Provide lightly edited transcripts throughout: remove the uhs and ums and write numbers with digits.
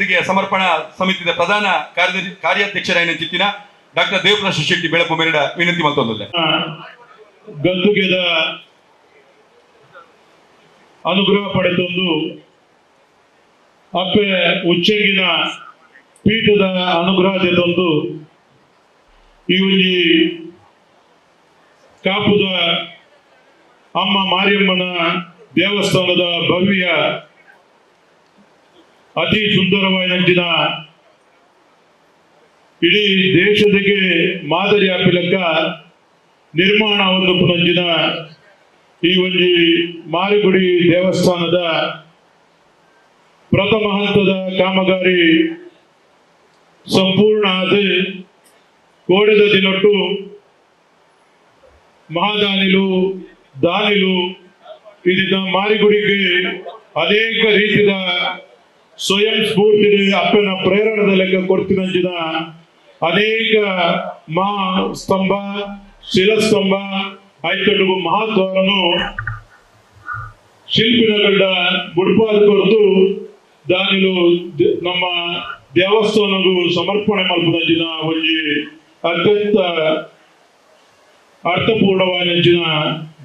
ಗದ್ದುಗೆ ಸಮರ್ಪಣಾ ಸಮಿತಿಯ ಪ್ರಧಾನ ಕಾರ್ಯಾಧ್ಯಕ್ಷರಾಯಿನ ಡಾಕ್ಟರ್ ದೇವಪ್ರಕಾಶ್ ಶೆಟ್ಟಿ ಬೆಳಪು ಮೇಲಿಡ ವಿನಂತಿ ಮತ್ತೊಂದಿದೆ. ಗದ್ದುಗೆದ ಅನುಗ್ರಹ ಪಡೆದೊಂದು ಅಪ್ಪೆ ಉಚ್ಚಂಗಿನ ಪೀಠದ ಅನುಗ್ರಹದೊಂದು ಈ ಒಂಜಿ ಕಾಪುದ ಅಮ್ಮ ಮಾರಿಯಮ್ಮನ ದೇವಸ್ಥಾನದ ಭವ್ಯ ಅತಿ ಸುಂದರವಾದ ಇಡೀ ದೇಶದಿಗೆ ಮಾದರಿ ಆಪಿಲಕ್ಕ ನಿರ್ಮಾಣ ಒಂದು ಪುನಂಜಿನ ಈ ಒಂಜಿ ಮಾರಿಗುಡಿ ದೇವಸ್ಥಾನದ ಪ್ರಥಮ ಹಂತದ ಕಾಮಗಾರಿ ಸಂಪೂರ್ಣ ಆದ ಕೋಡೆದ ದಿನಟ್ಟು ಮಹಾದಾನಿಲು ದಾನಿಲು ಇದನ್ನ ಮಾರಿಗುಡಿಗೆ ಅನೇಕ ರೀತಿಯ ಸ್ವಯಂ ಸ್ಫೂರ್ತಿ ಅಪ್ಪನ ಪ್ರೇರಣದ ಲೆಕ್ಕ ಕೊಡ್ತಿನಂಚಿನ ಅನೇಕ ಸ್ತಂಭ ಶಿಲಸ್ತಂಭ ಆಯ್ತು ಮಹತ್ವವನ್ನು ಶಿಲ್ಪಿನಗಡ್ಡ ಬುಡ್ಪಾದ ಕೊರತು ದಾನಿಲು ನಮ್ಮ ದೇವಸ್ಥಾನಗೂ ಸಮರ್ಪಣೆ ಮಲ್ಪದಂಚಿನ ಒಂಜಿ ಅತ್ಯಂತ ಅರ್ಥಪೂರ್ಣವಾದ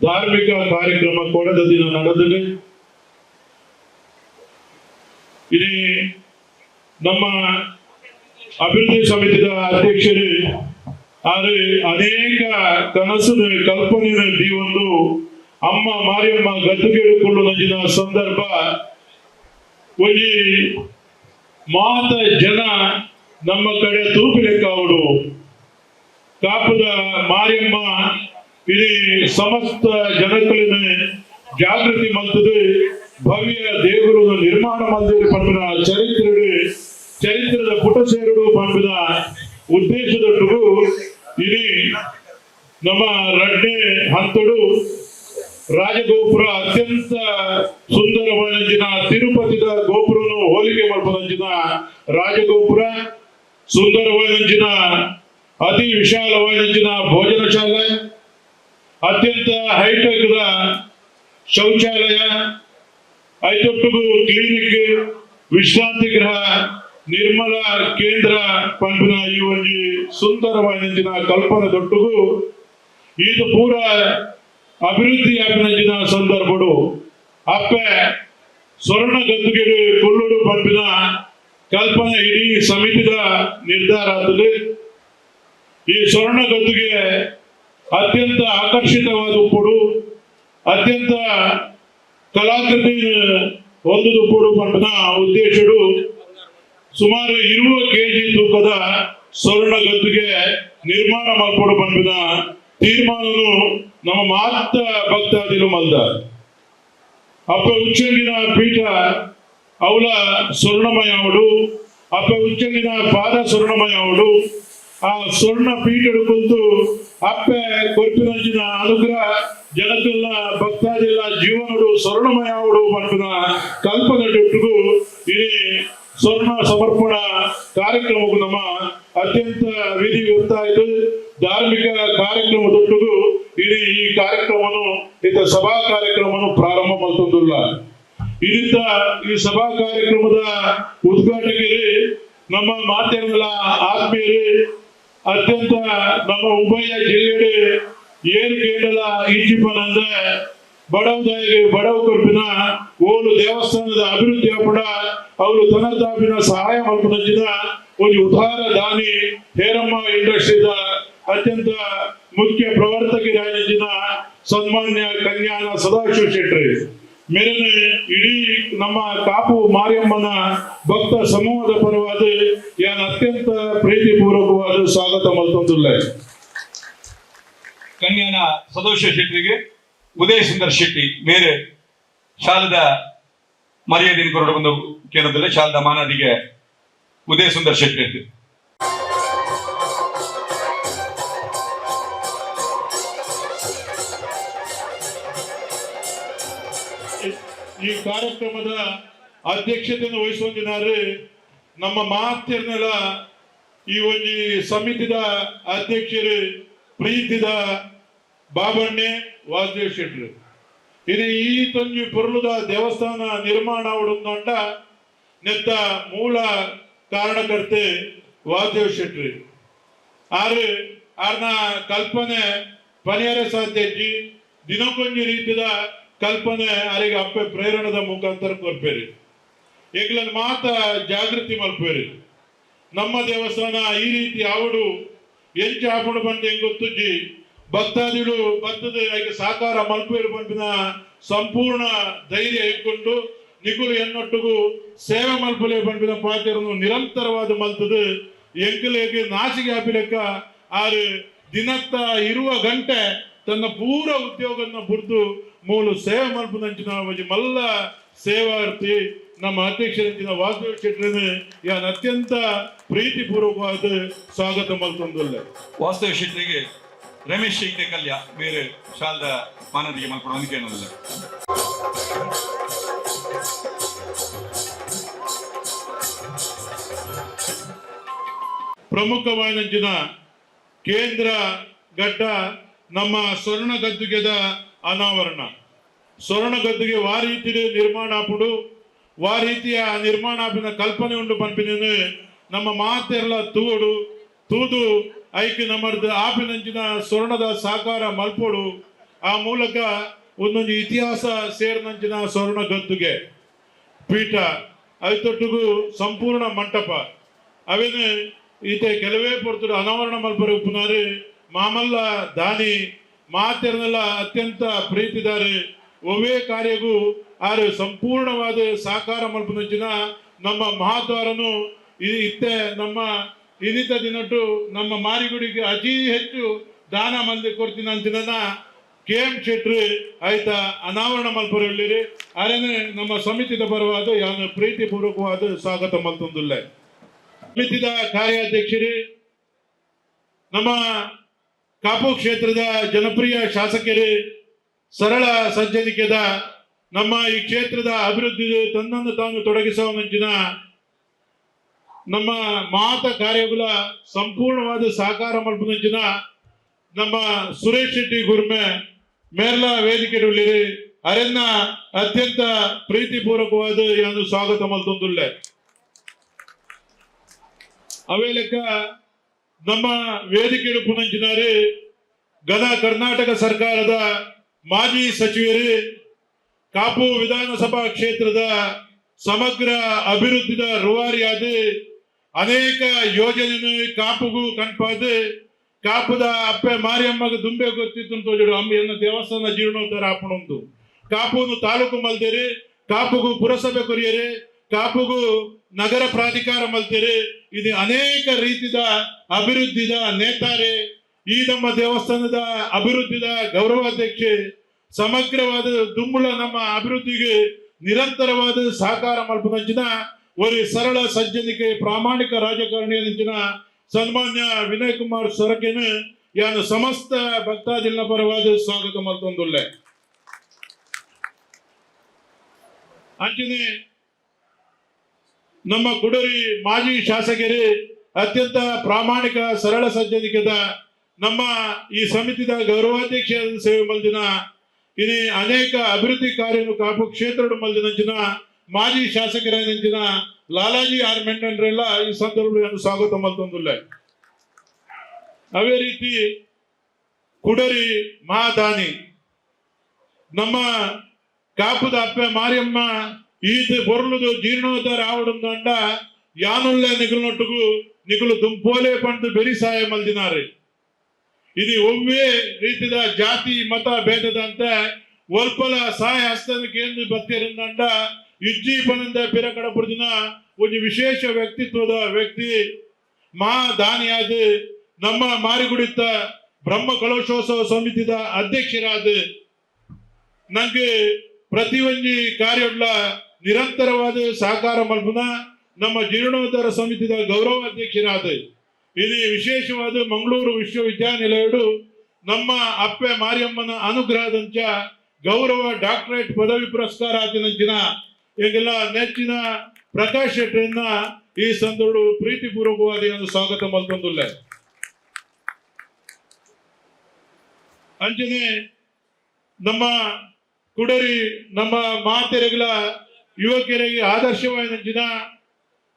ಧಾರ್ಮಿಕ ಕಾರ್ಯಕ್ರಮ ಕೊಡದ ದಿನ ನಡೆದಿದೆ. ಇಡೀ ನಮ್ಮ ಅಭಿವೃದ್ಧಿ ಸಮಿತಿಯ ಅಧ್ಯಕ್ಷರು ಆದರೆ ಅನೇಕ ಕನಸು ಕಲ್ಪನೆ ಒಂದು ಅಮ್ಮ ಮಾರಿಯಮ್ಮ ಗದ್ದುಗೆಡುಕೊಳ್ಳು ನಂಜಿನ ಸಂದರ್ಭ ಒಂಜಿ ಮಾತ ಜನ ನಮ್ಮ ಕಡೆ ತೂಪು ಲೆಕ್ಕ ಅವಡು ಕಾಪುದ ಮಾರಿಯಮ್ಮ ಇಡೀ ಸಮಸ್ತ ಜನಕ್ಕಳಿನ ಜಾಗೃತಿ ಮಲ್ತದು ಭವ್ಯ ದೇವರು ನಿರ್ಮಾಣ ಮಂದಿರ ಪಂಪಿನ ಚರಿತ್ರದ ಪುಟ ಸೇರುಡು ಪಂಪಿನ ಉದ್ದೇಶದೊಟ್ಟಿಗೂ ಇಡೀ ನಮ್ಮ ರಡ್ಡೆ ಹಂತಡು ರಾಜಗೋಪುರ ಅತ್ಯಂತ ಸುಂದರವಾದ ತಿರುಪತಿದ ಗೋಪುರನು ಹೋಲಿಕೆ ಮಲ್ಪದಂಚಿನ ರಾಜಗೋಪುರ ಸುಂದರವಾದ ಅತಿ ವಿಶಾಲವಾದ ಭೋಜನ ಶಾಲೆ ಅತ್ಯಂತ ಹೈಟೆಕ್ ಶೌಚಾಲಯ ಐತೊಟ್ಟಿಗೂ ಕ್ಲಿನಿಕ್ ವಿಶ್ರಾಂತಿ ಗೃಹ ನಿರ್ಮಲ ಕೇಂದ್ರ ಪಂಪಿನ ಈ ಒಂದು ಸುಂದರವಾದ ಕಲ್ಪನೆ ದೊಟ್ಟಿಗೂ ಇದು ಪೂರ ಅಭಿವೃದ್ಧಿ ಆಪಿನ ಸಂದರ್ಭಡು ಅಪ್ಪೆ ಸ್ವರ್ಣ ಗದ್ದುಗೆ ಕುಲ್ಲುಡು ಪಂಪಿನ ಕಲ್ಪನೆ ಇಡೀ ಸಮಿತಿದ ನಿರ್ಧಾರ ಆಗಿದೆ. ಈ ಸ್ವರ್ಣ ಗದ್ದುಗೆ ಅತ್ಯಂತ ಆಕರ್ಷಿತವಾದ ಉಪ್ಪುಡು ಅತ್ಯಂತ ಕಲಾಕೃತಿ ಹೊಂದುದು ಕೂಡು ಪಂಪಿನ ಉದ್ದೇಶಡು ಸುಮಾರು 20 kg ತೂಕದ ಸ್ವರ್ಣ ಗದ್ದುಗೆ ನಿರ್ಮಾಣ ಮಾಡ್ಕೊಡು ಪಂಪಿನ ತೀರ್ಮಾನನು ನಮ್ಮ ಮಾತ ಭಕ್ತಾದಿಲು ಮಲ್ದ ಅಪ್ಪ ಉಚ್ಚಂಗಿನ ಪೀಠ ಅವಳ ಸ್ವರ್ಣಮಯ ಅವಡು ಅಪ್ಪ ಉಚ್ಚಂಗಿನ ಪಾದ ಸ್ವರ್ಣಮಯ ಅವಡು ಆ ಸ್ವರ್ಣ ಪೀಠಡು ಕುಂತು ಅಪ್ಪೆ ಕೊರ್ಪಿನಂಚಿನ ಅನುಗ್ರಹ ಜನಕ್ಕೆಲ್ಲ ಭಕ್ತಾದಿಲ್ಲ ಜೀವನಡು ಸ್ವರ್ಣಮಯ ಅವಡು ಪಂಪಿನ ಕಲ್ಪನೆಟ್ಟುಗೂ ಇಡೀ ಸ್ವರ್ಣ ಸಮರ್ಪಣಾ ಕಾರ್ಯಕ್ರಮಕ್ಕೂ ನಮ್ಮ ಅತ್ಯಂತ ವಿಧಿ ಗೊತ್ತಾಯಿತು. ಧಾರ್ಮಿಕ ಕಾರ್ಯಕ್ರಮದೊಟ್ಟಿಗೂ ಇಡೀ ಈ ಕಾರ್ಯಕ್ರಮವನ್ನು ಇತ್ತ ಸಭಾ ಕಾರ್ಯಕ್ರಮವನ್ನು ಪ್ರಾರಂಭ ಮಾಡ್ತಂದಿಲ್ಲ. ಇದಿತ್ತ ಈ ಸಭಾ ಕಾರ್ಯಕ್ರಮದ ಉದ್ಘಾಟಕರು ನಮ್ಮ ಮಾಧ್ಯಮಗಳ ಆತ್ಮೀಯರು ಅತ್ಯಂತ ನಮ್ಮ ಉಭಯ ಜಿಲ್ಲೆಡೆ ಏನು ಕೇಳಲ್ಲ ಈಜಿಪನಂದ ಬಡವದಾಯಿಗೆ ಬಡವ ಕೊರ್ಪಿನ ಓಲು ದೇವಸ್ಥಾನದ ಅಭಿವೃದ್ಧಿ ಕೂಡ ಅವರು ತನದಾಪಿನ ಸಹಾಯ ಮಾಡ್ಕೊಂಡ ಒಂದು ಉದಾರ ದಾನಿ ಹೇರಮ್ಮ ಇಂಡಸ್ಟ್ರಿದ ಅತ್ಯಂತ ಮುಖ್ಯ ಪ್ರವರ್ತಕರಾಗಿನ ಸನ್ಮಾನ್ಯ ಕನ್ಯಾನ ಸದಾಶಿವ ಶೆಟ್ಟಿ ಮೇಲಿನ ಇಡೀ ನಮ್ಮ ಕಾಪು ಮಾರಿಯಮ್ಮನ ಭಕ್ತ ಸಮೂಹದ ಪರವಾದ ಯಾನ್ ಅತ್ಯಂತ ಪ್ರೀತಿಪೂರ್ವಕವಾದ ಸ್ವಾಗತ ಮಲ್ತೊಂದಿಲ್ಲ. ಕನ್ಯಾನ ಸದಾಶಿವ ಶೆಟ್ಟಿಗೆ ಉದಯ ಸುಂದರ್ ಶೆಟ್ಟಿ ಮೇರೆ ಶಾಲದ ಮರ್ಯಾದೆಯನ್ನು ಕೊರಡು ಬಂದು ಕೇಂದ್ರದಲ್ಲಿ ಶಾಲದ ಮಾನದಿಗೆ ಉದಯ ಸುಂದರ್ ಶೆಟ್ಟಿ ಅಂತ ಈ ಕಾರ್ಯಕ್ರಮದ ಅಧ್ಯಕ್ಷತೆಯನ್ನು ವಹಿಸುವಂದಿದ್ದಾರೆ ನಮ್ಮ ಮಾತೇರ್ನೆಲ್ಲ ಈ ಒಂದು ಸಮಿತಿದ ಅಧ್ಯಕ್ಷರು ಪ್ರೀತಿದ ಬಾಬಣ್ಣೆ ವಾಸುದೇವ್ ಶೆಟ್ರು ಇದು ಈ ತೊಂಜಿ ಪೊರ್ಲುದ ದೇವಸ್ಥಾನ ನಿರ್ಮಾಣ ಉಡುಂಡ ನೆತ್ತ ಮೂಲ ಕಾರಣಕರ್ತೆ ವಾಸುದೇವ್ ಶೆಟ್ಟಿ ಆರು ಆರ್ನ ಕಲ್ಪನೆ ಪನಿಯರ ಸಾಧ್ಯಜಿ ದಿನಕ್ಕೊಂದು ರೀತಿಯ ಕಲ್ಪನೆ ಅವರಿಗೆ ಅಪ್ಪೆ ಪ್ರೇರಣದ ಮುಖಾಂತರ ಕೊರ್ಪೇರಿ ಈಗಲನ್ನು ಮಾತ ಜಾಗೃತಿ ಮಲ್ಪೇರಿ ನಮ್ಮ ದೇವಸ್ಥಾನ ಈ ರೀತಿ ಆವಡು ಎಂಚು ಆಪಡು ಬಂದು ಹೆಂಗ್ ಗೊತ್ತುಜ್ಜಿ ಭಕ್ತಾದಿಗಳು ಭಕ್ತದ ಈಗ ಸಾಕಾರ ಮಲ್ಪೇರು ಬಂದಿನ ಸಂಪೂರ್ಣ ಧೈರ್ಯ ಇಟ್ಕೊಂಡು ನಿಗುಲು ಎನ್ನೊಟ್ಟಿಗೂ ಸೇವೆ ಮಲ್ಪಲೆ ಬಂದಿನ ಪಾತ್ರವನ್ನು ನಿರಂತರವಾದ ಮಲ್ತದು ಎಂಕಲೆಗೆ ನಾಚಿಗೆ ಹಾಪಿಲೆಕ್ಕ ಆರು ದಿನತ್ತ ಇರುವ ಗಂಟೆ ತನ್ನ ಪೂರ ಉದ್ಯೋಗನ ಬುರ್ದು ಮೂಲು ಸೇವೆ ಮಲ್ಪದಂಚಿನ ಮಲ್ಲ ಸೇವಾರ್ಥಿ ನಮ್ಮ ಅಧ್ಯಕ್ಷರಂಚಿನ ವಾಸುದೇವ್ ಶೆಟ್ಟರನ್ನು ಯಾನ್ ಅತ್ಯಂತ ಪ್ರೀತಿಪೂರ್ವಕವಾದ ಸ್ವಾಗತ ಮಲ್ತೊಂದುಲ್ಲ ವಾಸುದೇವ್ ಶೆಟ್ಟಿಗೆ ರಮೇಶ್ ಶೆಟ್ಟಿ ಕಲ್ಯ ಬೇರೆ ಶಾಲದ ಮಾನದಿಗೆ ಮಲ್ಕೊಂಡು ಹೊಂದಿಕೆಯನ್ನುಲ್ಲ ಪ್ರಮುಖವಾದಂಚಿನ ಕೇಂದ್ರ ಘಟ್ಟ ನಮ್ಮ ಸ್ವರ್ಣ ಗದ್ದುಗೆದ ಅನಾವರಣ ಸ್ವರ್ಣ ಗದ್ದುಗೆ ವಾ ರೀತಿ ನಿರ್ಮಾಣ ಆಪುಡು ವಾ ರೀತಿಯ ನಿರ್ಮಾಣ ಆಪಿನ ಕಲ್ಪನೆ ಉಂಡು ಪಂಪಿನ ನಮ್ಮ ಮಾತೆಲ್ಲ ತೂದು ಐಕ್ಯ ನಮ್ಮದು ಆಪಿನಂಚಿನ ಸ್ವರ್ಣದ ಸಾಕಾರ ಮಲ್ಪೋಡು ಆ ಮೂಲಕ ಒಂದೊಂದು ಇತಿಹಾಸ ಸೇರಿದಂಚಿನ ಸ್ವರ್ಣ ಗದ್ದುಗೆ ಪೀಠ ಐತೊಟ್ಟಿಗೂ ಸಂಪೂರ್ಣ ಮಂಟಪ ಅವೇನು ಈತೆ ಕೆಲವೇ ಪೊರ್ತರು ಅನಾವರಣ ಮಲ್ಪರೆ ಉಪ್ಪುನಾರು ಮಾಮಲ್ಲ ದಾನಿ ಮಾತೆರನೆಲ್ಲ ಅತ್ಯಂತ ಪ್ರೀತಿದಾರೆ ಒವೇ ಕಾರ್ಯಗೂ ಆರು ಸಂಪೂರ್ಣವಾದ ಸಾಕಾರ ಮಲ್ಪನಂಚಿನ ನಮ್ಮ ಮಹಾದ್ವಾರನು ಇತ್ತೆ ನಮ್ಮ ಇನ್ನಿತ ದಿನಟ್ಟು ನಮ್ಮ ಮಾರಿಗುಡಿಗೆ ಅತಿ ಹೆಚ್ಚು ದಾನ ಮಂದಿ ಕೊಡ್ತೀನಿ ಅಂತಿನ KM ಶೆಟ್ರು ಆಯ್ತಾ ಅನಾವರಣ ಮಲ್ಪರೆ ಹೇಳಿರಿ ಅರೇನೆ ನಮ್ಮ ಸಮಿತಿದ ಪರವಾದ ಯಾನು ಪ್ರೀತಿಪೂರ್ವಕವಾದ ಸ್ವಾಗತ ಮಲ್ತೊಂದುಲ್ಲ ಸಮಿತಿದ ಕಾರ್ಯಾಧ್ಯಕ್ಷರು ನಮ್ಮ ಕಾಪು ಕ್ಷೇತ್ರದ ಜನಪ್ರಿಯ ಶಾಸಕರು ಸರಳ ಸಜ್ಜನಿಕೆದ ನಮ್ಮ ಈ ಕ್ಷೇತ್ರದ ಅಭಿವೃದ್ಧಿ ತನ್ನನ್ನು ತಾನು ತೊಡಗಿಸುವಂಚಿನ ನಮ್ಮ ಮಾತ ಕಾರ್ಯಗಳ ಸಂಪೂರ್ಣವಾದ ಸಹಕಾರ ಮಲ್ಪದಂಚಿನ ನಮ್ಮ ಸುರೇಶ್ ಶೆಟ್ಟಿ ಗುರ್ಮೆ ಮೇರ್ಲ ವೇದಿಕೆ ಉಳ್ಳಿರಿ ಅರೆನ್ನ ಅತ್ಯಂತ ಪ್ರೀತಿಪೂರ್ವಕವಾದ ಯಾನು ಸ್ವಾಗತ ಮಲ್ತೊಂದುಲ್ಲ ಅವೇ ಲೆಕ್ಕ ನಮ್ಮ ವೇದಿಕೆ ಪುನಂಚಿನಾರು ಗದ ಕರ್ನಾಟಕ ಸರ್ಕಾರದ ಮಾಜಿ ಸಚಿವರು ಕಾಪು ವಿಧಾನಸಭಾ ಕ್ಷೇತ್ರದ ಸಮಗ್ರ ಅಭಿವೃದ್ಧಿದ ರೂವಾರಿಯಾದ ಅನೇಕ ಯೋಜನೆ ಕಾಪುಗೂ ಕಣ್ಪಾದ ಕಾಪುದ ಅಪ್ಪೆ ಮಾರಿಯಮ್ಮಗ ದುಂಬೆ ಗೊತ್ತಿತ್ತು ತೋಜಡು ಅಮ್ಮ ದೇವಸ್ಥಾನ ಜೀರ್ಣೋದ್ಧಾರ ಆಪಣಂತು ಕಾಪುನು ತಾಲೂಕು ಮಲ್ತೇರಿ ಕಾಪುಗೂ ಪುರಸಭೆ ಕೊರಿಯರಿ ಕಾಪುಗೂ ನಗರ ಪ್ರಾಧಿಕಾರ ಮಲ್ತೇರಿ ಇದು ಅನೇಕ ರೀತಿಯ ಅಭಿವೃದ್ಧಿದ ನೇತಾರೆ ಈ ನಮ್ಮ ದೇವಸ್ಥಾನದ ಅಭಿವೃದ್ಧಿದ ಗೌರವಾಧ್ಯಕ್ಷೆ ಸಮಗ್ರವಾದ ದುಂಬುಳ ನಮ್ಮ ಅಭಿವೃದ್ಧಿಗೆ ನಿರಂತರವಾದ ಸಹಕಾರ ಮಲ್ಪದಂಚಿನ ಒಂದು ಸರಳ ಸಜ್ಜನಿಕೆ ಪ್ರಾಮಾಣಿಕ ರಾಜಕಾರಣಿ ಅಂಚಿನ ಸನ್ಮಾನ್ಯ ವಿನಯ್ ಕುಮಾರ್ ಸೊರಕೆನ ಯಾನು ಸಮಸ್ತ ಭಕ್ತಾದಿಗಳ ಪರವಾದ ಸ್ವಾಗತ ಮಲ್ತೊಂದುಲ್ಲ ಅಂಚನೆ ನಮ್ಮ ಕುಡರಿ ಮಾಜಿ ಶಾಸಕರು ಅತ್ಯಂತ ಪ್ರಾಮಾಣಿಕ ಸರಳ ಸಜ್ಜನಿಕೆದ ನಮ್ಮ ಈ ಸಮಿತಿದ ಗೌರವಾಧ್ಯಕ್ಷ ಸೇವೆ ಮಲ್ದಿನ ಇನಿ ಅನೇಕ ಅಭಿವೃದ್ಧಿ ಕಾರ್ಯ ಕಾಪು ಕ್ಷೇತ್ರ ಮಲ್ದಿನಂಚಿನ ಮಾಜಿ ಶಾಸಕರಂಚಿನ ಲಾಲಾಜಿ ಆರ್ ಮೆಂಡನ್ರೆಲ್ಲ ಈ ಸಂದರ್ಭದಲ್ಲಿ ಸ್ವಾಗತ ಮಲ್ತೊಂದುಲ್ಲ ಅವೇ ರೀತಿ ಕುಡರಿ ಮಹಾದಾನಿ ನಮ್ಮ ಕಾಪುದ ಅಪ್ಪೆ ಮಾರಿಯಮ್ಮ ಈತ ಬೊರ್ಲುದು ಜೀರ್ಣೋದ್ಧಾರ ಆವಡುಂದಂಡ ಯಾನುಳ್ಳೆ ನಿಗುಲ್ನೊಟ್ಟಿಗೂ ನಿಗುಲು ದುಂಪೋಲೆ ಪಂಡು ಬೆರಿ ಸಹಾಯ ಮಲ್ದಿನಾರೆ ಇದು ಒವ್ವೇ ರೀತಿಯ ಜಾತಿ ಮತ ಭೇದದಂತ ಒಲ್ಪಲ ಸಹಾಯ ಹಸ್ತನಕ್ಕೆ ಎಂದು ಬತ್ತಿರಂದಂಡ ಇಜ್ಜೀಪನಂದ ಪಿರಕಡಪುರದಿನ ಒಂದು ವಿಶೇಷ ವ್ಯಕ್ತಿತ್ವದ ವ್ಯಕ್ತಿ ಮಹಾದಾನಿಯಾದ ನಮ್ಮ ಮಾರಿಗುಡಿತ ಬ್ರಹ್ಮ ಕಲಶೋತ್ಸವ ಸಮಿತಿದ ಅಧ್ಯಕ್ಷರಾದ ನಂಗೆ ಪ್ರತಿಯೊಂದು ಕಾರ್ಯಗಳ ನಿರಂತರವಾದ ಸಹಕಾರ ಮಲ್ಪನ ನಮ್ಮ ಜೀರ್ಣೋದ್ಧಾರ ಸಮಿತಿದ ಗೌರವ ಅಧ್ಯಕ್ಷರಾದ ಇದು ವಿಶೇಷವಾದ ಮಂಗಳೂರು ವಿಶ್ವವಿದ್ಯಾನಿಲಯಡು ನಮ್ಮ ಅಪ್ಪೆ ಮಾರಿಯಮ್ಮನ ಅನುಗ್ರಹದಂಚ ಗೌರವ ಡಾಕ್ಟರೇಟ್ ಪದವಿ ಪುರಸ್ಕಾರ ಆದಿನಂಚಿನ ಈಗೆಲ್ಲ ನೆಚ್ಚಿನ ಪ್ರಕಾಶ್ ಶೆಟ್ಟಿಯನ್ನ ಈ ಸಂದರ್ಭ ಪ್ರೀತಿಪೂರ್ವಕವಾದ ಸ್ವಾಗತ ಮಲ್ತೊಂದುಲ್ಲ ಅಂಚನೆ ನಮ್ಮ ಕುಡರಿ ನಮ್ಮ ಮಾತೆರೆಗಳ ಯುವಕರಿಗೆ ಆದರ್ಶವಾದ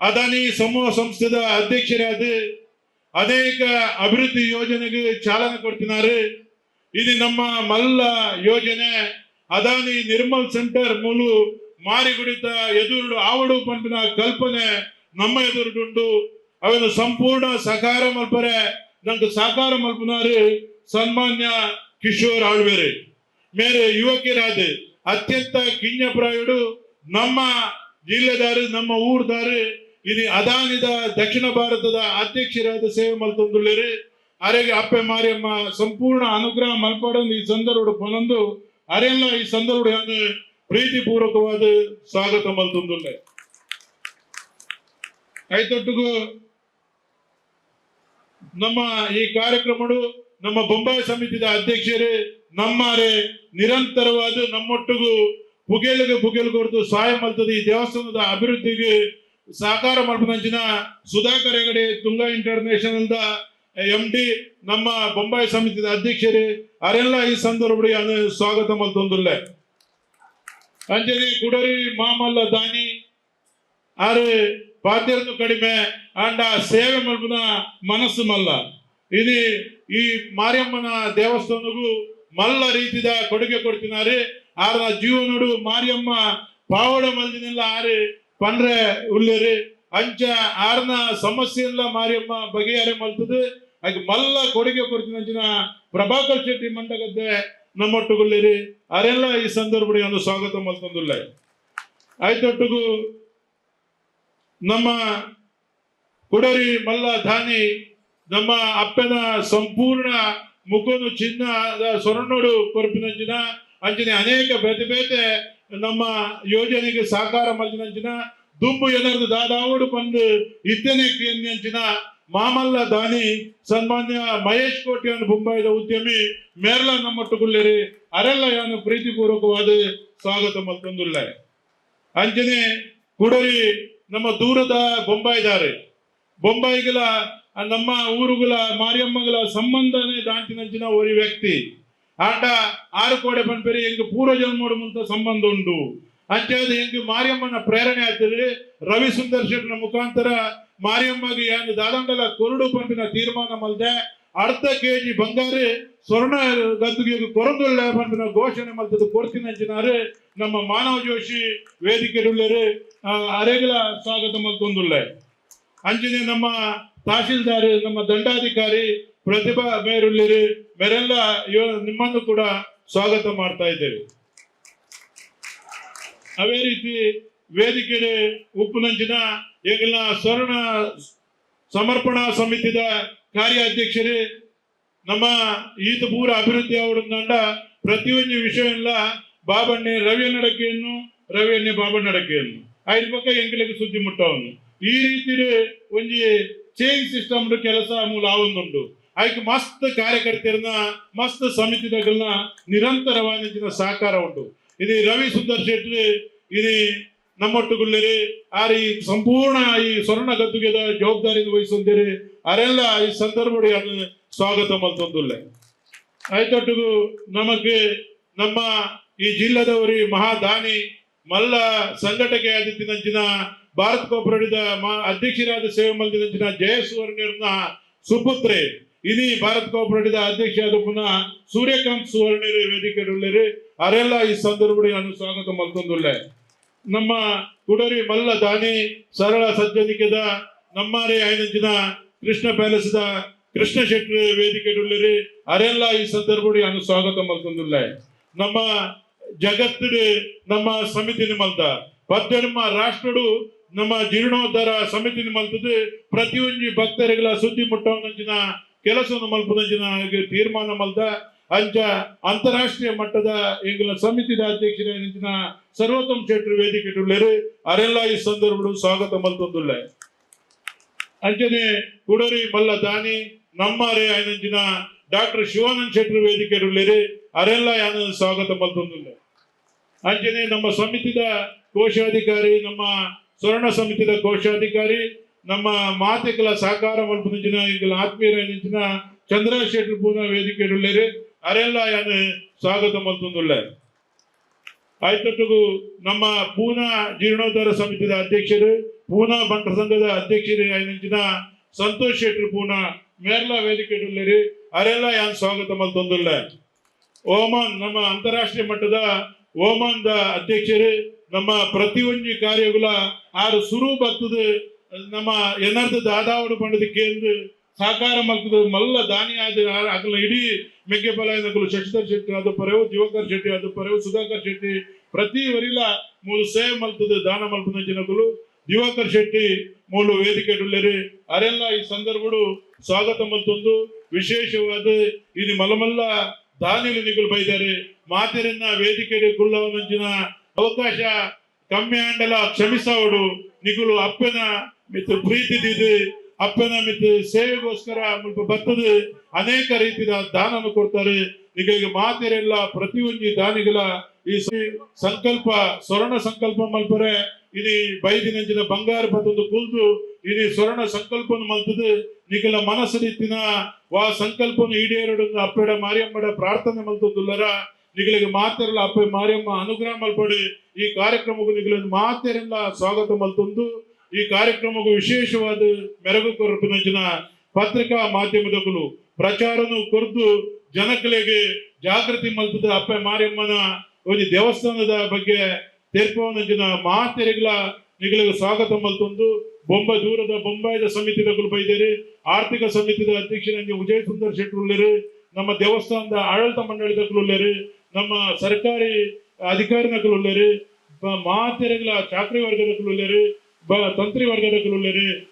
ಅದಾನಿ ಸಮೂಹ ಸಂಸ್ಥೆದ ಅಧ್ಯಕ್ಷರಾದ ಅನೇಕ ಅಭಿವೃದ್ಧಿ ಯೋಜನೆಗೆ ಚಾಲನೆ ಕೊಡ್ತಿದ್ದಾರೆ. ಇದು ನಮ್ಮ ಮಲ್ಲ ಯೋಜನೆ ಅದಾನಿ ನಿರ್ಮಲ್ ಸೆಂಟರ್ ಮೂಲ ಮಾರಿಗುಡಿತ ಎದುರು ಆವಡು ಪಂಪಿನ ಕಲ್ಪನೆ ನಮ್ಮ ಎದುರುಂಡು ಅವನು ಸಂಪೂರ್ಣ ಸಹಕಾರ ಮಲ್ಪರೆ ನಂಗೆ ಸಹಕಾರ ಮಲ್ಪನಾರು ಸನ್ಮಾನ್ಯ ಕಿಶೋರ್ ಆಳ್ವೇರೆ ಮೇರೆ ಯುವಕರಾದ ಅತ್ಯಂತ ಕಿಂಜಪ್ರಾಯುಡು ನಮ್ಮ ಜಿಲ್ಲೆದಾರು ನಮ್ಮ ಊರ್ದಾರು ಇದು ಅದಾನಿದ ದಕ್ಷಿಣ ಭಾರತದ ಅಧ್ಯಕ್ಷರಾದ ಸೇವೆ ಮಲ್ತೊಂದುಳ್ಳೇರು ಅರೆಗೆ ಅಪ್ಪೆ ಮಾರಿಯಮ್ಮ ಸಂಪೂರ್ಣ ಅನುಗ್ರಹ ಮಲ್ಪಡೊಂದು ಈ ಸಂದರ್ಭ ಪೊನೊಂದು ಅರೆಲ್ಲ ಈ ಸಂದರ್ಭ ಪ್ರೀತಿ ಪೂರ್ವಕವಾದ ಸ್ವಾಗತ ಮಲ್ತೊಂದುಳ್ಳೆ ಐತೊಟ್ಟಿಗೂ ನಮ್ಮ ಈ ಕಾರ್ಯಕ್ರಮಡು ನಮ್ಮ ಬೊಂಬಾಯಿ ಸಮಿತಿದ ಅಧ್ಯಕ್ಷರೇ ನಮ್ಮರೆ ನಿರಂತರವಾದ ನಮ್ಮೊಟ್ಟಿಗೂ ಪುಗೇಲು ಕೊಡ್ತು ಸಹಾಯ ಮಲ್ತದೆ ಈ ದೇವಸ್ಥಾನದ ಅಭಿವೃದ್ಧಿಗೆ ಸಹಕಾರ ಮಲ್ಪನಂಚಿನ ಸುಧಾಕರ್ ಹೆಗಡೆ ತುಂಗಾ ಇಂಟರ್ನ್ಯಾಷನಲ್ ದ MD ನಮ್ಮ ಬೊಂಬಾಯಿ ಸಮಿತಿದ ಅಧ್ಯಕ್ಷರೇ ಅರೆಲ್ಲ ಈ ಸಂದರ್ಭ ಸ್ವಾಗತ ಮಲ್ತೊಂದುಲ್ಲೆ ಅಂಜನೆ ಕುಡರಿ ಮಾಮಲ್ಲ ದಾನಿ ಆರು ಪಾತ್ಯರನ್ನು ಕಡಿಮೆ ಅಂಡ ಸೇವೆ ಮಲ್ಪನ ಮನಸ್ಸು ಮಲ್ಲ ಇದು ಈ ಮಾರಿಯಮ್ಮನ ದೇವಸ್ಥಾನಗೂ ಮಲ್ಲ ರೀತಿದ ಕೊಡುಗೆ ಕೊಡ್ತಿದ್ದಾರೆ ಆರ ಜೀವನಡು ಮಾರಿಯಮ್ಮ ಪಾವಡ ಮಲ್ದಿನೆಲ್ಲ ಆರು ಪಂಡ್ರೆ ಉಳ್ಳೇರಿ ಅಂಚ ಆರ್ನ ಸಮಸ್ಯೆ ಎಲ್ಲ ಮಾರಿಯಮ್ಮ ಬಗೆಹರೆ ಮಲ್ತದೆ ಹಾಗೆ ಮಲ್ಲ ಕೊಡುಗೆ ಕೊಡ್ತಿನ ಪ್ರಭಾಕರ್ ಶೆಟ್ಟಿ ಮಂಡಗದ್ದೆ ನಮ್ಮೊಟ್ಟುಗುಳ್ಳೇರಿ ಅರೆಲ್ಲ ಈ ಸಂದರ್ಭ ಸ್ವಾಗತ ಮಲ್ತೊಂದುಲ್ಲ ಆಯ್ತೊಟ್ಟಿಗೂ ನಮ್ಮ ಕುಡರಿ ಮಲ್ಲ ಧಾನಿ ನಮ್ಮ ಅಪ್ಪನ ಸಂಪೂರ್ಣ ಮುಖನು ಚಿನ್ನದ ಸ್ವರ್ಣೋಡು ಕೊರಪಿನಂಚಿನ ಅಂಚಿನ ಅನೇಕ ಬೇತೆ ಬೇತೆ ನಮ್ಮ ಯೋಜನೆಗೆ ಸಹಕಾರ ಮಲ್ಚಿನಂಚಿನ ದುಂಬು ಎನರ್ದು ದಾದಾವಡು ಬಂದು ಇತ್ತನೆ ಅಂಚಿನ ಮಾಮಲ್ಲ ದಾನಿ ಸನ್ಮಾನ್ಯ ಮಹೇಶ್ ಕೋಟ್ಯಾನ್ ಬೊಂಬಾಯಿದ ಉದ್ಯಮಿ ಮೇರ್ಲ ನಮ್ಮೊಟ್ಟುಗುಳ್ಳೇರಿ ಅರೆಲ್ಲ ಯಾನು ಪ್ರೀತಿಪೂರ್ವಕವಾದ ಸ್ವಾಗತ ಮಲ್ತೊಂದುಲ್ಲ ಅಂಚನೆ ಕುಡರಿ ನಮ್ಮ ದೂರದ ಬೊಂಬಾಯಿದಾರೆ ಬೊಂಬಾಯಿಗಳ ನಮ್ಮ ಊರುಗಳ ಮಾರಿಯಮ್ಮಗಳ ಸಂಬಂಧನೇ ದಾಂಟಿನಂಚಿನ ಒಂದು ವ್ಯಕ್ತಿ ಆಟ ಆರು ಕೋಡೆ ಪಂಪೇರಿ ಎಂಗೆ ಪೂರ್ವ ಜನ್ಮೋಡು ಮುಂತ ಸಂಬಂಧ ಉಂಟು ಅಂಚಾದ ಎಂಗೆ ಮಾರಿಯಮ್ಮನ ಪ್ರೇರಣೆ ಆಗ್ತದೆ ರವಿ ಸುಂದರ್ ಶೆಟ್ಟನ ಮುಖಾಂತರ ಮಾರಿಯಮ್ಮಗೆ ಏನು ದಾದಂಡಲ ಕೊರಡು ಪಂಪಿನ ತೀರ್ಮಾನ ಮಲ್ದೆ ಅರ್ಧ kg ಬಂಗಾರ ಸ್ವರ್ಣ ಗದ್ದುಗೆ ಕೊರದೊಳ್ಳೆ ಪಂಪಿನ ಘೋಷಣೆ ಮಲ್ತದ ಕೊರ್ತಿನಂಚಿನಾರು ನಮ್ಮ ಮಾನವ ಜೋಶಿ ವೇದಿಕೆ ಅರೆಗಳ ಸ್ವಾಗತ ಮಲ್ತೊಂದುಳ್ಳೆ ಅಂಚನೆ ನಮ್ಮ ತಹಶೀಲ್ದಾರ್ ನಮ್ಮ ದಂಡಾಧಿಕಾರಿ ಪ್ರತಿಭಾ ಮೇರುಳ್ಳಿರಿ ಮೇರೆಲ್ಲ ನಿಮ್ಮನ್ನು ಕೂಡ ಸ್ವಾಗತ ಮಾಡ್ತಾ ಇದ್ದೇವೆ. ಅವೇ ರೀತಿ ವೇದಿಕೆ ಉಪ್ಪುನಂಚಿನ ಈಗೆಲ್ಲ ಸ್ವರ್ಣ ಸಮರ್ಪಣಾ ಸಮಿತಿದ ಕಾರ್ಯಾಧ್ಯಕ್ಷರೇ ನಮ್ಮ ಈತ ಪೂರ ಅಭಿವೃದ್ಧಿ ಅವರನ್ನ ಪ್ರತಿಯೊಂದು ವಿಷಯ ಎಲ್ಲ ಬಾಬಣ್ಣೆ ರವಿ ನಡಕೆಯನ್ನು ರವಿಯನ್ನೇ ಬಾಬಣ್ಣಡಕೆಯನ್ನು ಐದು ಪಕ್ಕ ಎಂಕಲಿಗೆ ಸುದ್ದಿ ಮುಟ್ಟವನು ಈ ರೀತಿ ಒಂದು ಚೇಂಜ್ ಸಿಸ್ಟಮ್ ಕೆಲಸ ಮೂಲ ಆವೊಂದುಂಟು ಆಯ್ಕೆ ಮಸ್ತ್ ಕಾರ್ಯಕರ್ತರನ್ನ ಮಸ್ತ್ ಸಮಿತಿಗಳನ್ನ ನಿರಂತರವಾದ ಸಹಕಾರ ಉಂಟು. ಇದು ರವಿ ಸುಂದರ್ ಶೆಟ್ಟಿ ಇದು ನಮ್ಮೊಟ್ಟುಗುಳ್ಳೇರಿ ಆರು ಈ ಸಂಪೂರ್ಣ ಈ ಸ್ವರ್ಣ ಗದ್ದುಗೆದ ಜವಾಬ್ದಾರಿ ವಹಿಸೊಂದಿರಿ ಅರೆಲ್ಲ ಈ ಸಂದರ್ಭ ಸ್ವಾಗತ ಮಲ್ತೊಂದುಲ್ಲೆ ಆಯ್ತೊಟ್ಟಿಗೂ ನಮಗೆ ನಮ್ಮ ಈ ಜಿಲ್ಲೆದವರಿ ಮಹಾದಾನಿ ಮಲ್ಲ ಸಂಘಟನೆ ಆದಿತ್ತಿನಂಚಿನ ಭಾರತ್ ಕೋಪರೇಟಿವ್ ಅಧ್ಯಕ್ಷರಾದ ಸೇವೆ ಮಲ್ದಿನಂಚಿನ ಜಯಸುವರ್ಣರ್ನ ಸುಪುತ್ರೆ ಇನಿ ಭಾರತ್ ಕೋಪರೇಟಿವ್ ಅಧ್ಯಕ್ಷರಾದ ಪುನಃ ಸೂರ್ಯಕಾಂತ್ ಸುವರ್ಣರು ವೇದಿಕೆ ಉಳ್ಳೇರಿ ಅರೆಲ್ಲ ಈ ಸಂದರ್ಭ ಸ್ವಾಗತ ಮಲ್ತೊಂದುಲ್ಲೆ ನಮ್ಮ ಕುಡರಿ ಮಲ್ಲ ದಾನಿ ಸರಳ ಸಜ್ಜನಿಕೆದ ನಮ್ಮರೇ ಐನಂಚಿನ ಕೃಷ್ಣ ಪ್ಯಾಲೇಸ್ದ ಕೃಷ್ಣ ಶೆಟ್ಟಿ ವೇದಿಕೆ ಉಳ್ಳೇರಿ ಅರೆಲ್ಲ ಈ ಸಂದರ್ಭ ಸ್ವಾಗತ ಮಲ್ತೊಂದುಲ್ಲೆ ನಮ್ಮ ಜಗತ್ತು ನಮ್ಮ ಸಮಿತಿ ಮಲ್ತ ಪದ್ದೆಮ್ಮ ರಾಷ್ಟ್ರಡು ನಮ್ಮ ಜೀರ್ಣೋದ್ಧಾರ ಸಮಿತಿ ಮಲ್ತದ್ದು ಪ್ರತಿಯೊಂದು ಭಕ್ತರಿಗಳ ಸುದ್ದಿ ಮುಟ್ಟವನಂಚಿನ ಕೆಲಸವನ್ನು ಮಲ್ಪದಂಚಿನ ತೀರ್ಮಾನ ಮಲ್ತ ಅಂಚ ಅಂತಾರಾಷ್ಟ್ರೀಯ ಮಟ್ಟದ ಎಂಗಳ ಸಮಿತಿದ ಅಧ್ಯಕ್ಷರ ಸರ್ವೋತ್ತಮ್ ಶೆಟ್ಟಿ ವೇದಿಕೆ ಉಳ್ಳೇರಿ ಅರೆಲ್ಲ ಈ ಸಂದರ್ಭ ಸ್ವಾಗತ ಮಲ್ತೊಂದುಲ್ಲೆ ಅಂಚನೆ ಕುಡರಿ ಮಲ್ಲ ದಾನಿ ನಮ್ಮರೇ ಐನಂಚಿನ ಡಾಕ್ಟರ್ ಶಿವಾನಂದ್ ಶೆಟ್ಟಿ ವೇದಿಕೆ ಉಳ್ಳೇರಿ ಅರೆಲ್ಲ ಯಾನ ಸ್ವಾಗತ ಮಲ್ತೊಂದುಲ್ಲೆ ಅಂಚನೆ ನಮ್ಮ ಸಮಿತಿದ ಕೋಶಾಧಿಕಾರಿ ನಮ್ಮ ಸ್ವರ್ಣ ಸಮಿತಿದ ಕೋಶಾಧಿಕಾರಿ ನಮ್ಮ ಮಾತಿಗಳ ಸಹಕಾರ ಮಲ್ಪನಿಂಚಿನ ಈಗಲ ಆತ್ಮೀಯರ ಚಂದ್ರ ಶೆಟ್ಟಿ ಪೂರ್ಣ ವೇದಿಕೆ ಉಳ್ಳೇರಿ ಅರೆಲ್ಲ ಯಾನು ಸ್ವಾಗತ ಮಲ್ತೊಂದುಲ್ಲೆ ಆಯ್ತೊಟ್ಟಿಗೂ ನಮ್ಮ ಪೂನಾ ಜೀರ್ಣೋದ್ಧಾರ ಸಮಿತಿದ ಅಧ್ಯಕ್ಷರು ಪೂನಾ ಬಂಟ ಸಂಘದ ಅಧ್ಯಕ್ಷರು ಆಯ್ತಿನ ಸಂತೋಷ್ ಶೆಟ್ಟಿ ಪೂನಾ ಮೇರ್ಲಾ ವೇದಿಕೆ ಅರೆಲ್ಲ ಯಾನ್ ಸ್ವಾಗತ ಮಲ್ತೊಂದುಲ್ಲ. ಓಮನ್ ನಮ್ಮ ಅಂತಾರಾಷ್ಟ್ರೀಯ ಮಟ್ಟದ ಓಮನ್ದ ಅಧ್ಯಕ್ಷರು ನಮ್ಮ ಪ್ರತಿಯೊಂದು ಕಾರ್ಯಗಳ ಆರು ಸುರು ಬರ್ತದ ನಮ್ಮ ಎನರ್ದ ದಾದಾವಡು ಪಂಡದ ಕೇಂದ್ರ ಸಾಕಾರ ಮಲ್ತದ ಮಲ್ಲ ದಾನಿ ಆದ ಅಗಲ ಇಡೀ ಮೆಗ್ಗೆಪಲಾಯನಗಳು ಶಶಿಧರ್ ಶೆಟ್ಟಿ ಅದು ಪರೆವು ದಿವಾಕರ್ ಶೆಟ್ಟಿ ಅದು ಪರೆವು ಸುಧಾಕರ್ ಶೆಟ್ಟಿ ಪ್ರತಿ ವರಿಲ ಮೂಲು ಸೇವೆ ಮಲ್ತದ ದಾನ ಮಲ್ಪದ ಜನಗಳು ದಿವಾಕರ್ ಶೆಟ್ಟಿ ಮೂಲು ವೇದಿಕೆ ಅರೆಲ್ಲ ಈ ಸಂದರ್ಭಗಳು ಸ್ವಾಗತ ಮಲ್ತೊಂದು ವಿಶೇಷವಾದ ಇದು ಮಲ್ಲಮಲ್ಲ ದಾನಿಲು ನಿಗುಲು ಬೈದಾರೆ ಮಾತೆರನ್ನ ವೇದಿಕೆ ಗುಳ್ಳವನಂಚಿನ ಅವಕಾಶ ಕಮ್ಮಿ ಆಂಡಲ ಕ್ಷಮಿಸವಡು ನಿಗುಲು ಅಪ್ಪನ ಮಿತ್ ಪ್ರೀತಿ ದಿದು ಅಪ್ಪನ ಮಿತ್ ಸೇವೆಗೋಸ್ಕರ ಮುಲ್ಪ ಬರ್ತದ ಅನೇಕ ರೀತಿಯ ದಾನವನ್ನು ಕೊಡ್ತಾರೆ. ಈಗ ಮಾತೆರೆಲ್ಲ ಪ್ರತಿಯೊಂದು ದಾನಿಗಳ ಈ ಸಂಕಲ್ಪ ಸ್ವರ್ಣ ಸಂಕಲ್ಪ ಮಲ್ಪರೆ ಇದು ಬೈದಿನಂಚಿನ ಬಂಗಾರ ಪತ್ತೊಂದು ಕುಲ್ದು ಇದು ಸ್ವರ್ಣ ಸಂಕಲ್ಪವನ್ನು ಮಲ್ತದ ನಿಗಲ ಮನಸ್ಸರಿತ್ತಿನ ವಾ ಸಂಕಲ್ಪವನ್ನು ಈಡೇರಡು ಅಪ್ಪೆಡ ಮಾರಿಯಮ್ಮಡ ಪ್ರಾರ್ಥನೆ ಮಲ್ತದುಲ್ಲರ ನಿಗಳಿಗೆ ಮಾತೆರಲ್ಲ ಅಪ್ಪೆ ಮಾರಿಯಮ್ಮ ಅನುಗ್ರಹ ಮಲ್ಪಡಿ ಈ ಕಾರ್ಯಕ್ರಮಕ್ಕೂ ನಿಗಲ ಮಾತೆರೆಲ್ಲ ಸ್ವಾಗತ ಮಲ್ತೊಂದು ಈ ಕಾರ್ಯಕ್ರಮಕ್ಕೂ ವಿಶೇಷವಾದ ಮೆರಗು ಕೊರಪಿನಂಚಿನ ಪತ್ರಿಕಾ ಮಾಧ್ಯಮದಗಳು ಪ್ರಚಾರನು ಕೊರ್ದು ಜನಗಳಿಗೆ ಜಾಗೃತಿ ಮಲ್ತದ ಅಪ್ಪೆ ಮಾರಿಯಮ್ಮನ ಒಂದು ದೇವಸ್ಥಾನದ ಬಗ್ಗೆ ತೀರ್ಪವನಂಚಿನ ಮಾತೆರೆಗಳ ನಿಗಳಿಗೆ ಸ್ವಾಗತ ಮಲ್ತೊಂದು ದೂರದ ಬೊಂಬಾಯಿದ ಸಮಿತಿಗಳು ಬೈದೇರಿ ಆರ್ಥಿಕ ಸಮಿತಿದ ಅಧ್ಯಕ್ಷರಾಗಿ ವಿಜಯ್ ಸುಂದರ್ ಶೆಟ್ಟರು ನಮ್ಮ ದೇವಸ್ಥಾನದ ಆಡಳಿತ ಮಂಡಳಿದಗಳು ನಮ್ಮ ಸರ್ಕಾರಿ ಅಧಿಕಾರಿಗಳು ಮಾತೆರೆಗಳ ಚಾಕ್ರಿ ವರ್ಗದಗಳು ತಂತ್ರಿ ವರ್ಗದಗಳು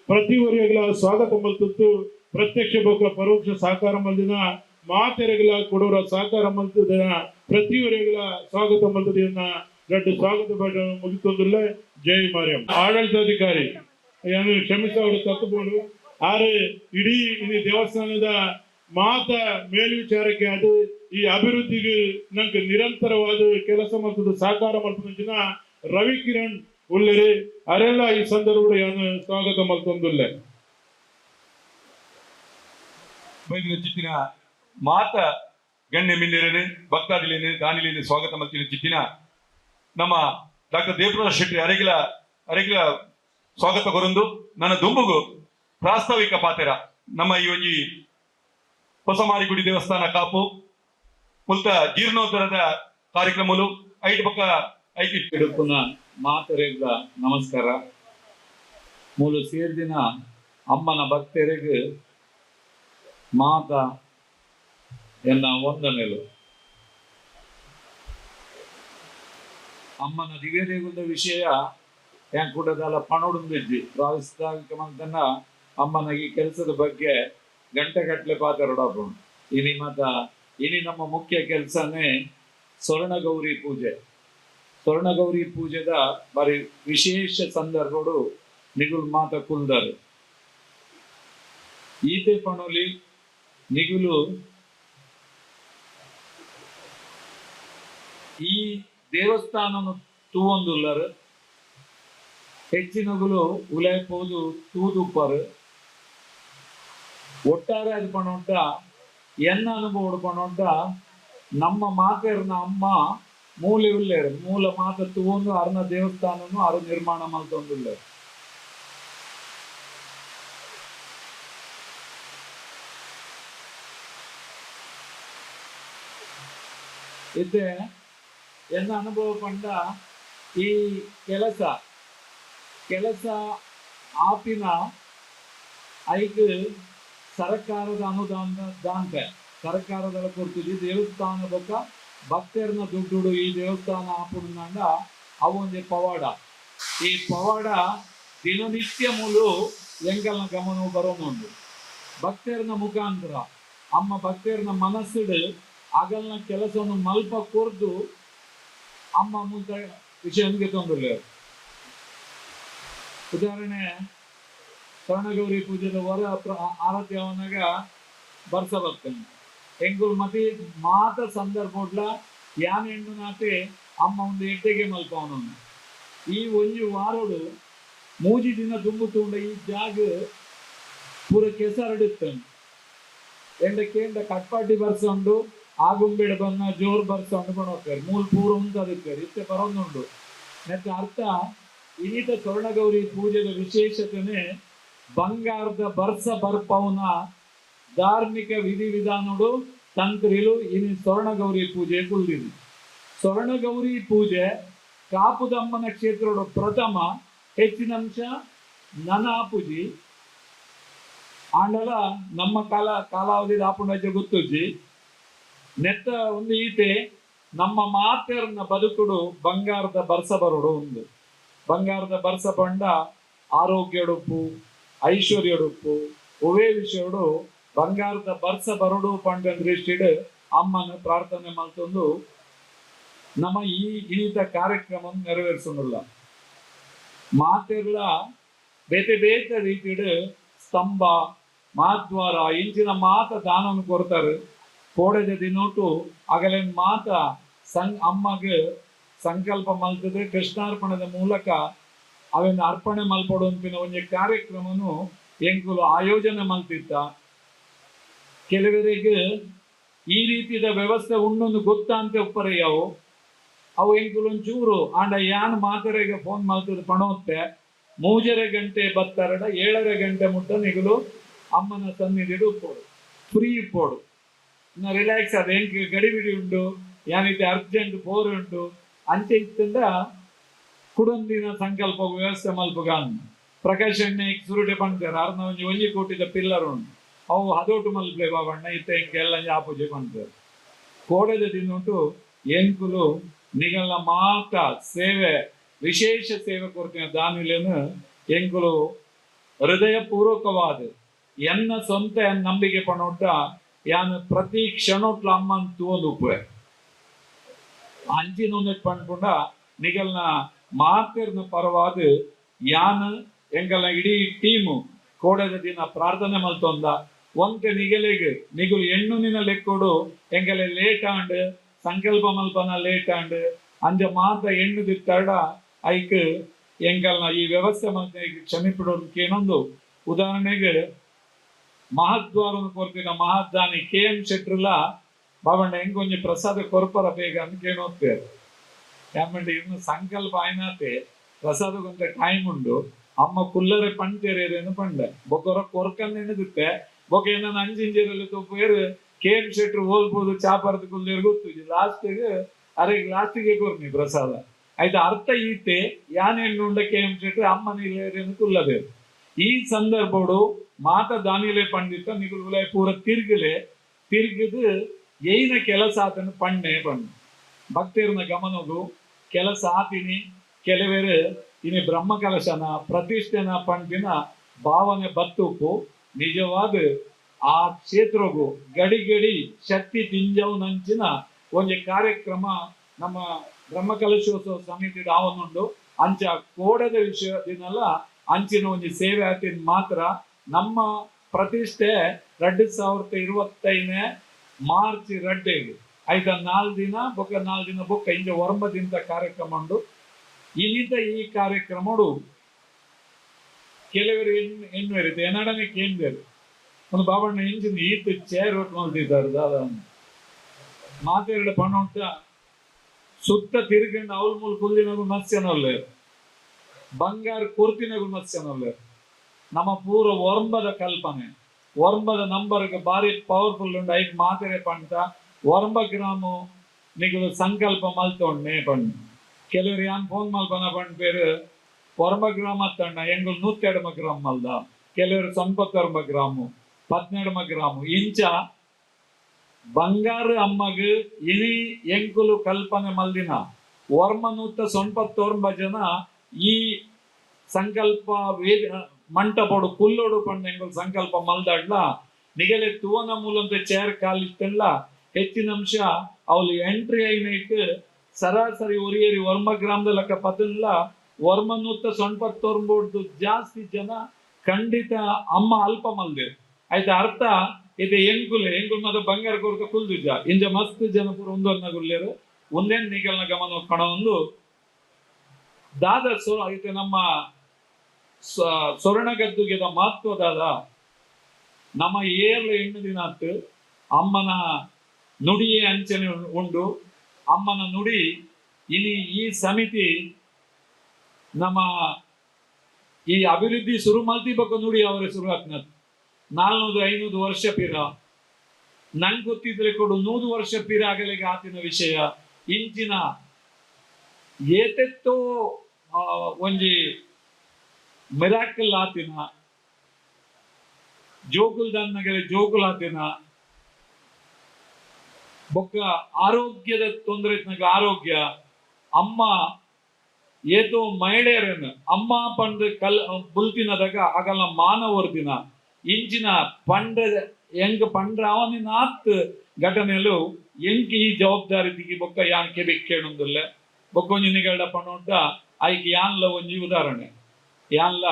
ಪ್ರತಿ ವರ್ಗಗಳ ಸ್ವಾಗತ ಮಲ್ತದ್ದು ಪ್ರತ್ಯಕ್ಷ ಪರೋಕ್ಷ ಸಹಕಾರ ಮಲ್ದಿನ ಮಾತೆರೆಗಳ ಕೊಡೋರ ಸಹಕಾರ ಮಲ್ತದ ಪ್ರತಿ ವರ್ಗಗಳ ಸ್ವಾಗತ ಮಲ್ತದನ್ನ ದೊಡ್ಡ ಸ್ವಾಗತ ಮುಗಿತೊಂದಿಲ್ಲ. ಜೈ ಮಾರಿಯಮ್ಮ. ಆಡಳಿತಾಧಿಕಾರಿ ಏನು ಕ್ಷಮಿಸವರು ತಪ್ಪುಗಳು ಆರೆ ಇಡೀ ಈ ದೇವಸ್ಥಾನದ ಮಾತ ಮೇಲ್ವಿಚಾರಕ್ಕೆ ಅದು ಈ ಅಭಿವೃದ್ಧಿಗೆ ನಂಗೆ ನಿರಂತರವಾದ ಕೆಲಸ ಮಾಡ್ತದ ಸಹಕಾರ ಮಾಡ್ತದ ರವಿ ಕಿರಣ್ ಉಳ್ಳರೆ ಅರೆಲ್ಲ ಈ ಸಂದರ್ಭ ಏನು ಸ್ವಾಗತ ಮಲ್ತೊಂದಿಲ್ಲ. ಚಿತ್ತಿನ ಮಾತ ಗಣ್ಯ ಮಿಲ್ಲಿರೇನೆ ಭಕ್ತಾದಿಲೇನೆ ದಾನಿಲೇನೆ ಸ್ವಾಗತ ಮಲ್ತಿನ ಚಿತ್ತಿನ ನಮ್ಮ ಡಾಕ್ಟರ್ ದೇವರಾಜ್ ಶೆಟ್ಟಿ ಅರೆಗಿಲ ಸ್ವಾಗತ ಕೊರಂದು ನನ್ನ ದುಂಬುಗು ಪ್ರಾಸ್ತಾವಿಕ ಪಾತೆರ ನಮ್ಮ ಈ ಒಂಜಿ ಹೊಸಮಾರಿಗುಡಿ ದೇವಸ್ಥಾನ ಕಾಪು ಮುಲ್ತ ಜೀರ್ಣೋದ್ಧಾರದ ಕಾರ್ಯಕ್ರಮಗಳು ಐದು ಪಕ್ಕ ಹಿಡುಪುನ ಮಾತೆರೆಗ ನಮಸ್ಕಾರ. ಮೂಲು ಸೇರ್ದಿನ ಅಮ್ಮನ ಭಕ್ತರಿಗೆ ಮಾತ ಎನ್ನ ವಂದನೆಲು. ಅಮ್ಮನ ದಿವ್ಯದೇಗುದ ವಿಷಯ ಹೆಂಗ್ ಕೂಡದಲ್ಲ ಪಣೊಡುಂದಿದ್ವಿ ಪ್ರಾಸ್ತಾವಿಕಮಂತನ ಅಮ್ಮನ ಈ ಕೆಲಸದ ಬಗ್ಗೆ ಗಂಟೆಗಟ್ಟಲೆ ಪಾತಾಡೋದು. ಇನಿ ನಮ್ಮ ಮುಖ್ಯ ಕೆಲಸನೇ ಸ್ವರ್ಣಗೌರಿ ಪೂಜೆ. ಸ್ವರ್ಣಗೌರಿ ಪೂಜೆದ ಬಾರಿ ವಿಶೇಷ ಸಂದರ್ಭಗಳು ನಿಗುಲು ಮಾತ ಕುಲ್ದರು ಈತೆ ಪಣೋಲಿ ನಿಗುಲು ಈ ದೇವಸ್ಥಾನನು ತೂವೊಂದುಲ್ಲರು ಹೆಚ್ಚಿನಗುಲು ಉಲೈಪೋದು ತೂದುಪ್ಪರು ಒಟ್ಟಾರೆ ಅದು ಪಣೊಂಟ ಎನ್ನ ಅನುಭವ ಪಣೊಂಟ ನಮ್ಮ ಮಾತೆರ್ನ ಅಮ್ಮ ಮೂಲೆ ಉಳ್ಳೇರು ಮೂಲ ಮಾತ ತೂವೊಂದು ಅರ್ನ ದೇವಸ್ಥಾನನು ಅರು ನಿರ್ಮಾಣ ಮಲ್ತೊಂದುಳ್ಳೇರು. ಇತ್ತೆ ಎನ್ನ ಅನುಭವ ಪಂಡ ಈ ಕೆಲಸ ಆಪಿನ ಐಕ್ ಸರ್ಕಾರದ ಅನುದಾನ ದಾಂತೆ ಸರ್ಕಾರದ ಕೊಡ್ತಿದ್ವಿ ದೇವಸ್ಥಾನ ಬೊಕ್ಕ ಭಕ್ತರನ್ನ ದುಡ್ಡು ಈ ದೇವಸ್ಥಾನ ಆಪುಂಡ ಅವೊಂದು ಪವಾಡ. ಈ ಪವಾಡ ದಿನನಿತ್ಯ ಮೂಲು ಎಂಕಲ್ನ ಗಮನ ಬರೋನುಂಡು ಭಕ್ತರನ್ನ ಮುಖಾಂತರ ಅಮ್ಮ ಭಕ್ತರನ್ನ ಮನಸ್ಸಿಡು ಅಗಲ್ನ ಕೆಲಸವನ್ನು ಮಲ್ಪ ಕೊರ್ದು ಅಮ್ಮ ಮುಂತ ವಿಷಯಕ್ಕೆ ತೊಂದರೆಯರು. ಉದಾಹರಣೆ ಸ್ವರ್ಣಗೌರಿ ಪೂಜೆದ ಹೊರ ಆರತಿ ಅವನಾಗ ಬರ್ಸ ಬರ್ತೇನೆ ಎಂಗುಲ್ ಮತಿ ಮಾತ ಸಂದರ್ಭ ಯಾನ್ ಹೆಣ್ಣು ನಾತೆ ಅಮ್ಮ ಒಂದು ಎಟ್ಟೆಗೆ ಮಲ್ಪವನ ಈ ಒಂಜು ವಾರೋಡು ಮೂಜಿ ದಿನ ತುಂಬು ತೂಂಡ ಈ ಜಾಗ ಪೂರ ಕೆಸರಡಿತ್ತೇನೆ ಎಂಡ ಕೇಂದ್ರ ಕಟ್ಪಾಟಿ ಬರ್ಸೊಂಡು ಆಗುಂಬೆಡ್ ಬನ್ನ ಜೋರ್ ಬರ್ಸ ಅನ್ಕೊಂಡು ಹೋಗ್ತಾರೆ ಮೂಲ ಪೂರ ಉಂಟದಿರ್ತಾರೆ ಇತ್ತೆ ಬರೋದುಂಡು ಮತ್ತೆ ಅರ್ಥ ಇನ್ನಿತ ಸ್ವರ್ಣಗೌರಿ ಪೂಜೆದ ವಿಶೇಷತೆನೆ ಬಂಗಾರದ ಬರ್ಸ ಬರ್ಪವನ ಧಾರ್ಮಿಕ ವಿಧಿವಿಧಾನಗಳು ತಂತ್ರಿಲು ಇನ್ನು ಸ್ವರ್ಣಗೌರಿ ಪೂಜೆ ಕುಲ್ದಿನಿ ಸ್ವರ್ಣಗೌರಿ ಪೂಜೆ ಕಾಪುದಮ್ಮನ ಕ್ಷೇತ್ರದ ಪ್ರಥಮ ಹೆಚ್ಚಿನಂಶ ನನಾಪುಜಿ ಆಂಡಲ ನಮ್ಮ ಕಾಲಾವಧಿ ಆಪುಂಡಜ ಗೊತ್ತುಜ್ಜಿ ನೆತ್ತ ಒಂದು ಈತೆ ನಮ್ಮ ಮಾತೆರ್ನ ಬದುಕುಡು ಬಂಗಾರದ ಬರ್ಸ ಬರೋಡು ಒಂದು ಬಂಗಾರದ ಬರ್ಸ ಪಂಡ ಆರೋಗ್ಯಡುಪ್ಪು ಐಶ್ವರ್ಯಡುಪ್ಪು ಒವೇ ವಿಷಯಡು ಬಂಗಾರದ ಬರ್ಸ ಬರೋಡು ಪಂಡ ದೃಷ್ಟಿಡ್ ಅಮ್ಮನ ಪ್ರಾರ್ಥನೆ ಮಲ್ತೊಂದು ನಮ್ಮ ಈ ಇನ್ನಿತ ಕಾರ್ಯಕ್ರಮ ನೆರವೇರಿಸೋದಿಲ್ಲ ಮಾತೆರ್ಲ ಬೇತೆ ಬೇತೆ ರೀತಿಡ್ ಸ್ತಂಭ ಮಾದ್ವಾರ ಇಂಚಿನ ಮಾತ ದಾನವನ್ನು ಕೊಡ್ತಾರೆ ಕೋಡೆದ ದಿನೋಟು ಅಗಲಿನ ಮಾತ ಅಮ್ಮಗೆ ಸಂಕಲ್ಪ ಮಲ್ತದೆ ಕೃಷ್ಣಾರ್ಪಣದ ಮೂಲಕ ಅವನ್ನ ಅರ್ಪಣೆ ಮಲ್ಪಡುವಂತಿನ ಒಂದು ಕಾರ್ಯಕ್ರಮನು ಎಂಕುಲು ಆಯೋಜನೆ ಮಲ್ತಿದ್ದ ಕೆಲವರಿಗೆ ಈ ರೀತಿಯ ವ್ಯವಸ್ಥೆ ಉಣ್ಣೊಂದು ಗೊತ್ತಾ ಅಂತ ಒಪ್ಪರೆಯವು ಅವು ಎಂಕುಲು ಒಂಚೂರು ಆಂಡ ಯಾನ್ ಮಾತರೆಗೆ ಫೋನ್ ಮಲ್ತದ ಪಣೋತ್ತೆ 3:30 ಗಂಟೆ ಬತ್ತಾರಡ 7:30 ಗಂಟೆ ಮುಟ್ಟ ನಿಗಲು ಅಮ್ಮನ ಸನ್ನಿಧಿಡು ಉಪ್ಪೋಡು ಫ್ರೀ ಉಪ್ಪೋಡು ಇನ್ನು ರಿಲ್ಯಾಕ್ಸ್ ಅದು ಹೆಂಗೆ ಗಡಿಬಿಡಿ ಉಂಟು ಯಾನಿದೆ ಅರ್ಜೆಂಟ್ ಬೋರ್ ಉಂಟು ಅಂಚೆ ಇತ್ತಂದ ಕುಡೊಂದಿನ ಸಂಕಲ್ಪ ವ್ಯವಸ್ಥೆ ಮಲ್ಪಗಾನ್ ಪ್ರಕಾಶ್ ಎಣ್ಣೆ ಸುರುಟೆ ಪಂಚಾರ ಅರ್ನ ಒಂಜಿ ಕೋಟಿದ ಪಿಲ್ಲರ್ ಉಂಟು ಅವು ಹದೋಟು ಮಲ್ಪಲೆ ಬಾಬಣ್ಣ ಇತ್ತ ಹಿಂಗೆಲ್ಲ ಆಪೂಜೆ ಪಂಚಾರ ಕೋಡೆದ ದಿನೋಟು ಎಂಕುಲು ನಿಗಲ ಮಾತ ಸೇವೆ ವಿಶೇಷ ಸೇವೆ ಕೊಡ್ತೀನಿ ದಾನಿಲೇನು ಎಂಕುಲು ಹೃದಯ ಪೂರ್ವಕವಾದ ಎನ್ನ ಸ್ವಂತ ನಂಬಿಕೆ ಪಣೋಟ ಯಾನು ಪ್ರತಿ ಕ್ಷಣೋಟ್ಲ ಅಮ್ಮನ್ ತೋಲುಪೆ ಅಂಚಿನ ಪಂಡ್ಕೊಂಡ ನಿಗಲ್ನ ಮಾತೆರ್ನ ಪರವಾದ ಯಾನ್ ಎಂಗಲ ಇಡೀ ಟೀಮು ಕೋಡದ ದಿನ ಪ್ರಾರ್ಥನೆ ಮಲ್ತೊಂದ ಒಂತೆ ನಿಗಲೆಗೆ ನಿಗುಲು ಹೆಣ್ಣುನಿನ ಲೆಕ್ಕೋಡು ಎಂಗಲೆ ಲೇಟ್ ಆಂಡ್ ಸಂಕಲ್ಪ ಮಲ್ಪನ ಲೇಟ್ ಆಂಡ್ ಅಂಜ ಮಾತ ಹೆಣ್ಣು ದಿತ್ತಾಡ ಐಕ್ ಎಂಗಲ್ನ ಈ ವ್ಯವಸ್ಥೆ ಮತ್ತೆ ಕ್ಷಮಿಪಿಡೋದಕ್ಕೆ ಏನೊಂದು ಉದಾಹರಣೆಗೆ ಮಹದ್ವಾರವನ್ನು ಕೊರ್ತಿನ ಮಹಾದಾನಿ KM ಶೆಟ್ರಲ್ಲ ಬಾಬಣ್ಣ ಹೆಂಗೊಂಜಿ ಪ್ರಸಾದ ಕೊರ್ಪರ ಬೇಗ ಅಂತ ಕೇಳೋಗ್ತೇವೆ ಯಾಮಂಡಿ ಇನ್ನು ಸಂಕಲ್ಪ ಆಯ್ನಾತೆ ಪ್ರಸಾದಕ್ಕೊಂತ ಟೈಮ್ ಉಂಡು ಅಮ್ಮ ಕುಲ್ಲರೆ ಪಂಚೇರೇನು ಪಂಡ ಬೊಕ್ಕರ ಕೊರ್ಕನ್ನೆನದಿತ್ತೆ ಬೊಕ್ಕ ಏನ ಅಂಜಿಂಜರಲ್ಲಿ ತೊಪ್ಪೇರು KM ಶೆಟ್ರು ಹೋಲ್ಬೋದು ಚಾಪರದ ಕುಲ್ಲೇರು ಗೊತ್ತು ಲಾಸ್ಟಿಗೆ ಕೊರ್ನಿ ಪ್ರಸಾದ ಆಯ್ತು ಅರ್ಥ ಈತೆ ಯಾನ್ ಹೆಣ್ಣುಂಡ KM ಶೆಟ್ರು ಅಮ್ಮನ ಇಲ್ಲೇರೇನು ಕುಲ್ಲಬೇಕು ಈ ಸಂದರ್ಭಡು ಮಾತ ದಾನಿಲೆ ಪಂಡಿತ ನಿಗುಲೇ ಪೂರ ತಿರ್ಗಿದು ಏನ ಕೆಲಸ ಆತನು ಪಣ್ಣೆ ಪಣ್ಣು ಭಕ್ತರನ್ನ ಗಮನದು ಕೆಲಸ ಆತಿನಿ ಕೆಲವೇರು ಇನಿ ಬ್ರಹ್ಮ ಕಲಶನ ಪ್ರತಿಷ್ಠೆನ ಪಂಡಿನ ಭಾವನೆ ಬತ್ತುಕು ನಿಜವಾದ ಆ ಕ್ಷೇತ್ರಗೂ ಗಡಿ ಶಕ್ತಿ ತಿಂಜವು ನಂಚಿನ ಒಂದು ಕಾರ್ಯಕ್ರಮ ನಮ್ಮ ಬ್ರಹ್ಮ ಕಲಶೋತ್ಸವ ಸಮಿತಿ ಆವನುಂಡು ಅಂಚ ಕೋಡದ ವಿಷಯದಿನಲ್ಲ ಅಂಚಿನ ಒಂದು ಸೇವೆ ಆತಿನ ಮಾತ್ರ ನಮ್ಮ ಪ್ರತಿಷ್ಠೆ 2025 ಮಾರ್ಚ್ 2 ಐದ 4 ದಿನ ಬೊಕ್ಕ ಇಂಜ ಒರಂಬದಿಂದ ಕಾರ್ಯಕ್ರಮ ಉಂಡು ಇನ್ನಿತ ಈ ಕಾರ್ಯಕ್ರಮಡು ಕೆಲವರು ಹೆಣ್ಣು ಇರುತ್ತೆ ಎನ್ನಡನೆ ಕೇಂದ್ರ ಒಂದು ಬಾಬಣ್ಣ ಇಂಜಿನ್ ಈತ ಚೇರ್ ಒಟ್ಟು ಮಲ್ತಿದ್ದಾರೆ ದಾದ ಮಾತೆರಡು ಪಣ ಉಂಟ ಸುತ್ತ ತಿರುಗಂಡು ಅವಲ್ ಮೂಲ ಕುಲ್ಲಿನಗು ಮತ್ಸ್ಯನಲ್ಲೇ ಬಂಗಾರ ಕೊರ್ತಿನಗು ಮತ್ಸ್ಯನಲ್ಲೇ ನಮ್ಮ ಪೂರ ಒರಂಬದ ಕಲ್ಪನೆ ಒರಂಬದ ನಂಬರ್ಗೆ ಭಾರಿ ಪವರ್ಫುಲ್ ಉಂಡು ಐದು ಮಾತೆರೆ ಪಂಟ ಒರಂಬ ಗ್ರಾಮು ನಿಗಲು ಸಂಕಲ್ಪ ಮಲ್ತೊಂಡೆ ಪಣ್ಣು ಕೆಲವರು ಯಾನ್ ಫೋನ್ ಮಲ್ಪನ ಪಂಡ್ ಪೇರು ಒರಂಬ ಗ್ರಾಮ ತಂಡ ಎಂಗಳು 102 ಗ್ರಾಮ್ ಮಲ್ದ ಕೆಲವರು 90 ಗ್ರಾಮು 12 ಗ್ರಾಮು ಇಂಚ ಬಂಗಾರ ಅಮ್ಮಗ್ ಇನಿ ಎಂಕುಲು ಕಲ್ಪನೆ ಮಲ್ದಿನ ಒರ್ಮ 190 ಜನ ಈ ಸಂಕಲ್ಪ ಮಂಟಪೋಡು ಕುಲ್ಲೋಡು ಪಂಡ ಎಂಗಳು ಸಂಕಲ್ಪ ಮಲ್ದಾಡ್ಲ ನಿಗಲೆ ತೂವನ ಮೂಲಂತ ಚೇರ್ ಕಾಲಿಷ್ಟೆಲ್ಲ ಹೆಚ್ಚಿನ ಅಂಶ ಅವಳು ಎಂಟ್ರಿ ಐನೈಟ್ ಸರಾಸರಿ ಒರಿಯೇರಿ ವರ್ಮ ಗ್ರಾಮದ ಲೆಕ್ಕ ಪದಲ್ಲ ವರ್ಮ 190 ಜಾಸ್ತಿ ಜನ ಖಂಡಿತ ಅಮ್ಮ ಅಲ್ಪ ಮಲ್ದೆ ಆಯ್ತು ಅರ್ಥ ಇದು ಎಂಕುಲೆ ಮದ ಬಂಗಾರ ಕೊರಕ ಕುಲ್ದುಜ ಇಂಜ ಮಸ್ತ್ ಜನ ಪೂರ ಒಂದೊಂದಗುಲ್ಲೇರು ಒಂದೇನ್ ನಿಗಲ್ನ ಗಮನ ಕಣ ಒಂದು ದಾದ ಐತೆ ನಮ್ಮ ಸ್ವರ್ಣಗದ್ದುಗೆದ ಮಹತ್ವದಾದ ನಮ್ಮ ಏರ್ಲ ಹೆಣ್ಣು ದಿನ ಅಮ್ಮನ ನುಡಿಯೇ ಅಂಚನೆ ಉಂಡು ಅಮ್ಮನ ನುಡಿ ಇನಿ ಈ ಸಮಿತಿ ನಮ್ಮ ಈ ಅಭಿವೃದ್ಧಿ ಶುರು ಮಲ್ತಿಬೇಕು ನುಡಿ ಅವರೇ ಶುರು ಆಗ್ನದು 400-500 ವರ್ಷ ಪಿರ ನಂಗೆ ಗೊತ್ತಿದ್ರೆ ಕೊಡು 100 ವರ್ಷ ಪಿರ ಆಗಲಿಗೆ ಆತಿನ ವಿಷಯ ಇಂಚಿನ ಏತೆತ್ತೋ ಒಂಜಿ ಮಿರಾಕಲ್ ಆತಿನ ಜೋಗುಲ್ ದನ್ನಗಲೆ ಜೋಗುಲ್ ಆತಿನ ಬೊಕ್ಕ ಆರೋಗ್ಯದ ತೊಂದರೆ ಆರೋಗ್ಯ ಅಮ್ಮ ಏತೋ ಮಹಿಳೆಯರನ್ನು ಅಮ್ಮ ಪಂಡ್ ಬುಲ್ತಿನದಾಗ ಆಗಲ್ಲ ಮಾನವರ ದಿನ ಇಂಚಿನ ಪಂಡ ಹೆಂಗ್ ಪಂಡ್ರ ಅವನಿನ ಆತ್ ಘಟನೆಲು ಎಂಕ್ ಈ ಜವಾಬ್ದಾರಿ ದಿಗಿ ಬೊಕ್ಕ ಯಾನ್ ಕೆಬೆಕ್ ಕೇಳುದಿಲ್ಲ ಬೊಕ್ಕೊಂಜಿನಿಗಳ ಪಣೋಟ ಆಯ್ಕೆ ಯಾನ್ಲ ಒಂಜಿ ಉದಾಹರಣೆ ಯಾನ್ಲ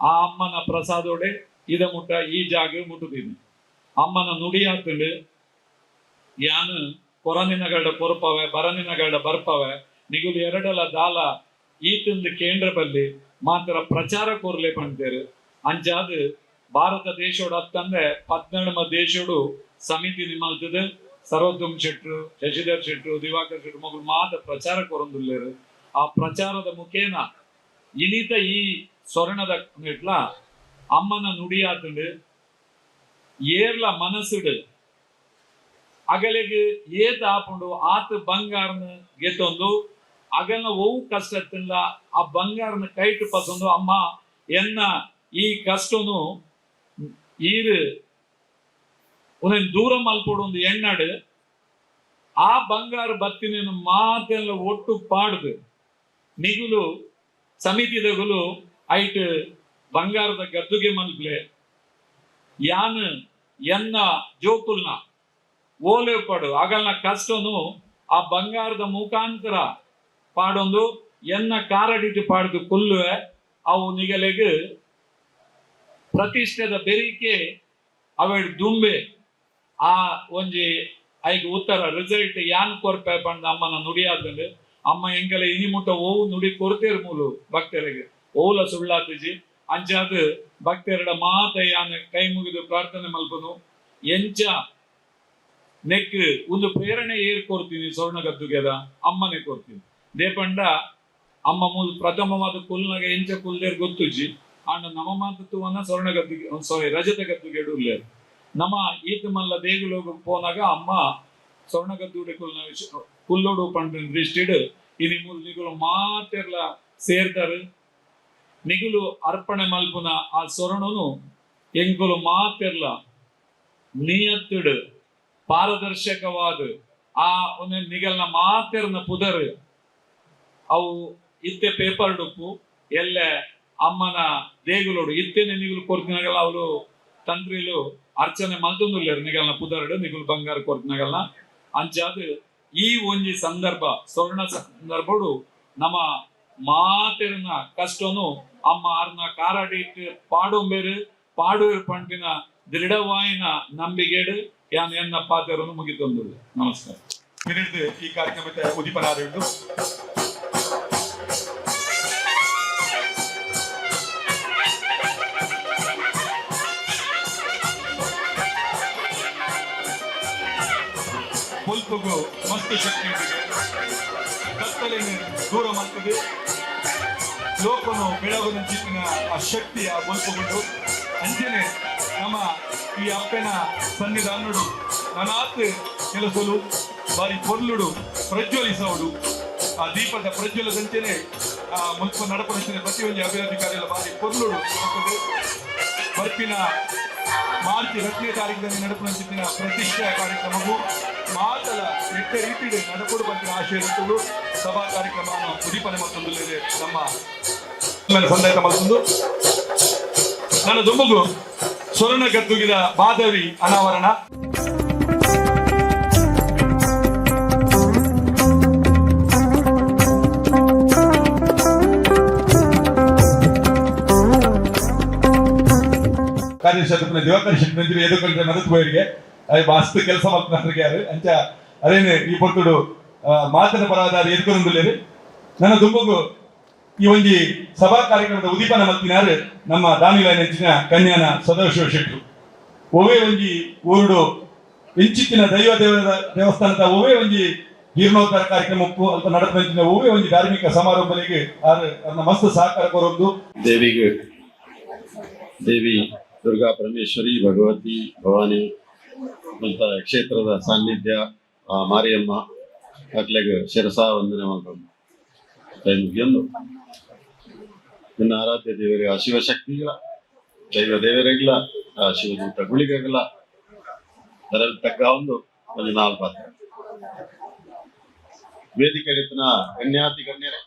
ಆ ಅಮ್ಮನ ಪ್ರಸಾದೋಡೆ ಇದ ಮುಟ್ಟ ಈ ಜಾಗ ಮುಟ್ಟುತ್ತೀನಿ ಅಮ್ಮನ ನುಡಿ ಹಾಕೊಂಡು ಯಾನು ಕೊರನಿನಗಳ ಕೊರಪವೆ ಬರನಿನಗಳ ಬರ್ಪವೆ ನಿಗುಲು ಎರಡಲ ದಾಲ ಈತಂದು ಕೇಂದ್ರ ಬಲ್ಲಿ ಮಾತ್ರ ಪ್ರಚಾರ ಕೊರ್ಲೆ ಪಂಡ್ತೇರು ಅಂಚಾದ ಭಾರತ ದೇಶೋಡು ಹತ್ತಂದ್ರೆ 12 ದೇಶೋಡು ಸಮಿತಿ ನಿಮಲ್ತದ ಸರ್ವೋತ್ತಮ್ ಶೆಟ್ರು ಶಶಿಧರ್ ಶೆಟ್ರು ದಿವಾಕರ್ ಶೆಟ್ರು ಮಗಳು ಮಾತ್ರ ಪ್ರಚಾರ ಕೊರೊಂದುಲ್ಲೇರು ಆ ಪ್ರಚಾರದ ಮುಖೇನ ಇನಿತ ಈ ಸ್ವರ್ಣದ ಇಟ್ಲ ಅಮ್ಮನ ನುಡಿ ಆತಂಡು ಏರ್ಲ ಮನಸ್ಸುಡು ಅಗಲಿಗೆ ಏತ ಆಪುಂಡು ಆತ ಬಂಗಾರನ ಗೆತ್ತೊಂದು ಅಗಲ್ನ ಒವು ಕಷ್ಟತ್ತಿಲ್ಲ ಆ ಬಂಗಾರನ ಕೈಟ್ ಪಸೊಂದು ಅಮ್ಮ ಎನ್ನ ಈ ಕಷ್ಟನು ಈರು ಉನೇನ್ ದೂರ ಮಲ್ಪೋಡು ಒಂದು ಎಣ್ಣಾಡು ಆ ಬಂಗಾರ ಬತ್ತಿನ ಮಾತೆಲ್ಲ ಒಟ್ಟು ಪಾಡ್ದು ನಿಗುಲು ಸಮಿತಿದಗುಲು ಐಟ್ ಬಂಗಾರದ ಗದ್ದುಗೆ ಮಲ್ಪ್ಲೆ ಯಾನ್ ಎನ್ನ ಜೋಕುಲ್ನ ಓಲೆ ಪಡು ಆಗಲ್ನ ಕಷ್ಟನು ಆ ಬಂಗಾರದ ಮುಖಾಂತರ ಪಾಡೊಂದು ಎನ್ನ ಕಾರಡಿಟ್ಟು ಪಾಡ್ದು ಕುಲ್ಲುವೆ ಅವು ನಿಗಲೆಗ್ ಪ್ರತಿಷ್ಠೆದ ಬೆರಿಕೆ ಅವೆಡ್ ದುಂಬೆ ಆ ಒಂಜಿ ಐಗೆ ಉತ್ತರ ರಿಸಲ್ಟ್ ಯಾನ್ ಕೊರ್ಪೆ ಪಂಡ ಅಮ್ಮನ ನುಡಿಯಾದಲ್ಲಿ ಅಮ್ಮ ಎಂಕಲ ಇನಿ ಮುಟ್ಟ ಓವು ನುಡಿ ಕೊಡ್ತೇರು ಮೂಲು ಭಕ್ತರಿಗೆ ಓಲ ಸುಳ್ಳಾತಿಜಿ ಅಂಚಾದ ಭಕ್ತರಡ ಮಾತ ಯಾನ್ ಕೈ ಮುಗಿದು ಪ್ರಾರ್ಥನೆ ಮಲ್ಪನು ಎಂಚ ನೆಕ್ ಒಂದು ಪ್ರೇರಣೆ ಏರ್ ಕೊಡ್ತೀನಿ ಸ್ವರ್ಣ ಗದ್ದುಗೆದ ಅಮ್ಮನೆ ಕೊಡ್ತೀನಿ ದೇಪಂಡ ಅಮ್ಮ ಮೂಲ ಪ್ರಥಮವಾದ ಕುಲ್ನಾಗ ಎಂಚ ಕುಲ್ದೇರ್ ಗೊತ್ತುಜಿ ಅಂಡ್ ನಮ್ಮ ಮಾತುವನ್ನ ಸ್ವರ್ಣ ಗದ್ದುಗೆ ಸಾರಿ ರಜತ ಗದ್ದುಗೆ ಇಡೂಲ್ಲೇರು ನಮ್ಮ ಈತ ಮಲ್ಲ ದೇಗುಲೋಗ ಪೋನಾಗ ಅಮ್ಮ ಸ್ವರ್ಣ ಗದ್ದುಡೆ ಕುಲ್ಲೋಡು ಪಂಡ ದೃಷ್ಟಿಡ್ ಇನಿ ಮೂಲ ನಿಗುಲು ಮಾತೆರ್ಲ ಸೇರ್ತಾರೆ ನಿಗುಲು ಅರ್ಪಣೆ ಮಲ್ಪುನ ಆ ಸ್ವರ್ಣನು ಎಂಗುಲು ಮಾತೆರ್ಲ ನಿಯತ್ತಿಡ್ ಪಾರದರ್ಶಕವಾದ ಆ ಒಂದು ನಿಗಲ್ನ ಮಾತೆರ್ನ ಪುದರ್ ಅವು ಇತ್ತೆ ಪೇಪರ್ ಡುಪ್ಪು ಎಲ್ಲ ಅಮ್ಮನ ದೇಗುಲೋಡು ಇತ್ತೇನೆ ನಿಗುಲು ಕೊರ್ತಿನಾಗಲ್ಲ ಅವಳು ತಂತ್ರಿಲು ಅರ್ಚನೆ ಮಲ್ತೊಂದುಲ್ಲೇರು ನಿಗಲ್ನ ಪುದರ್ಡು ನಿಗುಲು ಬಂಗಾರ ಕೊರ್ತಿನಾಗಲ್ಲ ಅಂಚಾದ ಈ ಒಂಜಿ ಸಂದರ್ಭ ಸ್ವರ್ಣ ಸಂದರ್ಭಡು ನಮ್ಮ ಮಾತೆರ್ನ ಕಷ್ಟನು ಅಮ್ಮ ಆರ್ನ ಕಾರಾಡಿಟ್ಟು ಪಾಡೊಂಬೇರು ಪಾಡುವೆರು ಪಂಪಿನ ದೃಢವಾಯಿನ ನಂಬಿಕೆಡು ಯಾನ್ ಎನ್ನ ಪಾತ್ರವನ್ನು ಮುಗಿತೊಂದು ನಮಸ್ಕಾರ ಈ ಕಾರ್ಯಕ್ರಮಕ್ಕೆ ಉದ್ದೀಪನಾದುಂಟು ಮುಲ್ಪುಗು ಮಸ್ತು ಶಕ್ತಿ ಕತ್ತಲಿನ ದೂರ ಮಾಡ್ತದೆ ಲೋಕನು ಬೆಳಗುನ ಚಿತ್ತಿನ ಆ ಶಕ್ತಿಯ ಮುಲ್ಪುಗೊಂಡು ಅಂಜನೆ ನಮ್ಮ ಈ ಅಪ್ಪನ ಸನ್ನಿಧಾನಡು ನನಾತ್ ಕೆಲಸಲು ಬಾರಿ ಪೊರ್ಲುಡು ಪ್ರಜ್ವಲಿಸೋಡು ಆ ದೀಪದ ಪ್ರಜ್ವಲದಂತೆಯೇ ಆ ಮುಲ್ಪ ನಡಪಡಿಸಿದ ಪ್ರತಿಯೊಂದು ಅಭಿವೃದ್ಧಿ ಕಾರ್ಯ ಬಾರಿ ಪೊರ್ಲುಡು ಬರ್ಪಿನ ಮಾರ್ಚ್ 2ನೇ ತಾರೀಕಿನಲ್ಲಿ ನಡಪಡಿಸಿದ ಪ್ರತಿಷ್ಠೆಯ ಕಾರ್ಯಕ್ರಮವು ಮಾತಲ ಎಟ್ಟ ರೀತಿಯಲ್ಲಿ ನಡಪಡು ಬಂದಿನ ಆಶಯ ಸಭಾ ಕಾರ್ಯಕ್ರಮವನ್ನು ಉದ್ದೀಪನೆ ಮತ್ತೊಂದು ನಮ್ಮ ಸಂದೇಶ ಮತ್ತೊಂದು ನನ್ನ ದುಂಬುಗು ಸ್ವರ್ಣ ಗದ್ದುಗಿದ ಬಾದವಿ ಅನಾವರಣ ಕಾರ್ಯಕ್ಷೇತ್ರ ದಿವಾಕರ್ ಶೆಟ್ಟಿ ಎದುಕೊಂಡ್ರೆ ಮದತ್ ಬೋಯರಿಗೆ ಮಸ್ತ್ ಕೆಲಸ ಮಾಡ್ತಾರೆ ಯಾರು ಅಂಚ ಅದೇನು ಈ ಪೊಟ್ಟುಡು ಮಾತನ ಪರವಾದ ಎದುಕೊಂಡುಲ್ಲೇರು ನನ್ನ ದುಂಬಗು ಈ ಒಂಜಿ ಸಭಾ ಕಾರ್ಯಕ್ರಮದ ಉದ್ದೀಪನ ಮಲ್ತಿನಾರು ನಮ್ಮ ದಾನಿಲ ನೆಚ್ಚಿನ ಕನ್ಯಾನ ಸದಾಶಿವ ಶೆಟ್ರು ಒವೇ ಒಂಜಿ ಊರುಡು ಇಂಚಿತ್ತಿನ ದೇವಸ್ಥಾನದ ಒವೇ ಒಂಜಿ ಜೀರ್ಣೋದ್ಧಾರ ಕಾರ್ಯಕ್ರಮಕ್ಕೂ ಅಲ್ಪ ನಡಪಂಚಿನ ಒವೇ ಒಂಜಿ ಧಾರ್ಮಿಕ ಸಮಾರಂಭಗಳಿಗೆ ಅನ್ನ ಮಸ್ತ್ ಸಹಕಾರ ಕೊರೊಂದು ದೇವಿ ದುರ್ಗಾ ಪರಮೇಶ್ವರಿ ಭಗವತಿ ಭವಾನಿ ಅಂತ ಕ್ಷೇತ್ರದ ಸಾನ್ನಿಧ್ಯ ಮಾರಿಯಮ್ಮ ಅಕ್ಲೆಗೆ ಶಿರಸಾ ವಂದನೆ ಮಾಡ್ಕೊಂಡು ಮುಗಿಯೊಂದು ನಿನ್ನ ಆರಾಧ್ಯ ದೇವರಿಗೆ ಆ ಶಿವಶಕ್ತಿಗಳ ದೈವ ದೇವರಿಗಳ ಆ ಶಿವದೂತ ಗುಳಿಗೆಗಳ ಅದರಲ್ಲಿ ತಕ್ಕ ಒಂದು ನಾಲ್ಕು ಪಾತ್ರ ವೇದಿಕೆ ಎತ್ತಿನ ಗಣ್ಯಾತಿ ಗಣ್ಯರೇ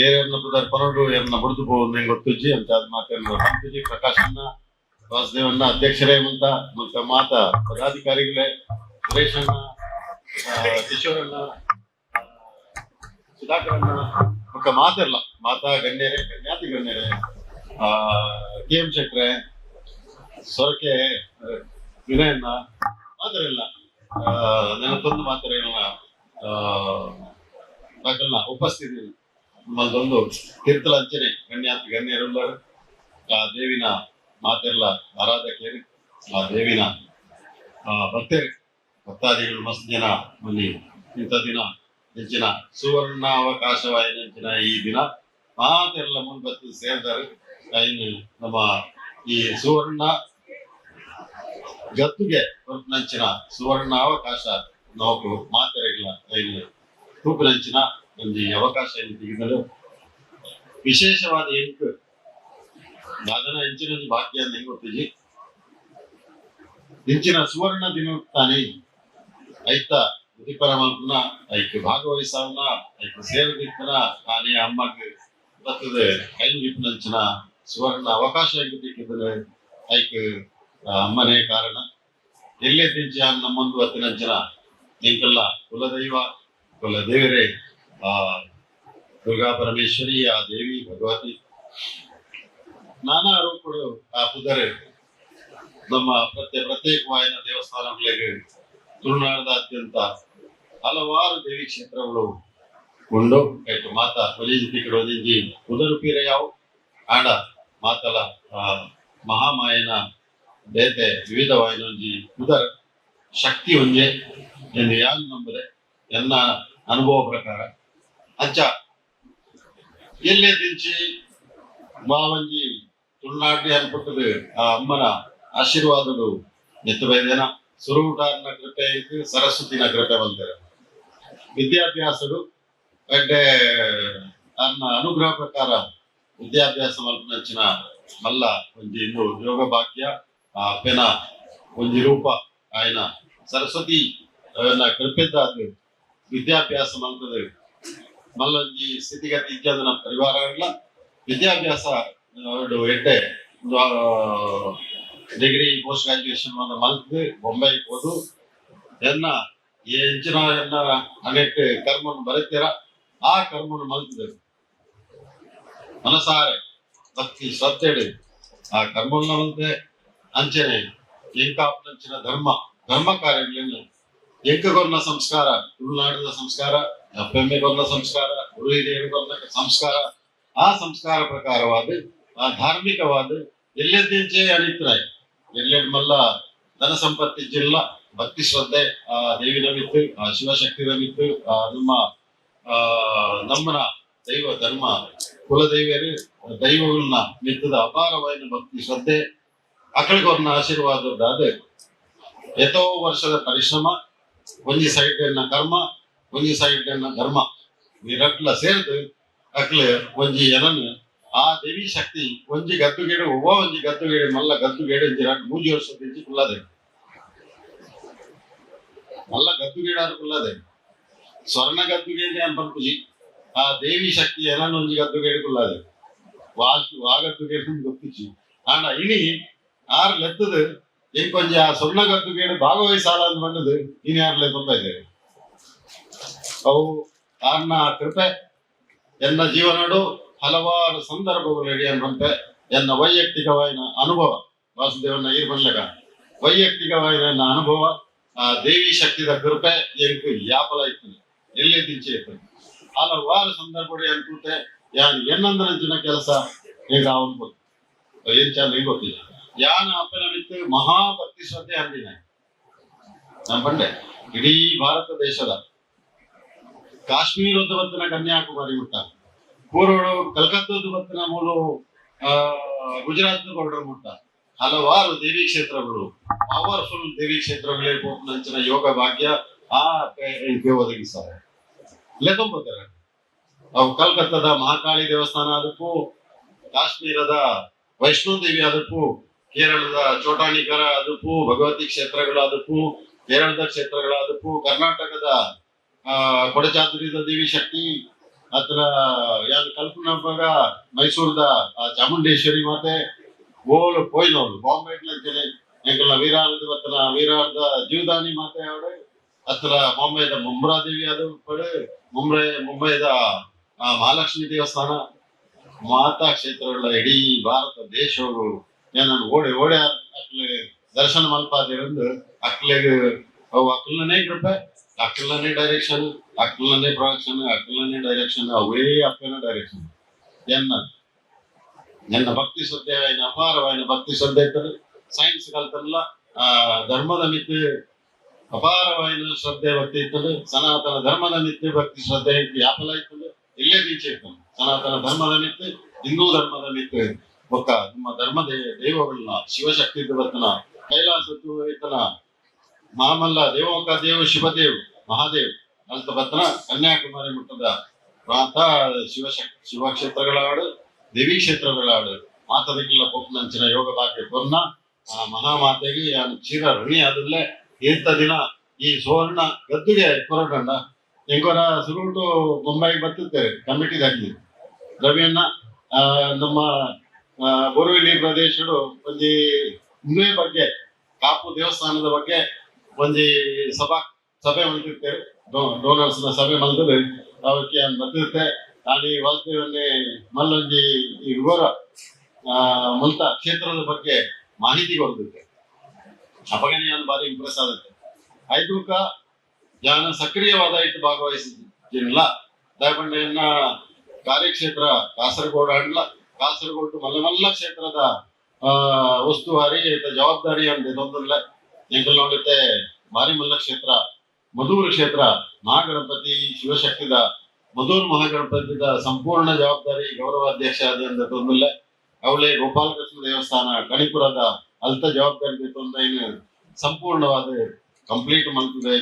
ಏರನ್ನ ಪುದರ್ ಪರಡು ಏರನ್ನ ಬುಡ್ದು ಹೋಗುದು ಗೊತ್ತುಜ್ಜಿ ಅಂತ ಅದ್ ಮಾತನ್ನು ಹಂಪುಜಿ ಪ್ರಕಾಶನ್ನ ವಾಸುದೇವನ್ನ ಅಧ್ಯಕ್ಷರೇ ಮತ್ತು ಮಾತ ಪದಾಧಿಕಾರಿಗಳೇ ಸುರೇಶಣ್ಣ ಕಿಶೋರಣ್ಣ ಸುಧಾಕರಣ್ಣ ಮುಖ ಮಾತಿರಲ್ಲ ಮಾತಾ ಗಣ್ಯರೇ ಗಣ್ಯಾತಿ ಗಣ್ಯರೇ ಕೆ ಎಂ ಶೆಟ್ರೆ ಸೊರಕೆ ವಿನಯನ್ನ ಮಾತರಿಲ್ಲ ನೆನಪೊಂದು ಮಾತರಿಲ್ಲ ಉಪಸ್ಥಿತಿ ನಮ್ಮದೊಂದು ತೀರ್ಥಲಂಚನೆ ಗಣ್ಯಾತಿ ಗಣ್ಯರುಳ್ಳರು ಆ ದೇವಿನ ಮಾತೆಲ್ಲ ಆರಾಧಕರು ಆ ದೇವಿನ ಭಕ್ತರು ಭಕ್ತಾದಿಗಳು ಮಸ್ತ್ ಜನ ಮನಿ ಇಂಥ ದಿನ ಹೆಚ್ಚಿನ ಸುವರ್ಣಾವಕಾಶವಾಯಿನ ಈ ದಿನ ಮಾತೆಲ್ಲ ಮುಂಬತ್ತು ಸೇರಿದ್ದಾರೆ ಇನ್ನು ನಮ್ಮ ಈ ಸುವರ್ಣ ಗತ್ತುಗೆ ಹೊರತುನಂಚಿನ ಸುವರ್ಣಾವಕಾಶ ನಾವು ಮಾತೆರೆಗಳ ಇನ್ನು ತೂಪಿನಂಚಿನ ಒಂದು ಅವಕಾಶ ತೆಗೆದಲು ವಿಶೇಷವಾದ ಎಂಟು ಅದನ್ನ ಹೆಂಚಿನ ಭಾಗ್ಯ ಅಂತ ಹೆಂಗ್ ಗೊತ್ತಿಜಿ ಹೆಂಚಿನ ಸುವರ್ಣ ದಿನ ತಾನೇ ಐತ ಉದಿಪರ ಮಲ್ಪನ ಐಕ್ ಭಾಗವಹಿಸವನ ಐಕ್ ಸೇರಿದಿಪ್ಪನ ತಾನೇ ಅಮ್ಮಗೆ ಬರ್ತದೆ ಕೈ ಇಪ್ಪನಂಚಿನ ಸುವರ್ಣ ಅವಕಾಶ ತೆಗೆದಲು ಐಕ್ ಅಮ್ಮನೇ ಕಾರಣ ಎಲ್ಲೇ ತಿಂಚ ನಮ್ಮೊಂದು ಹತ್ತಿನಂಚಿನ ನಿಂಕಲ್ಲ ಕುಲದೈವ ಕುಲದೇವರೇ ದುರ್ಗಾ ಪರಮೇಶ್ವರಿ ಆ ದೇವಿ ಭಗವತಿ ನಾನಾ ರೂಪಗಳು ಆ ಪುದರೆ ನಮ್ಮ ಪ್ರತ್ಯೇಕವಾದ ದೇವಸ್ಥಾನಗಳಿಗೆ ತುಳುನಾಡದಾದ್ಯಂತ ಹಲವಾರು ದೇವಿ ಕ್ಷೇತ್ರಗಳು ಉಂಡು ಆಯ್ತು ಮಾತಾ ಒಲಿಂಜಿ ಕಡೋದಿಂಜಿ ಉದರುಪೀರ ಯಾವು ಆಂಡ ಮಾತಲ ಮಹಾಮಾಯನ ಬೇತೆ ವಿವಿಧವಾಯಿನೊಂಜಿ ಉದರ ಶಕ್ತಿ ಒಂಜೆ ಎಂದು ಯಾರು ನಂಬುದೆ ಎನ್ನ ಅನುಭವ ಪ್ರಕಾರ ಅಂಚ ಎಲ್ಲೇ ದಿಂಚಿ ಮಾವಂಜಿ ತುಳುನಾಡಿ ಅನ್ಪಟ್ಟದು ಆ ಅಮ್ಮನ ಆಶೀರ್ವಾದಗಳು ಎತ್ತು ಬೈದೇನ ಸುರುಟಾರ್ನ ಕೃಪೆ ಇದ್ದು ಸರಸ್ವತಿನ ಕೃಪೆ ಬಂದರೆ ವಿದ್ಯಾಭ್ಯಾಸಗಳು ಗಡ್ಡೆ ನನ್ನ ಅನುಗ್ರಹ ಪ್ರಕಾರ ವಿದ್ಯಾಭ್ಯಾಸ ಮಲ್ಪನಂಚಿನ ಮಲ್ಲ ಒಂಜಿ ಇನ್ನು ಯೋಗ ಭಾಗ್ಯ ಆ ಪೆನ ಒಂಜಿ ರೂಪ ಆಯ್ನ ಸರಸ್ವತಿ ಕೃಪೆದಾದ ವಿದ್ಯಾಭ್ಯಾಸ ಮಲ್ತದೆ ಮಲ್ಲೊಂಜಿ ಸ್ಥಿತಿಗತಿ ಇತ್ಯಾದ ಪರಿವಾರಗಳ ವಿದ್ಯಾಭ್ಯಾಸ ಎಡ್ಡೆ ಡಿಗ್ರಿ ಪೋಸ್ಟ್ ಗ್ರಾಜುಯೇಷನ್ ಮಲ್ತು ಬೊಂಬೈಗೆ ಹೋದು ಎನ್ನ ಎಂಚಿನ ಎನ್ನ ಅನೇಕ ಕರ್ಮವನ್ನು ಬರೀತೀರ ಆ ಕರ್ಮವನ್ನು ಮಲ್ತಿದೆ ಮನಸಾರೆ ಭಕ್ತಿ ಶ್ರದ್ಧೆಡು ಆ ಕರ್ಮವನ್ನು ಮಲ್ತೆ ಅಂಚನೆ ಎಂಕಾಪ್ನಂಚಿನ ಧರ್ಮ ಕಾರ್ಯಗಳನ್ನು ಎಂಕಗೊನ್ನ ಸಂಸ್ಕಾರ ತುಳುನಾಡಿನ ಸಂಸ್ಕಾರ ಪೆಮ್ಮೆಗೊನ್ನ ಸಂಸ್ಕಾರ ಗುರು ಹಿರಿಯರಿಗೊನ್ನ ಸಂಸ್ಕಾರ ಆ ಸಂಸ್ಕಾರ ಪ್ರಕಾರವಾದ ಆ ಧಾರ್ಮಿಕವಾದ ಎಲ್ಲೆದ್ದಿಂಚೆ ಅಣಿತ್ರಾಯ್ ಎಲ್ಲೆಡ್ ಮಲ್ಲ ಧನ ಸಂಪತ್ತಿ ಜಿಲ್ಲ ಭಕ್ತಿ ಶ್ರದ್ಧೆ ಆ ದೇವಿನವಿತ್ತು ಆ ಶಿವಶಕ್ತಿನವಿತ್ತು ಆ ನಮ್ಮನ ದೈವ ಧರ್ಮ ಕುಲದೈವ್ಯರು ದೈವಗಳನ್ನ ಮಿತ್ತದ ಅಪಾರವಾದ ಭಕ್ತಿ ಶ್ರದ್ಧೆ ಅಕಳಿಗೊರ್ನ ಆಶೀರ್ವಾದದಾದ ಎಷ್ಟೋ ವರ್ಷದ ಪರಿಶ್ರಮ ಒಂಜಿ ಸೈಡ್ ಕರ್ಮ ಒಂಜಿ ಸೈಡ್ ಧರ್ಮ ಇರಟ್ಲ ಸೇರಿದು ಅಕ್ಲೆ ಒಂಜಿ ಏನನ್ನು ಆ ದೇವಿ ಶಕ್ತಿ ಒಂಜಿ ಗದ್ದುಗೇಡು ಒಂಜಿ ಗದ್ದುಗೇಡು ಮಲ್ಲ ಗದ್ದುಗೇಡು ಮೂಜಿ ವರ್ಷದ ಕುಲ್ಲದೆ ಮಲ್ಲ ಗದ್ದುಗೇಡಾರು ಕುಲ್ಲದೆ ಸ್ವರ್ಣ ಗದ್ದುಗೇಡೆ ಅನ್ಪಂಪುಜಿ ಆ ದೇವಿ ಶಕ್ತಿ ಏನನ್ನು ಒಂಜಿ ಗದ್ದುಗೇಡು ಕುಲ್ಲದೆ ವಾ ಗದ್ದುಗೇಡು ಗೊತ್ತಿಜಿ ಆಂಡ ಇನಿ ಆರ್ ಲೆತ್ತದು ಇಂಕೊಂಜ ಆ ಸ್ವರ್ಣ ಗದ್ದುಗೇಡು ಭಾಗವಹಿಸಾಲ ಅಂತ ಬಂದದು ಇನ್ ಯಾರ್ಲೆ ತುಂಬ ಇದ್ದೇವೆ ಅವು ಆರ್ನ ಕೃಪೆ ಎನ್ನ ಜೀವನಡು ಹಲವಾರು ಸಂದರ್ಭಗಳು ಅನ್ಪಂಪೆ ಎನ್ನ ವೈಯಕ್ತಿಕವಾದ ಅನುಭವ ವಾಸುದೇವನ ಇರ್ಬನ್ಲಗ ವೈಯಕ್ತಿಕವಾದ ಅನುಭವ ಆ ದೇವಿ ಶಕ್ತಿದ ಕೃಪೆ ಎಂಕು ಯಾಪಲ ಇರ್ತದೆ ಎಲ್ಲೇ ದಿಂಚೆ ಇರ್ತದೆ ಹಲವಾರು ಸಂದರ್ಭಗಳು ಅನ್ಕುತ್ತೆ ಯಾನ್ ಎನ್ನಂದನಂಚಿನ ಕೆಲಸ ಈಗ ಅವನು ಗೊತ್ತು ಏನ್ ಚಂದ ಗೊತ್ತಿಲ್ಲ ಯಾನ ಅಪ್ಪನ ಮಿತ್ತು ಮಹಾಭಕ್ತಿ ಶ್ರದ್ಧೆ ಅಂದಿನ ನಾನು ಬಂಡೆ ಇಡೀ ಭಾರತ ದೇಶದ ಕಾಶ್ಮೀರದ ಬತ್ತಿನ ಕನ್ಯಾಕುಮಾರಿ ಮುಟ್ಟ ಪೂರ್ವಡು ಕಲ್ಕತ್ತಾದ ಬತ್ತಿನ ಮೂಲು ಗುಜರಾತ್ ಹೊರಡ್ರ ಮುಟ್ಟ ಹಲವಾರು ದೇವಿ ಕ್ಷೇತ್ರಗಳು ಪವರ್ಫುಲ್ ದೇವಿ ಕ್ಷೇತ್ರಗಳೇ ನಂಚಿನ ಯೋಗ ಭಾಗ್ಯ ಆ ಒದಗಿಸ್ತಾರೆ ಲೆಕ್ಕೊಂಬೋತಾರೆ ಅವು ಕಲ್ಕತ್ತಾದ ಮಹಾಕಾಳಿ ದೇವಸ್ಥಾನ ಅದಕ್ಕೂ ಕಾಶ್ಮೀರದ ವೈಷ್ಣೋದೇವಿ ಅದಕ್ಕೂ ಕೇರಳದ ಚೋಟಾಣಿಕರ ಅದಕ್ಕೂ ಭಗವತಿ ಕ್ಷೇತ್ರಗಳಾದಕ್ಕೂ ಕೇರಳದ ಕ್ಷೇತ್ರಗಳಾದಕ್ಕೂ ಕರ್ನಾಟಕದ ಕೊಡಚಾದ್ರಿದ ದೇವಿ ಶಕ್ತಿ ಅತ್ರ ಯಾರು ಕಲ್ಪನಾಗ ಮೈಸೂರದ ಚಾಮುಂಡೇಶ್ವರಿ ಮಾತೆ ಓಲು ಪೋಯ್ನವ್ರು ಬಾಂಬೆ ಎಂಕಲ್ನ ವೀರಾರದ ಬತ್ತನ ವೀರಾರದ ಜೀವದಾನಿ ಮಾತೆ ಅವಳು ಅತ್ರ ಬಾಂಬೆದ ಮುಂಬ್ರಾ ದೇವಿ ಅದು ಪಡೆ ಮುಂಬೈದ ಮಹಾಲಕ್ಷ್ಮಿ ದೇವಸ್ಥಾನ ಮಾತಾ ಕ್ಷೇತ್ರಗಳ ಇಡೀ ಭಾರತ ದೇಶಗಳು ನಾನು ಓಡಿ ಅಕ್ಲೆ ದರ್ಶನ ಮಲ್ಪಾದಿರಂದು ಅಕ್ಲೆಗೆ ಅವು ಅಕ್ಲನೇ ಕೃಪೆ ಅಕ್ಲನೇ ಡೈರೆಕ್ಷನ್ ಅಕ್ಲನೇ ಪ್ರೊಡಕ್ಷನ್ ಅಕ್ಲನೇ ಡೈರೆಕ್ಷನ್ ಅವೇ ಅಕ್ಕನ ಡೈರೆಕ್ಷನ್ ನನ್ನ ಭಕ್ತಿ ಶ್ರದ್ಧೆ ಅಪಾರವಾದ ಭಕ್ತಿ ಶ್ರದ್ಧೆ ಇರ್ತದೆ ಸೈನ್ಸ್ ಕಲ್ತಲ್ಲ ಧರ್ಮದ ಮಿತ್ತು ಅಪಾರವಾದ ಶ್ರದ್ಧೆ ಭಕ್ತಿ ಇರ್ತದೆ ಸನಾತನ ಧರ್ಮದ ಮಿತ್ತು ಭಕ್ತಿ ಶ್ರದ್ಧೆ ಯಾಪಲ ಇರ್ತದೆ ಇಲ್ಲೇ ರೀಚೆ ಇರ್ತದೆ ಸನಾತನ ಧರ್ಮದ ಮಿತ್ತು ಹಿಂದೂ ಧರ್ಮದ ಮಿತ್ತು ಒಕ್ಕ ನಮ್ಮ ಧರ್ಮದ ದೇವಗಳನ್ನ ಶಿವಶಕ್ತಿ ಬರ್ತನ ಕೈಲಾಸತ್ತು ಇತನ ಮಾಮಲ್ಲ ದೇವಕ ದೇವ ಶಿವದೇವ್ ಮಹಾದೇವ್ ಅಂತ ಬರ್ತನ ಕನ್ಯಾಕುಮಾರಿ ಮುಟ್ಟದ ಪ್ರಾಂತ ಶಿವಕ್ಷೇತ್ರಗಳಾಡು ದೇವಿ ಕ್ಷೇತ್ರಗಳಾಡು ಮಾತದಕ್ಕಿಲ್ಲ ಪೊಪ್ಪನಂಚಿನ ಯೋಗ ಭಾಗ್ಯ ಕೊರ್ನ ಆ ಮಹಾಮಾತೆಗೆ ಚೀರ ಋಣಿ ಆದಲ್ಲೇ ಇಂಥ ದಿನ ಈ ಸುವರ್ಣ ಗದ್ದುಗೆ ಕೊರಡಂಡ ಎಂಕೊರ ಸುರುಟು ಮುಂಬೈಗೆ ಬರ್ತಿರ್ತೇವೆ ಕಮಿಟಿದಾಗಿ ರವಿಯನ್ನ ನಮ್ಮ ಬೋರ್ವೆಲಿ ಪ್ರದೇಶಗಳು ಒಂಜಿ ಹಿಂದುವೆ ಬಗ್ಗೆ ಕಾಪು ದೇವಸ್ಥಾನದ ಬಗ್ಗೆ ಒಂಜಿ ಸಭೆ ಮಾಡ್ತಿರ್ತೇವೆ ಡೋನರ್ಸ್ ನ ಸಭೆ ಮಾಡಿದ್ರೆ ಅವಕ್ಕೆ ಬರ್ತಿರುತ್ತೆ ಅಲ್ಲಿ ವಾಸುದೇವನ್ನೇ ಮಲ್ಲೊಂಜಿ ಈ ವಿವರ ಮುಂತ ಕ್ಷೇತ್ರದ ಬಗ್ಗೆ ಮಾಹಿತಿ ಕೊಡ್ತಿದ್ದೆ ಅಪಗಣೀಯ ಬಾರಿ ಇಂಪ್ರೆಸ್ ಆಗುತ್ತೆ ಐದೂಕ ಯಾನ ಸಕ್ರಿಯವಾದ ಇಟ್ಟು ಭಾಗವಹಿಸಿಲ್ಲ ದಯಪಂಡೆಯನ್ನ ಕಾರ್ಯಕ್ಷೇತ್ರ ಕಾಸರಗೋಡು ಅಡ್ಲ ಕಾಸರಗೋಡು ಮಲ್ಲ ಕ್ಷೇತ್ರದ ಉಸ್ತುವಾರಿ ಜವಾಬ್ದಾರಿ ಅಂತ ತೊಂದಲ್ಲ ಎಂಕಲ್ ನೋಡುತ್ತೆ ಮಾರಿಮಲ್ಲ ಕ್ಷೇತ್ರ ಮಧೂರು ಕ್ಷೇತ್ರ ಮಹಾಗಣಪತಿ ಶಿವಶಕ್ತಿದ ಮಧೂರು ಮಹಾಗಣಪತಿದ ಸಂಪೂರ್ಣ ಜವಾಬ್ದಾರಿ ಗೌರವಾಧ್ಯಕ್ಷ ಆದ ಅಂತ ತೊಂದಲ್ಲ ಅವಳೇ ಗೋಪಾಲಕೃಷ್ಣ ದೇವಸ್ಥಾನ ಕಣಿಪುರದ ಅಲ್ತ ಜವಾಬ್ದಾರಿ ತೊಂದರೆ ಸಂಪೂರ್ಣವಾದ ಕಂಪ್ಲೀಟ್ ಮಲ್ತದೆ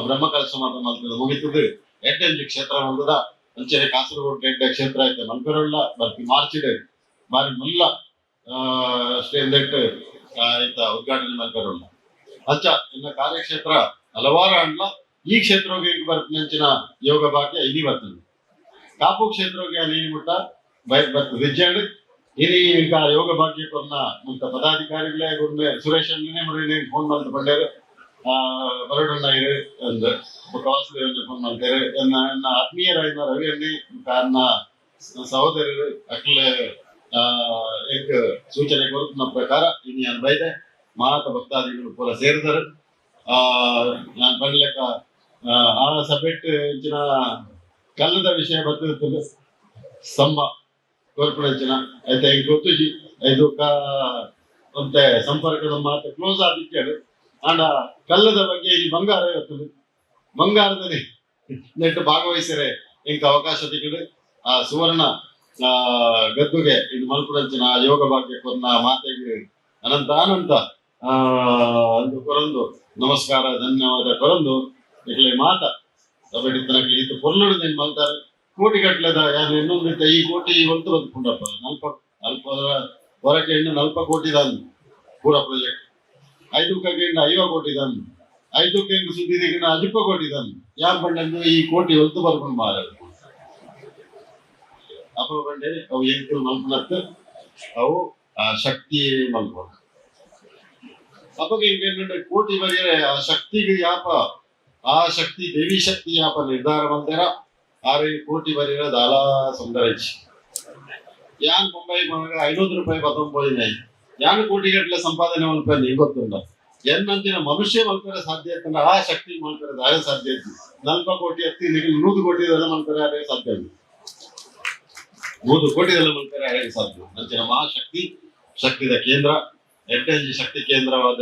ಬ್ರಹ್ಮಕಲಶ ಮಾತ್ರ ಮಲ್ತದೆ ಮುಗಿತದೆ ಎಡ್ಡೆಂಜಿ ಕ್ಷೇತ್ರ ಮಲ್ತದ ಅಂಚೆನೆ ಕಾಸರಗೋಡು ಎಡ್ಡೆ ಕ್ಷೇತ್ರ ಐತೆ ಮಲ್ಪೆರೊಳ್ಳ ಬರ್ತಿ ಮಾರ್ಚಿಡೆ ಬಾರಿ ಮುಲ್ಲ ಅಷ್ಟೇಂದೆಟ್ಟು ಆಯ್ತ ಉದ್ಘಾಟನೆ ಮಲ್ಪೆರೊಳ್ಳ ಅಂಚ ಇನ್ನ ಕಾರ್ಯಕ್ಷೇತ್ರ ಹಲವಾರು ಅಂಡ್ಲ ಈ ಕ್ಷೇತ್ರಕ್ಕೆ ಬರ್ತಿನಂಚಿನ ಯೋಗ ಭಾಗ್ಯ ಇಲ್ಲಿ ಬರ್ತದೆ ಕಾಪು ಕ್ಷೇತ್ರಕ್ಕೆ ನೀನು ಮುಟ್ಟ ಬರ್ತದೆ ವಿಜ್ಞಾನ ಇನಿ ಈಗ ಯೋಗ ಭಾಗ್ಯ ಕೊನ್ನ ಮುಂತ ಪದಾಧಿಕಾರಿಗಳೇ ಗುಂಡೆ ಸುರೇಶ್ ಅನ್ನೇ ಮುರಿ ಫೋನ್ ಮಾಡ್ತಾ ಬಂಡೇರು ಬರಡಣ್ಣ ಇರು ಅಂದ ವಾಸುದೇವನ್ನೇ ಫೋನ್ ಮಾಡ್ತಾರೆ ನನ್ನ ಆತ್ಮೀಯರಾದ ರವಿ ಅನ್ನಿ ನನ್ನ ಸಹೋದರರು ಅಕ್ಲೆ ಸೂಚನೆ ಕೊಡುತ್ತ ಪ್ರಕಾರ ಇನ್ನು ನಾನು ಬೈದೆ ಮಾತ ಭಕ್ತಾದಿಗಳು ಪೂರ ಸೇರಿದರು ನಾನು ಬರ್ಲಿಕ್ಕ ಆ ಸಬ್ಜೆಕ್ಟ್ ಇಂಚಿನ ಕಲ್ಲದ ವಿಷಯ ಬರ್ತಿರ್ತದೆ ಸ್ತಂಭ ಕೋರ್ಪೊರೇಷನ್ ಆಯ್ತಾ ಈಗ ಗೊತ್ತುಜಿ ಇದು ಮತ್ತೆ ಸಂಪರ್ಕದ ಮಾತು ಕ್ಲೋಸ್ ಆದಿತ್ಯರು ಆಂಡ ಕಲ್ಲದ ಬಗ್ಗೆ ಇಲ್ಲಿ ಬಂಗಾರ ಇರ್ತದೆ ಬಂಗಾರದಲ್ಲಿ ನೆಟ್ಟು ಭಾಗವಹಿಸರೆ ಇಂಕ ಅವಕಾಶ ತೆಗೆದು ಆ ಸುವರ್ಣ ಗದ್ದುಗೆ ಇದು ಮಲ್ಪುರಂಚಿನ ಯೋಗ ಭಾಗ್ಯ ಕೊನ್ನ ಮಾತೆಗೆ ಅನಂತ ಅಂದು ಕೊರಂದು ನಮಸ್ಕಾರ ಧನ್ಯವಾದ ಕೊರಂದು ಇಟ್ಲೆ ಮಾತ ಸಭೆಡಿತನಕ್ಕೆ ಇದು ಪೊರ್ಲುಡು ನೀನು ಮಲ್ತಾರೆ ಕೋಟಿ ಗಟ್ಲೆದ ಯಾರು ಇನ್ನೊಂದು ಈ ಕೋಟಿ ಹೊಲ್ತು ಬಂದ್ಕೊಂಡಪ್ಪ ನಲ್ಪ ಹೊರಕ್ಕೆ ಇನ್ನು 40 ಕೋಟಿ ದಾನ್ ಪೂರ ಪ್ರಾಜೆಕ್ಟ್ 5 50 ಕೋಟಿ ದಾನ್ 5 ಸುದ್ದಿಗೆ 10 ಕೋಟಿ ದಾನ್ ಯಾರು ಬಂಡು ಈ ಕೋಟಿ ಹೊಲ್ತು ಬರ್ಕೊಂಡು ಮಾರ ಅಪ್ಪ ಬಂಡೆ ಅವು ಎಂಕಲ್ ಮಲ್ಪನತ್ತು ಅವು ಆ ಶಕ್ತಿ ಮಲ್ಪನ ಅಪ್ಪಗೆ ಹಿಂಗೆ ಕೋಟಿ ಬರೆಯರೆ ಆ ಶಕ್ತಿಗೆ ಯಾಪ ಆ ಶಕ್ತಿ ದೇವಿ ಶಕ್ತಿ ಯಾಪ ನಿರ್ಧಾರ ಬಂದಿರ 6 ಕೋಟಿ ಬರೀರ ದಾಲ ಸುಂದರಜ್ ಯಾನ್ ಮುಂಬೈ 500 ರೂಪಾಯಿ ಬತ್ತೊಂಬೋದಿನ ಯಾನ್ ಕೋಟಿ ಗಟ್ಟಲೆ ಸಂಪಾದನೆ ಮಲ್ಪನೆ ಗೊತ್ತುಂಡ ಎನ್ನಂತಿನ ಮನುಷ್ಯ ಮಲ್ಪರೆ ಸಾಧ್ಯ ಇತ್ತಂದ್ರೆ ಆ ಶಕ್ತಿ ಮಲ್ಪರೆ ದಾಯ ಸಾಧ್ಯ ಇತ್ತು 40 ಕೋಟಿ ಹತ್ತಿ 100 ಕೋಟಿ ಮಲ್ಪರೆ ಯಾರೇ ಸಾಧ್ಯ ಇಲ್ಲ 100 ಕೋಟಿ ಮಲ್ಪರೆ ಯಾರೇ ಸಾಧ್ಯ ಅಂಚಿನ ಮಹಾಶಕ್ತಿ ಶಕ್ತಿದ ಕೇಂದ್ರ ಎಡ್ಡೆಂಜಿ ಶಕ್ತಿ ಕೇಂದ್ರವಾದ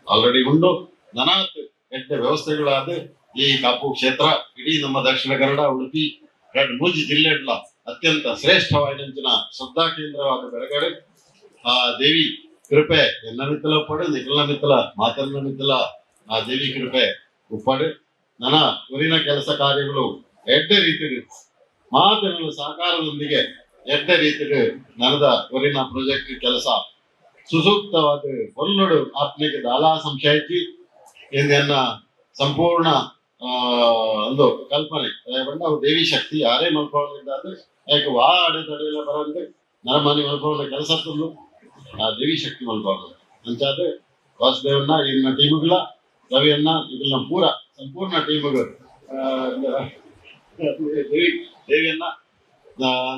ಆಲ್ರೆಡಿ ಉಂಡು ನನಾತ್ ಎಡ್ಡೆ ವ್ಯವಸ್ಥೆಗಳಾದ ಈ ಕಾಪು ಕ್ಷೇತ್ರ ಇಡೀ ನಮ್ಮ ದಕ್ಷಿಣ ಕನ್ನಡ ಉಡುಪಿ ಮೂಜಿ ಜಿಲ್ಲೆಡ್ಲ ಅತ್ಯಂತ ಶ್ರೇಷ್ಠವಾದಂಚಿನ ಶ್ರದ್ಧಾ ಕೇಂದ್ರವಾದ ಬೆಳಗಾವಿ ಆ ದೇವಿ ಕೃಪೆ ಎನ್ನ ಮಿತ್ತಲ ಉಪ್ಪಡು ನಿಖಿಲ್ನ ಮಿತ್ತಲ ಮಾತನ್ನ ಮಿತ್ತಲ ಆ ದೇವಿ ಕೃಪೆ ಉಪ್ಪಡು ನನ್ನ ಊರಿನ ಕೆಲಸ ಕಾರ್ಯಗಳು ಎಡ್ಡೆ ರೀತಿಗೆ ಮಾತನ್ನ ಸಹಕಾರದೊಂದಿಗೆ ಎಡ್ಡೆ ರೀತಿಗೆ ನಡೆದ ಊರಿನ ಪ್ರಾಜೆಕ್ಟ್ ಕೆಲಸ ಸುಸೂಕ್ತವಾದ ಒಲ್ಲೊಡು ಆತ್ಮಿಕ ದಾಲಾ ಸಂಶಯಿಸಿ ಎಂದೆನ್ನ ಸಂಪೂರ್ಣ ಒಂದು ಕಲ್ಪನೆ ಬಂದ ಅವು ದೇವಿ ಶಕ್ತಿ ಯಾರೇ ಮಲ್ಕೊಂಡಿದ್ದಾದ್ರೆ ಯಾಕೆ ವಾ ಅಡೆತಡೆಯೆಲ್ಲ ಬರಂತೆ ನರಮನೆ ಮಲ್ಕೊಂಡ ಕೆಲಸ ತಂದು ಆ ದೇವಿ ಶಕ್ತಿ ಮಲ್ಕೊಂಡು ಅಂಚಾದ್ರೆ ವಾಸುದೇವನ್ನ ಇನ್ನ ಟೀಮ್ಗಳ ರವಿಯನ್ನ ಇದನ್ನ ಪೂರ ಸಂಪೂರ್ಣ ಟೀಮ್ಗಳು ದೇವಿಯನ್ನ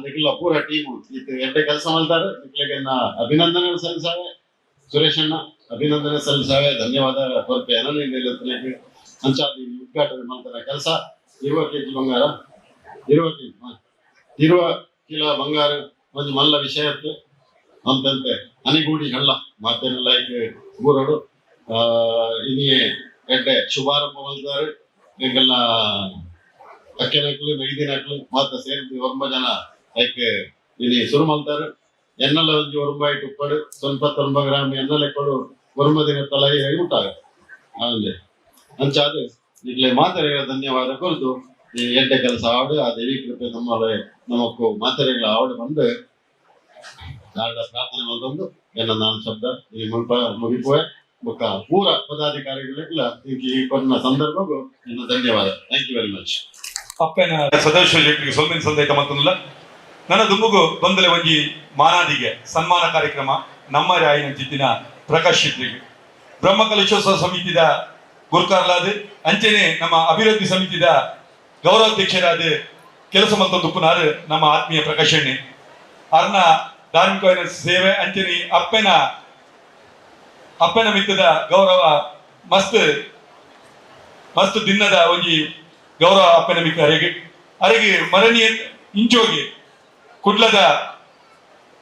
ನಿಖಿಲ ಪೂರ ಟೀಮು ಎಡ್ಡೆ ಕೆಲಸ ಮಾಡ್ತಾರೆ ನಿಖಿಲಗನ್ನ ಅಭಿನಂದನೆ ಸಲ್ಲಿಸಾವೆ ಸುರೇಶಣ್ಣ ಅಭಿನಂದನೆ ಸಲ್ಲಿಸಾವೆ ಧನ್ಯವಾದ ಕೊರತೆ ಅನನ್ಯ ಅಂಚಾದಿ ಉದ್ಘಾಟನೆ ಮಾಡ್ತಾರೆ ಕೆಲಸ 20 kg ಬಂಗಾರ 20 ಕಿಲೋ ಬಂಗಾರ ಒಂದು ಮಲ್ಲ ವಿಷಯ ಅಂತಂತೆ ಅನಿಗೂಡಿ ಹಳ್ಳ ಮಾತೇನೆಲ್ಲ ಈಗ ಊರಡು ಇನ್ನೇ ಎಡ್ಡೆ ಶುಭಾರಂಭ ಮಾಡ್ತಾರೆ ಈಗೆಲ್ಲ ಅಕ್ಕೆನಕ್ಲು ನೈದಿನಕ್ಲು ಮಾತ ಸೇರಿದ್ದು 9 ಜನ ಐಕೆ ಇಲ್ಲಿ ಶುರು ಮಾಡ್ತಾರೆ ಎನ್ನೆಲ್ಲ ಒಂದು ಒರಂಬಾಯಿಟ್ಟು ಉಪ್ಪಡು ಸ್ವಲ್ಪ 90 ಗ್ರಾಮ್ ಎನ್ನೆಲ್ಲ ಕೊಡು ಒರಂಬದಿನ ತಲೆ ಊಟಾಗ ಆಮೇಲೆ ಅಂಚಾದ ಈಗಲೇ ಮಾತರೆಗಳ ಧನ್ಯವಾದ ಕೊರತು ಈ ಎಡ್ಡೆ ಕೆಲಸ ಆವಡು ಆ ದೇವಿ ಕೃಪೆ ನಮಕ್ಕು ಮಾತರೆಗಳ ಆವಡು ಬಂದು ನಾಡ ಪ್ರಾರ್ಥನೆ ಮಾಡಿಕೊಂಡು ಎನ್ನ ನಾನು ಶಬ್ದ ಈ ಮುಲ್ಪ ಮುಗಿಪುವೆ ಬೊಕ್ಕ ಪೂರ ಪದಾಧಿಕಾರಿಗಳಿಗೆಲ್ಲ ಈ ಕೊನ್ನ ಸಂದರ್ಭಗೂ ಇನ್ನು ಧನ್ಯವಾದ ಥ್ಯಾಂಕ್ ಯು ವೆರಿ ಮಚ್ ಅಪ್ಪನ ಸದಸ್ಯ ಜೊತೆಗೆ ಸೊಲ್ಮಿನ ಸಂದೇಶ ಮತ್ತೊಂದಿಲ್ಲ ನನ್ನ ದುಂಬುಗು ಬಂದಲೆ ಒಂಜಿ ಮಾನಾದಿಗೆ ಸನ್ಮಾನ ಕಾರ್ಯಕ್ರಮ ನಮ್ಮ ರಾಯಿನ ಜಿತ್ತಿನ ಪ್ರಕಾಶ್ ಶೆಟ್ರಿಗೆ ಬ್ರಹ್ಮಕಲಶೋತ್ಸವ ಸಮಿತಿದ ಗುರುಕಾರ್ಲಾದ ಅಂಚೆನೆ ನಮ್ಮ ಅಭಿವೃದ್ಧಿ ಸಮಿತಿದ ಗೌರವಾಧ್ಯಕ್ಷರಾದ ಕೆಲಸ ಮತ್ತೊಂದು ಪುನರ್ ನಮ್ಮ ಆತ್ಮೀಯ ಪ್ರಕಾಶಣ್ಣೆ ಅರ್ನ ಧಾರ್ಮಿಕವಾದ ಸೇವೆ ಅಂಚನೆ ಅಪ್ಪನ ಮಿತ್ತದ ಗೌರವ ಮಸ್ತ್ ದಿನದ ಒಂಜಿ ಗೌರವ ಅಪ್ಪನ ಮಿತ್ತ ಅರೆಗೆ ಮರಣಿಯ ಇಂಚೋಗಿ ಕುಡ್ಲದ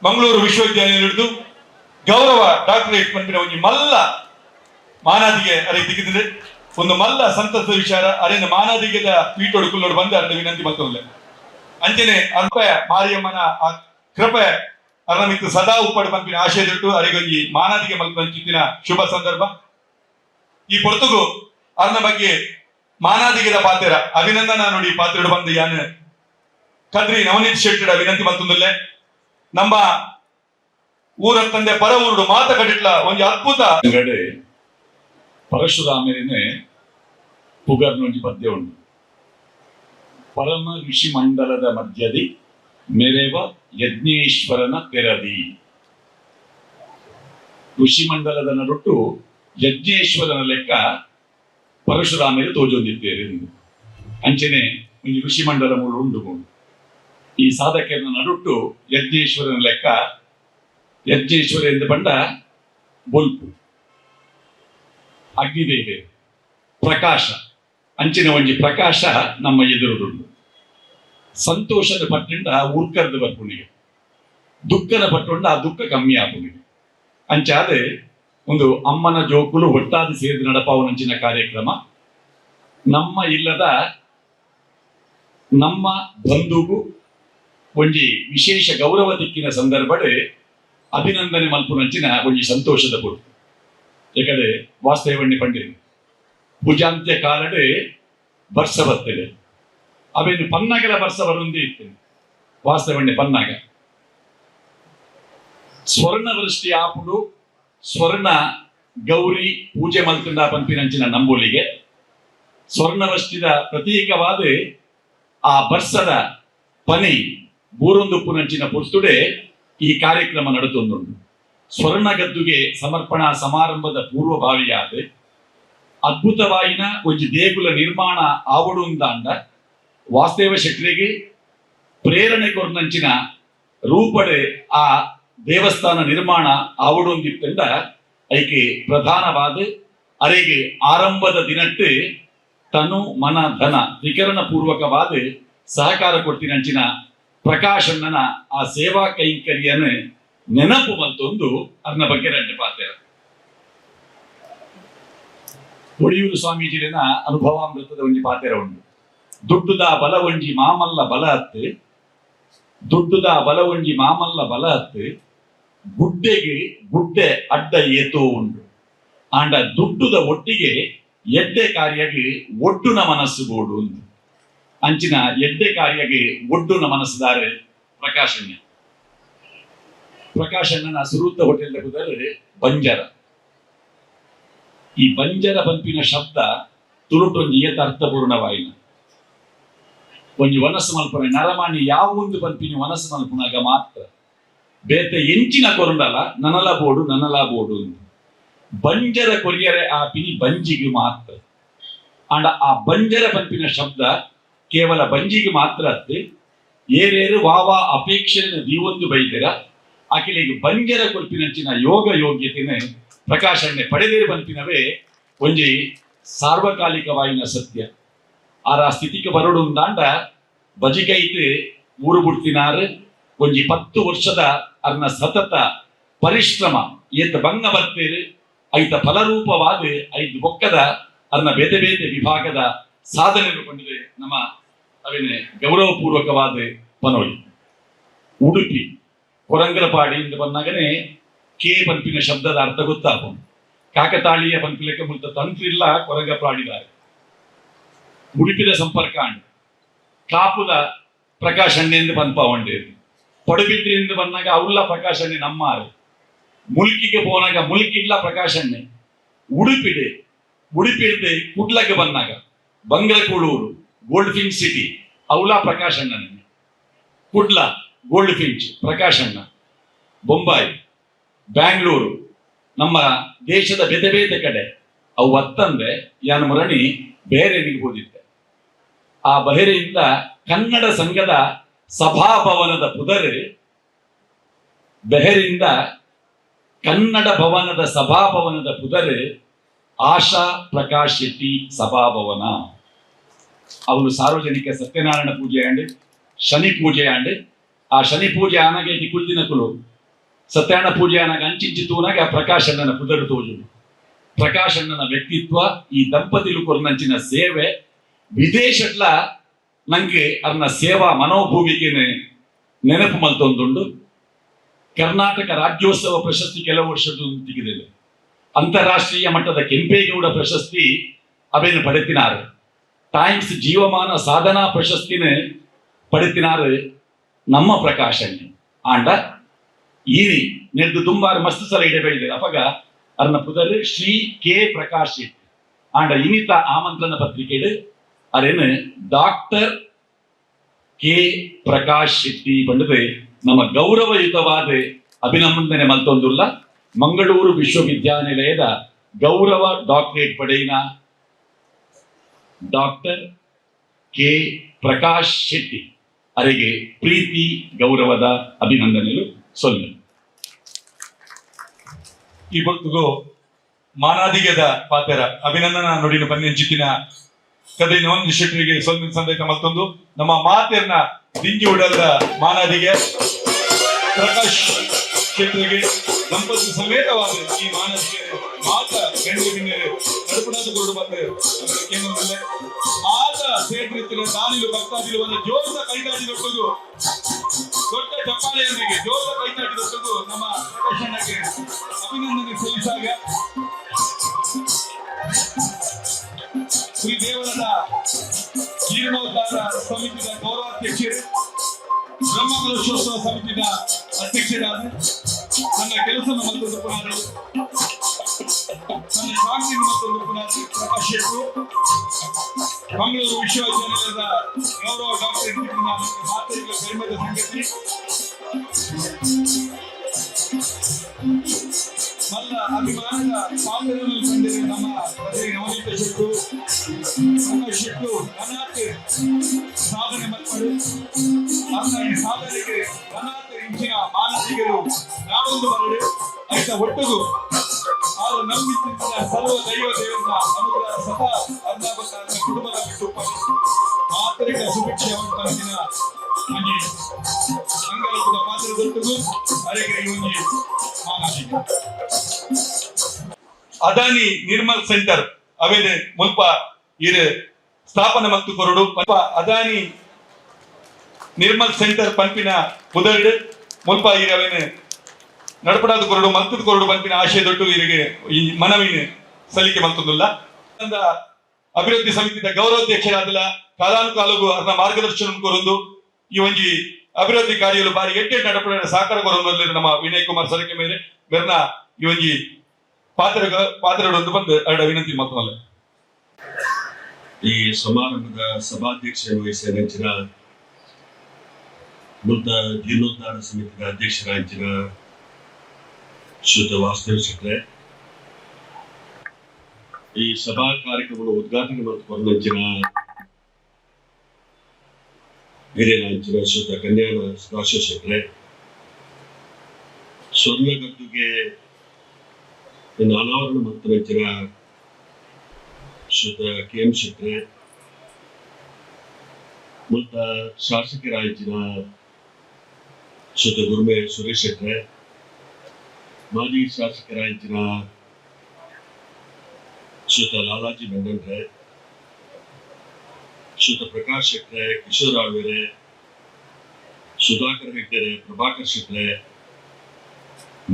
ಮಂಗಳೂರು ವಿಶ್ವವಿದ್ಯಾಲಯ ಹಿಡಿದು ಗೌರವ ಡಾಕ್ಟರೇಟ್ ಪಂಪಿನ ಒಂಜಿ ಮಲ್ಲ ಮಾನಾದಿಗೆ ಅರೆ ದಿಗಿದ್ರೆ ಒಂದು ಮಲ್ಲ ಸಂತಸ ವಿಚಾರ ಅರೆನ ಮಾನಾದಿಗೆದ ಪೀಠೋಡು ಕುಲ್ಲೋಡು ಬಂದು ಅರ್ಧ ವಿನಂತಿ ಮತ್ತೊಂದು ಅಂಚನೆ ಅಲ್ಪ ಮಾರಿಯಮ್ಮನ ಆ ಕೃಪೆ ಅರ್ನಮಿತ್ತು ಸದಾ ಉಪ್ಪಡು ಪಂಪಿನ ಆಶಯದಿಟ್ಟು ಅರೆಗೊಂಜಿ ಮಾನಾದಿಗೆ ಮಲ್ಪಂಚಿತ್ತಿನ ಶುಭ ಸಂದರ್ಭ ಈ ಪೊರ್ತುಗು ಅರ್ನ ಬಗ್ಗೆ ಮಾನಾದಿಗೆದ ಪಾತ್ರ ಅಭಿನಂದನಾ ನೋಡಿ ಪಾತ್ರೆಡು ಬಂದು ಯಾನ್ ಕದ್ರಿ ನವನೀತ್ ಶೆಟ್ಟಡ ವಿನಂತಿ ಮತ್ತೊಂದಿಲ್ಲ ನಮ್ಮ ಊರ ತಂದೆ ಪರ ಊರುಡು ಮಾತ ಕಟ್ಟಿಟ್ಲ ಒಂದು ಅದ್ಭುತ ಪರಶುರಾಮನೇ ಪುಗರ್ನೊಂಜಿ ಪದ್ಯ ಉಂಟು ಪರಮ ಋಷಿ ಮಂಡಲದ ಮಧ್ಯದಿ ಮೆರೆವ ಯಜ್ಞೇಶ್ವರನ ತೆರದಿ ಋಷಿ ಮಂಡಲದ ನಡುಟ್ಟು ಯಜ್ಞೇಶ್ವರನ ಲೆಕ್ಕ ಪರಶುರಾಮರು ತೋಜೊಂದಿದ್ದೇವೆ ಅಂಚನೆ ಒಂದು ಋಷಿ ಮಂಡಲ ಮೂರು ಉಂಡು ಈ ಸಾಧಕರ ನಡುಟ್ಟು ಯಜ್ಞೇಶ್ವರನ ಲೆಕ್ಕ ಯಜ್ಞೇಶ್ವರ ಎಂದು ಬಂಡ ಬೊಲ್ಪು ಅಗ್ನಿದೇವೆ ಪ್ರಕಾಶ ಅಂಚಿನ ಒಂಜಿ ಪ್ರಕಾಶ ನಮ್ಮ ಎದುರುದುಂಡು ಸಂತೋಷದ ಪಟ್ಟಿಂಡ ಉರ್ಕರ್ದ ಬರ್ಪುಣಿಗೆ ದುಃಖದ ಪಟ್ಟುಂಡ ಆ ದುಃಖ ಕಮ್ಮಿ ಆಪುಣಿಗೆ ಅಂಚಾದೆ ಒಂದು ಅಮ್ಮನ ಜೋಕುಲು ಒಟ್ಟಾದಿ ಸೇರಿದು ನಡಪಾವನಂಚಿನ ಕಾರ್ಯಕ್ರಮ ನಮ್ಮ ಇಲ್ಲದ ನಮ್ಮ ಬಂಧುಗೂ ಒಂಜಿ ವಿಶೇಷ ಗೌರವ ದಿಕ್ಕಿನ ಸಂದರ್ಭಡೆ ಅಭಿನಂದನೆ ಮಲ್ಪುನಂಚಿನ ಒಂಜಿ ಸಂತೋಷದ ಪುರ್ತು ಏಕಡೆ ವಾಸ್ತವಣ್ಣಿ ಪಂಡಿರು ಭುಜಾಂತ್ಯ ಕಾಲಡೆ ಬರ್ಸ ಬರ್ತದೆ ಅವೇನು ಪನ್ನಗಲ ಬರ್ಸ ಬರುಂದೇ ಇರ್ತೇನೆ ವಾಸ್ತವಣ್ಣೆ ಪನ್ನಾಗ ಸ್ವರ್ಣ ವೃಷ್ಟಿ ಆಪುಡು ಸ್ವರ್ಣ ಗೌರಿ ಪೂಜೆ ಮಲ್ತುಂಡ ಪಂಪಿನಂಚಿನ ನಂಬೋಲಿಗೆ ಸ್ವರ್ಣವಷ್ಟಿದ ಪ್ರತೀಕವಾದ ಆ ಬರ್ಸದ ಪನಿ ಬೂರೊಂದುಪ್ಪುನಂಚಿನ ಪುರ್ತುಡೆ ಈ ಕಾರ್ಯಕ್ರಮ ನಡೆದೊಂದುಂಟು ಸ್ವರ್ಣ ಗದ್ದುಗೆ ಸಮರ್ಪಣಾ ಸಮಾರಂಭದ ಪೂರ್ವಭಾವಿಯಾದ ಅದ್ಭುತವಾಯಿನ ಒಂಜಿ ದೇಗುಲ ನಿರ್ಮಾಣ ಆವಡುಂದಾಂಡ ವಾಸ್ತವ ಶೆಟ್ರಿಗೆ ಪ್ರೇರಣೆ ಕೊರ್ನಂಚಿನ ರೂಪಡೆ ಆ ದೇವಸ್ಥಾನ ನಿರ್ಮಾಣ ಆವಡುಂದಿತ್ತಂಡ ಐಕೆ ಪ್ರಧಾನವಾದ ಅರೆಗೆ ಆರಂಭದ ದಿನಟ್ಟು ತನು ಮನ ಧನ ತ್ರಿಕರಣ ಪೂರ್ವಕವಾದ ಸಹಕಾರ ಕೊಡ್ತಿನಂಚಿನ ಪ್ರಕಾಶಣ್ಣನ ಆ ಸೇವಾ ಕೈಂಕರ್ಯನ ನೆನಪು ಮತ್ತೊಂದು ಅರ್ನ ಬಗ್ಗೆ ರಂಜ ಪಾತ್ರ ಒಡಿಯೂರು ಸ್ವಾಮೀಜಿನ ಅನುಭವಾಮೃತದ ಒಂಜಿ ಪಾತೆರ ಉಂಟು. ದುಡ್ಡುದ ಬಲ ಒಂಜಿ ಮಾಮಲ್ಲ ಬಲ ಹತ್ತು, ದುಡ್ಡುದ ಬಲ ಒಂಜಿ ಮಾಮಲ್ಲ ಬಲ ಹತ್ತು, ಗುಡ್ಡೆಗೆ ಗುಡ್ಡೆ ಅಡ್ಡ ಏತೋ ಉಂಡು. ಆಂಡ ದುಡ್ಡುದ ಒಟ್ಟಿಗೆ ಎಡ್ಡೆ ಕಾರ್ಯಗೆ ಒಡ್ಡುನ ಮನಸ್ಸು ಬೋಡು ಉಂಟು. ಅಂಚಿನ ಎಡ್ಡೆ ಕಾರ್ಯಗೆ ಒಡ್ಡುನ ಮನಸ್ಸುದಾರೆ ಪ್ರಕಾಶಣ್ಯ. ಪ್ರಕಾಶಣ್ಣನ ಸುರೂತ ಹೋಟೆಲ್ ಕುದರೆ ಬಂಜರ. ಈ ಬಂಜರ ಪಂಪಿನ ಶಬ್ದ ತುಳುಟೊಂಜಿ ಏತ ಅರ್ಥಪೂರ್ಣವಾಯಿನ. ಒಂಜಿ ವನಸ್ಸು ಮಲ್ಪನೆ ನರಮಾಣಿ ಯಾವ ಒಂದು ಪಂಪಿನ ವನಸ್ಸು ಮಲ್ಪನಾಗ ಮಾತ್ರ ಬೇತೆ ಎಂಚಿನ ಕೊರಂಡಲ ನನಲ ಬೋಡು ಬಂಜರ ಕೊರಿಯರೆ ಆ ಪಿನಿ ಬಂಜಿಗೆ ಮಾತ್ರ. ಅಂಡ ಆ ಬಂಜರ ಪಂಪಿನ ಶಬ್ದ ಕೇವಲ ಬಂಜಿಗೆ ಮಾತ್ರ ಅತ್ತೆ ಏರೇರು ವಾವಾ ಅಪೇಕ್ಷೆಯನ್ನು ದೀವೊಂದು ಬೈದೆರ ಆಕೆಲಿಗೆ ಬಂಜರ ಕೊಲ್ಪಿನಂಚಿನ ಯೋಗ ಯೋಗ್ಯತೆನ ಪ್ರಕಾಶಣ್ಣೆ ಪಡೆದೇರು ಪಂಪಿನವೇ ಒಂಜಿ ಸಾರ್ವಕಾಲಿಕವಾಯಿನ ಸತ್ಯ. ಆರ ಸ್ಥಿತಿಗೆ ಬರೋಡು ಅಂದಾಂಡ ಬಜಿಕೈತು ಊರು ಬಿಡ್ತಿನಾರು ಒಂಜಿ 10 ವರ್ಷದ ಅರ್ನ ಸತತ ಪರಿಶ್ರಮ ಏತ ಭಂಗ ಬರ್ತೇರು ಐತ ಫಲರೂಪವಾದ ಐದು ಬೊಕ್ಕದ ಅರ್ನ ಬೇತೆ ಬೇತೆ ವಿಭಾಗದ ಸಾಧನೆ ಕೊಂಡಿದೆ ನಮ್ಮ ಅವೇನೆ ಗೌರವಪೂರ್ವಕವಾದ ಪನೋಳಿ. ಉಡುಪಿ ಕೊರಂಗಲಪಾಡಿ ಎಂದು ಬಂದಾಗನೇ ಕೆ ಪಂಪಿನ ಶಬ್ದದ ಅರ್ಥ ಗೊತ್ತಾಗ್ಬೋದು. ಕಾಕತಾಳೀಯ ಪಂಪಿಲಕ್ಕೆ ಮುಲ್ತ ತಂತ್ರಿಲ್ಲ ಕೊರಂಗಪಾಡಿದಾರೆ. ಉಡುಪಿದ ಸಂಪರ್ಕ ಅಂಡ್ ಕಾಪುದ ಪ್ರಕಾಶಣ್ಣೆ ಎಂದು ಪಂಪ ಒಂಡೇರು. ಪಡುಬಿದ್ರಿಯಿಂದ ಬಂದಾಗ ಅವಲ್ಲ ಪ್ರಕಾಶಣ್ಣೆ ನಮ್ಮಾರು. ಮುಲ್ಕಿಗೆ ಹೋನಾಗ ಮುಲ್ಕಿಲ್ಲ ಪ್ರಕಾಶಣ್ಣೆ. ಉಡುಪಿಡೆ ಕುಡ್ಲಕ್ಕೆ ಬಂದಾಗ ಬಂಗ್ಲಕೂಳೂರು ಗೋಲ್ಡ್ ಫಿಂಚ್ ಸಿಟಿ ಅವಲಾ ಪ್ರಕಾಶಣ್ಣನೆ. ಕುಡ್ಲ ಗೋಲ್ಡ್ ಫಿಂಚ್ ಪ್ರಕಾಶಣ್ಣ. ಬೊಂಬಾಯಿ ಬ್ಯಾಂಗ್ಳೂರು ನಮ್ಮ ದೇಶದ ಬೇತೆ ಬೇತೆ ಕಡೆ ಅವು ಅತ್ತಂದೆ ಯಾನ ಮುರಣಿ ಬೇರೆ ನಿಗ್ಬೋದಿದ್ದೆ. ಆ ಬಹಿರೆಯಿಂದ ಕನ್ನಡ ಸಂಘದ ಸಭಾಭವನದ ಪುದರೆ ಬೆಹರಿಂದ ಕನ್ನಡ ಭವನದ ಸಭಾಭವನದ ಪುದರೆ ಆಶಾ ಪ್ರಕಾಶ್ ಶೆಟ್ಟಿ ಸಭಾಭವನ. ಅವಳು ಸಾರ್ವಜನಿಕ ಸತ್ಯನಾರಾಯಣ ಪೂಜೆ ಆಂಡ್ ಶನಿ ಪೂಜೆ ಆಂಡ್ ಆ ಶನಿ ಪೂಜೆ ಆನಗೆ ಕುಲ್ದಿನ ಕುಲು ಸತ್ಯನಾರಾಯಣ ಪೂಜೆ ಆನಾಗ ಅಂಚಿಂಚಿ ತೂನಾಗ ಪ್ರಕಾಶಣ್ಣನ ಪುದರು ತೋಜುಡು. ಪ್ರಕಾಶಣ್ಣನ ವ್ಯಕ್ತಿತ್ವ ಈ ದಂಪತಿಲು ಕೊರ್ನಂಚಿನ ಸೇವೆ ವಿದೇಶಡ್ಲ ನಂಗೆ ಅರ್ನ ಸೇವಾ ಮನೋಭೂಮಿಕೆನ ನೆನಪು ಮಲ್ತೊಂದುಂಡು. ಕರ್ನಾಟಕ ರಾಜ್ಯೋತ್ಸವ ಪ್ರಶಸ್ತಿ ಕೆಲವು ವರ್ಷದ ತೆಗೆದಿದೆ. ಅಂತಾರಾಷ್ಟ್ರೀಯ ಮಟ್ಟದ ಕೆಂಪೇಗೌಡ ಪ್ರಶಸ್ತಿ ಅವೇನು ಪಡೆತಿನಾರು. ಟೈಮ್ಸ್ ಜೀವಮಾನ ಸಾಧನಾ ಪ್ರಶಸ್ತಿನ ಪಡೆತಿನಾರು ನಮ್ಮ ಪ್ರಕಾಶಣ್ಣೆ. ಆಂಡ ಈನಿ ನೆಡ್ದು ತುಂಬಾರು ಮಸ್ತ್ ಸಲ ಇಡೆ ಬೆಳೆದಿದೆ ಅಪಗ ಅರ್ನ ಪುದರು ಶ್ರೀ ಕೆ ಪ್ರಕಾಶ್ ಶೆಟ್ಟಿ. ಆಂಡ ಇನಿತ ಆಮಂತ್ರಣ ಪತ್ರಿಕೆಡು ಅರೇನು ಡಾಕ್ಟರ್ ಕೆ ಪ್ರಕಾಶ್ ಶೆಟ್ಟಿ ಬಂಡದು ನಮ್ಮ ಗೌರವಯುತವಾದ ಅಭಿನಂದನೆ ಮಲ್ತೊಂದುಲ್ಲ. ಮಂಗಳೂರು ವಿಶ್ವವಿದ್ಯಾನಿಲಯದ ಗೌರವ ಡಾಕ್ಟರೇಟ್ ಪಡೆಯಿನ ಡಾಕ್ಟರ್ ಕೆ ಪ್ರಕಾಶ್ ಶೆಟ್ಟಿ ಅವರಿಗೆ ಪ್ರೀತಿ ಗೌರವದ ಅಭಿನಂದನೆಗಳು ಸೊಲ್ಲೆ. ಈ ಬದುಕು ಮಾನಾದಿಗೆದ ಪಾತೆರ ಅಭಿನಂದನಾ ನುಡಿನ ಪನ್ನೆಂಚಿತ್ತಿನ ಕದರಿನ ಒಂದು ಶೆಟ್ಟರಿಗೆ ಸೊಲ್ಮಿನ ಸಂದೇಶ ಮತ್ತೊಂದು ನಮ್ಮ ಮಾತೆರ್ನ ದಿಂಜಿ ಉಡಲ್ದ ಮಾನಾದಿಗೆ ಪ್ರಕಾಶ್ ಶೆಟ್ಟರಿಗೆ ದಂಪತಿ ಸಮೇತವಾದ ಈ ಮಾನಸಿಗೆ ಮಾತ ಗಂಡು ನಡುಪಡಾದ ಕೊರಡು ಬಂದ ಕೇಂದ್ರದಲ್ಲೇ ಆತ ಸೇರಿಸಿನ ನಾನಿಲು ಭಕ್ತಾದಿರುವಂತ ಜೋರದ ಕೈಗಾಡಿದೊಟ್ಟದು ದೊಡ್ಡ ಚಪ್ಪಾಳೆಯೊಂದಿಗೆ ಜೋರದ ಕೈಗಾಡಿದೊಟ್ಟದು ನಮ್ಮ ಪ್ರಕಾಶಣ್ಣಗೆ ಅಭಿನಂದನೆ ಸಲ್ಲಿಸಾಗ ಶ್ರೀ ದೇವರದ ಜೀರ್ಣೋದ್ಧಾರ ಸಮಿತಿಯ ಗೌರವಾಧ್ಯಕ್ಷರು ಬ್ರಹ್ಮಕಲಶೋತ್ಸವ ಸಮಿತಿಯ ಅಧ್ಯಕ್ಷರಾದ ನನ್ನ ಕೆಲಸವನ್ನು ಮತ್ತೊಂದು ಪುನಃ ನನ್ನ ಶಾಂತಿ ಮತ್ತೊಂದು ಪುನಃ ಪ್ರಕಾಶ್ ಶೆಟ್ಟಿ ಮಂಗಳೂರು ವಿಶ್ವವಿದ್ಯಾನಿಲಯದ ಗೌರವ ಡಾಕ್ಟರೇಟ್ ಮಾತರಿಗಳ ಕೈಮದ ಸಂಗತಿ ನನ್ನ ಅಭಿಮಾನದ ಸಾಧನೆಯನ್ನು ಕಂಡಿದೆ ನಮ್ಮ ಪ್ರತಿ ನವನೀತ ಶೆಟ್ಟು ಪ್ರಕಾಶ್ ಶೆಟ್ಟು ಅನಾಥ ಸಾಧನೆ ಮಕ್ಕಳು ನನ್ನ ಈ ಸಾಧನೆಗೆ ಅನಾಥ ಇಂಚಿನ ಮಾನಸಿಕರು ನಾವೊಂದು ಬರಡೆ ಐತ ಒಟ್ಟುಗು ಅವರು ನಂಬಿಸಿದ ಸರ್ವ ದೈವ ದೇವರ ಅನುಗ್ರಹ ಸದಾ ಅನ್ನಾಬತ್ತ ಕುಟುಂಬದ ಬಿಟ್ಟು ಮಾತರಿಕ ಸುಭಿಕ್ಷೆಯನ್ನು ತಂದಿನ ಮಂಜಿ ಅಂಗಲದ ಪಾತ್ರದೊಟ್ಟಿಗೂ ಅರೆಗೆ ಇವನಿಗೆ ಮಾನಸಿಕ ಅದಾನಿ ನಿರ್ಮಲ್ ಸೆಂಟರ್ ಅವೇನು ಮುಲ್ಪ ಇರು ಸ್ಥಾಪನೆ ಮತ್ತು ಕೊರಡು ಅದಾನಿ ನಿರ್ಮಲ್ ಸೆಂಟರ್ ಪಂಪಿನ ಮುದಡ್ ಮುಲ್ಪ ಇರವೇನು ನಡಪಡಾದ ಕೊರಡು ಮಲ್ತದ ಕೊರಡು ಪಂಪಿನ ಆಶಯ ದೊಡ್ಡ ಇರಿಗೆ ಈ ಮನವಿನ ಸಲ್ಲಿಕೆ ಮಲ್ತದಿಲ್ಲ ಅಭಿವೃದ್ಧಿ ಸಮಿತಿಯ ಗೌರವಾಧ್ಯಕ್ಷರಾದ ಕಾಲಾನುಕಾಲಗೂ ಅದರ ಮಾರ್ಗದರ್ಶನ ಕೊರೊಂದು ಈ ಒಂಜಿ ಅಭಿವೃದ್ಧಿ ಕಾರ್ಯಗಳು ಬಾರಿ ಎಟ್ಟೆ ನಡಪಡ ಸಾಕಾರ ಕೊರೊಂದು ನಮ್ಮ ವಿನಯ್ ಕುಮಾರ್ ಸರಕೆ ಮೇಲೆ ಬೆರ್ನ ಈ ಒಂಜಿ ಪಾತ್ರಗಳು ಬಂದು ಅರಡ ವಿನಂತಿ ಮಾತನಾಡ ಈ ಸಮಾರಂಭದ ಸಭಾಧ್ಯಕ್ಷ ವಹಿಸಿದ ನೆಚ್ಚಿನ ಮುಲ್ತ ಜೀರ್ಣೋದ್ಧಾರ ಸಮಿತಿಯ ಅಧ್ಯಕ್ಷರಾಂಚಿನ ಶ್ರೀಯುತ ವಾಸುದೇವ ಶೆಟ್ರೆ, ಈ ಸಭಾ ಕಾರ್ಯಕ್ರಮವನ್ನು ಉದ್ಘಾಟನೆ ಮತ್ತು ನೆಚ್ಚಿನ ಹಿರಿಯರಾಂಚಿನ ಶ್ರೀಯುತ ಕನ್ಯಾನ ಸುಭಾಷ ಶೆಟ್ರೆ, ಸ್ವರ್ಣ ಗದ್ದುಗೆ ಅನಾವರಣ ಮತ್ತು ನೆಚ್ಚಿನ ಶ್ರೀಯುತ ಕೆ ಎಂ ಶೆಟ್ರೆ, ಮುಲ್ತ ಶಾಸಕರಾಂಚಿನ ಶ್ರೀಯುತ ಗುರುಮೆ ಸುರೇಶ್ ಶೆಟ್ರೆ, ಮಾಜಿ ಶಾಸಕರಾಂಚಿನ ಶ್ರೀಯುತ ಲಾಲಾಜಿ ಮೆಂಡನ್ರೆ, ಶ್ರೀಯುತ ಪ್ರಕಾಶ್ ಶೆಟ್ರೆ, ಕಿಶೋರ್ ಆಳ್ವೆರೆ, ಸುಧಾಕರ್ ಹೆಗ್ಡೆರೆ, ಪ್ರಭಾಕರ್ ಶೆಟ್ರೆ,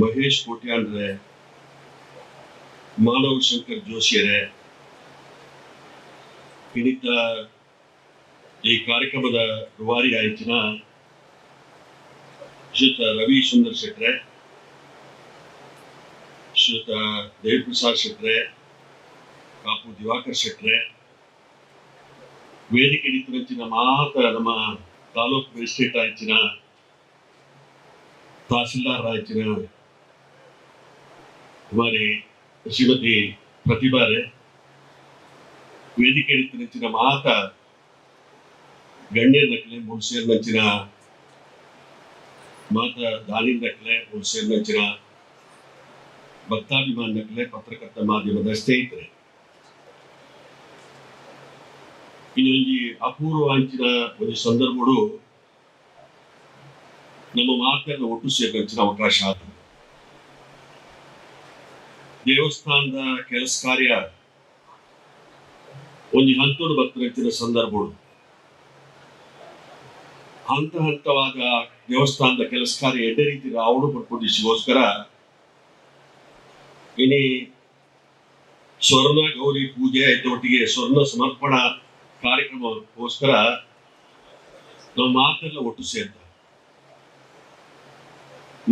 ಮಹೇಶ್ ಕೋಟ್ಯಾನ್ರೆ, ಮಾನವ್ ಶಂಕರ್ ಜೋಶಿಯರೆ, ಇನ್ನಿತ ಈ ಕಾರ್ಯಕ್ರಮದ ರೂವಾರಿ ಆಯ್ತಿನ ಶ್ರೀಯುತ ರವಿ ಸುಂದರ್ ಶೆಟ್ರೆ, ಶ್ರೀಯುತ ದೇವಿಪ್ರಸಾದ್ ಶೆಟ್ರೆ, ಕಾಪು ದಿವಾಕರ್ ಶೆಟ್ರೆ, ವೇದಿಕೆ ನಿಂತಿನ ಮಾತ ನಮ್ಮ ತಾಲೂಕು ಮ್ಯಾಜಿಸ್ಟ್ರೇಟ್ ಆಯ್ತಿನ ತಹಸೀಲ್ದಾರ್ ಆಯ್ತಿನ ಕುಮಾರಿ ಶ್ರೀಮತಿ ಪ್ರತಿಭಾರೆ, ವೇದಿಕೆ ನಿಂತಿನ ಮಾತ ಗಣ್ಯ ನಕಲೆ ಮುನ್ಸೇರ್ ನಂಚಿನ ಮಾತ ದಾನಿ ನಕಲೆ ಮುನ್ಸೇರ್ ನಂಚಿನ ಭಕ್ತಾಭಿಮಾನ ನಕಲೆ ಪತ್ರಕರ್ತ ಮಾಧ್ಯಮದ ಸ್ನೇಹಿತರೆ, ಇನ್ನೊಂದು ಅಪೂರ್ವ ಅಂಚಿನ ಒಂದು ಸಂದರ್ಭಗಳು ನಮ್ಮ ಮಾತನ್ನ ಒಟ್ಟು ಸೇರಿಸಿನ ಅವಕಾಶ ಆದ ದೇವಸ್ಥಾನದ ಕೆಲಸ ಕಾರ್ಯ ಒಂದು ಹಂತೋಡು ಬರ್ತಿನ ಸಂದರ್ಭಗಳು ಹಂತ ಹಂತವಾದ ದೇವಸ್ಥಾನದ ಕೆಲಸ ಕಾರ್ಯ ಎಡ್ಡೆ ರೀತಿ ಅವಳು ಪಡ್ಕೊಂಡಿಸಿಗೋಸ್ಕರ ಇನಿ ಸ್ವರ್ಣ ಗೌರಿ ಪೂಜೆ ಒಟ್ಟಿಗೆ ಸ್ವರ್ಣ ಸಮರ್ಪಣಾ ಕಾರ್ಯಕ್ರಮಕ್ಕೋಸ್ಕರ ನಾವು ಮಾತೆಲ್ಲ ಒಟ್ಟು ಸೇರ್ತ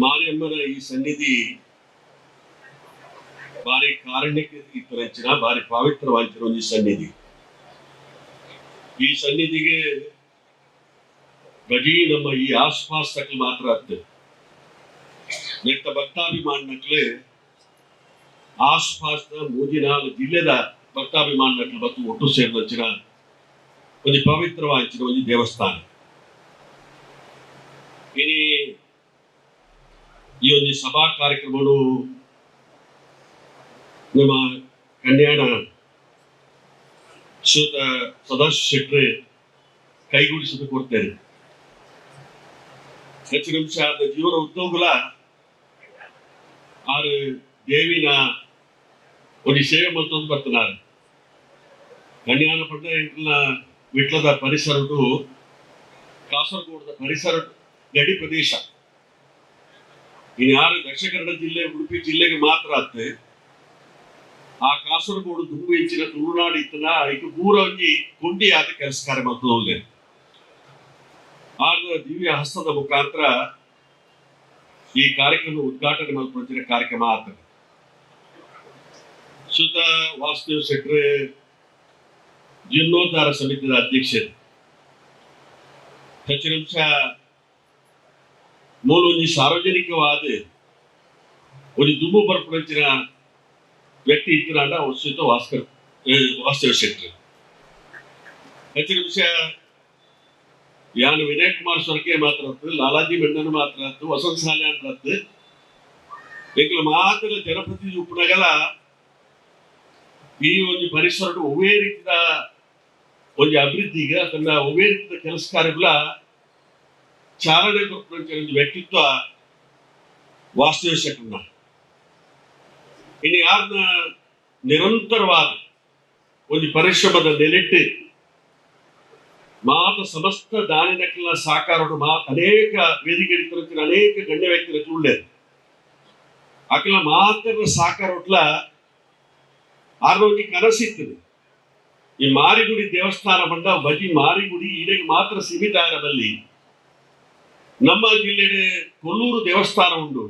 ಮಾರಿಯಮ್ಮನ ಈ ಸನ್ನಿಧಿ ಬಾರಿ ಕಾರಣ್ಯಕ್ಕೆ ಇತ್ತರಂಚಿನ ಬಾರಿ ಪವಿತ್ರವಾಂಚಿನ ಒಂದು ಸನ್ನಿಧಿ. ಈ ಸನ್ನಿಧಿಗೆ ಬರೀ ನಮ್ಮ ಈ ಆಸ್ಪಾಸ್ ತಕ್ಕಲು ಮಾತ್ರ ಆಗ್ತದೆ. ನೆಟ್ಟ ಭಕ್ತಾಭಿಮಾನ ನಕ್ಲೆ ಆಸ್ಪಾಸ್ನ ಮೂಜಿನಾಲ್ ಜಿಲ್ಲೆದ ಭಕ್ತಾಭಿಮಾನ ನಕ್ಲು ಮತ್ತು ಒಟ್ಟು ಸೇರಿದಂಚಿನ ಒಂದು ಪವಿತ್ರವಾಂಚಿನ ಒಂದು ದೇವಸ್ಥಾನ. ಇನಿ ಈ ಒಂದು ಸಭಾ ಕಾರ್ಯಕ್ರಮಗಳು ನಮ್ಮ ಕನ್ಯಾಣ ಶ್ರೀಯುತ ಸದಾಶಿವ ಶೆಟ್ರೆ ಕೈಗೂಡಿಸಲು ಕೊಡ್ತೇನೆ. ಹೆಚ್ಚು ನಿಮಿಷ ಜೀವನ ಉದ್ಯೋಗಲ ಆರು ದೇವಿನ ಒಂದು ಸೇವೆ ಮತ್ತೊಂದು ಬರ್ತಿದ್ದಾರೆ. ಕನ್ಯಾನ ಪಟ್ಟ ವಿಟ್ಲದ ಪರಿಸರದ್ದು ಕಾಸರಗೋಡದ ಪರಿಸರ ಗಡಿ ಪ್ರದೇಶ. ಇನ್ನು ಯಾರು ದಕ್ಷಿಣ ಕನ್ನಡ ಜಿಲ್ಲೆ ಉಡುಪಿ ಜಿಲ್ಲೆಗೆ ಮಾತ್ರ ಆತ್ತೆ. ಆ ಕಾಸರಗೋಡು ದುಂಬು ಹೆಚ್ಚಿನ ತುಳುನಾಡು ಇತ್ತನ ಇದು ಪೂರ ಒಂಜಿ ಕೊಂಡಿ ಆದ ಕೆಲಸ ಕಾರ್ಯ ಮಾಡ್ತದೆ. ಆಗ ದಿವ್ಯ ಹಸ್ತದ ಮುಖಾಂತರ ಈ ಕಾರ್ಯಕ್ರಮ ಉದ್ಘಾಟನೆ ಮಾಡ್ಕೊಳ್ತಿರೋ ಕಾರ್ಯಕ್ರಮ ಆಗ್ತದೆ. ಸುತ ವಾಸುದೇವ್ ಶೆಟ್ರೆ ಜೀರ್ಣೋದ್ಧಾರ ಸಮಿತಿಯ ಅಧ್ಯಕ್ಷರು. ಹೆಚ್ಚಿನ ಅಂಶ ಮೂಲ ಒಂದು ಸಾರ್ವಜನಿಕವಾದ ಒಂದು ದುಂಬು ಬರ್ಪಡಿಸಿನ ವ್ಯಕ್ತಿ ಇತ್ತನಾಡ ಶ್ರೀಯುತ ವಾಸುದೇವ ಶೆಟ್ರೆ. ಹೆಚ್ಚಿನ ಅಂಶ ಯಾನು ವಿನಯ್ ಕುಮಾರ್ ಸ್ವರ್ಗೆ ಮಾತ್ರ ಆಯ್ತು, ಲಾಲಾಜಿ ಮೆಂಡನ್ ಮಾತ್ರ ಆಯ್ತು, ವಸಂತ ಸಾಲೆ ಅಂತ ಆಯ್ತು. ಎಂಕಲ ಮಾತ್ರ ಜನಪ್ರತಿನಿಧಿ ಉಪನಗರ ಈ ಒಂದು ಪರಿಸರ ಒವೇ ರೀತಿಯ ಒಂದು ಅಭಿವೃದ್ಧಿಗೆ ಅದನ್ನ ಒವೇ ರೀತಿಯ ಕೆಲಸ ಕಾರ್ಯಗಳ ಚಾಲನೆ ಕೊಟ್ಟಂತ ಒಂದು ವ್ಯಕ್ತಿತ್ವ ವಾಸುದೇವ ಶೆಟ್ರನ್ನ. ಇನ್ನು ಯಾರನ್ನ ನಿರಂತರವಾದ ಒಂದು ಪರಿಶ್ರಮದ ನೆಲೆಟ್ಟು ಮಾತ ಸಮಸ್ತ ದಾನಿನಕ್ಕೆಲ್ಲ ಸಾಕಾರ ಅನೇಕ ವೇದಿಕೆ ಅನೇಕ ಗಣ್ಯ ವ್ಯಕ್ತಿಗಳ ಉಳ್ಳೇದು ಅಕ್ಲ ಮಾತ್ರ ಸಾಕಾರ ಒಟ್ಲ ಆರ್ನೊಂದು ಕನಸಿರ್ತದೆ ಈ ಮಾರಿಗುಡಿ ದೇವಸ್ಥಾನ ಬಂಡ ಬಜಿ ಮಾರಿಗುಡಿ ಇಡೆಗೆ ಮಾತ್ರ ಸೀಮಿತ ಇರಬಲ್ಲಿ ನಮ್ಮ ಜಿಲ್ಲೆಗೆ ಕೊಲ್ಲೂರು ದೇವಸ್ಥಾನ ಉಂಟು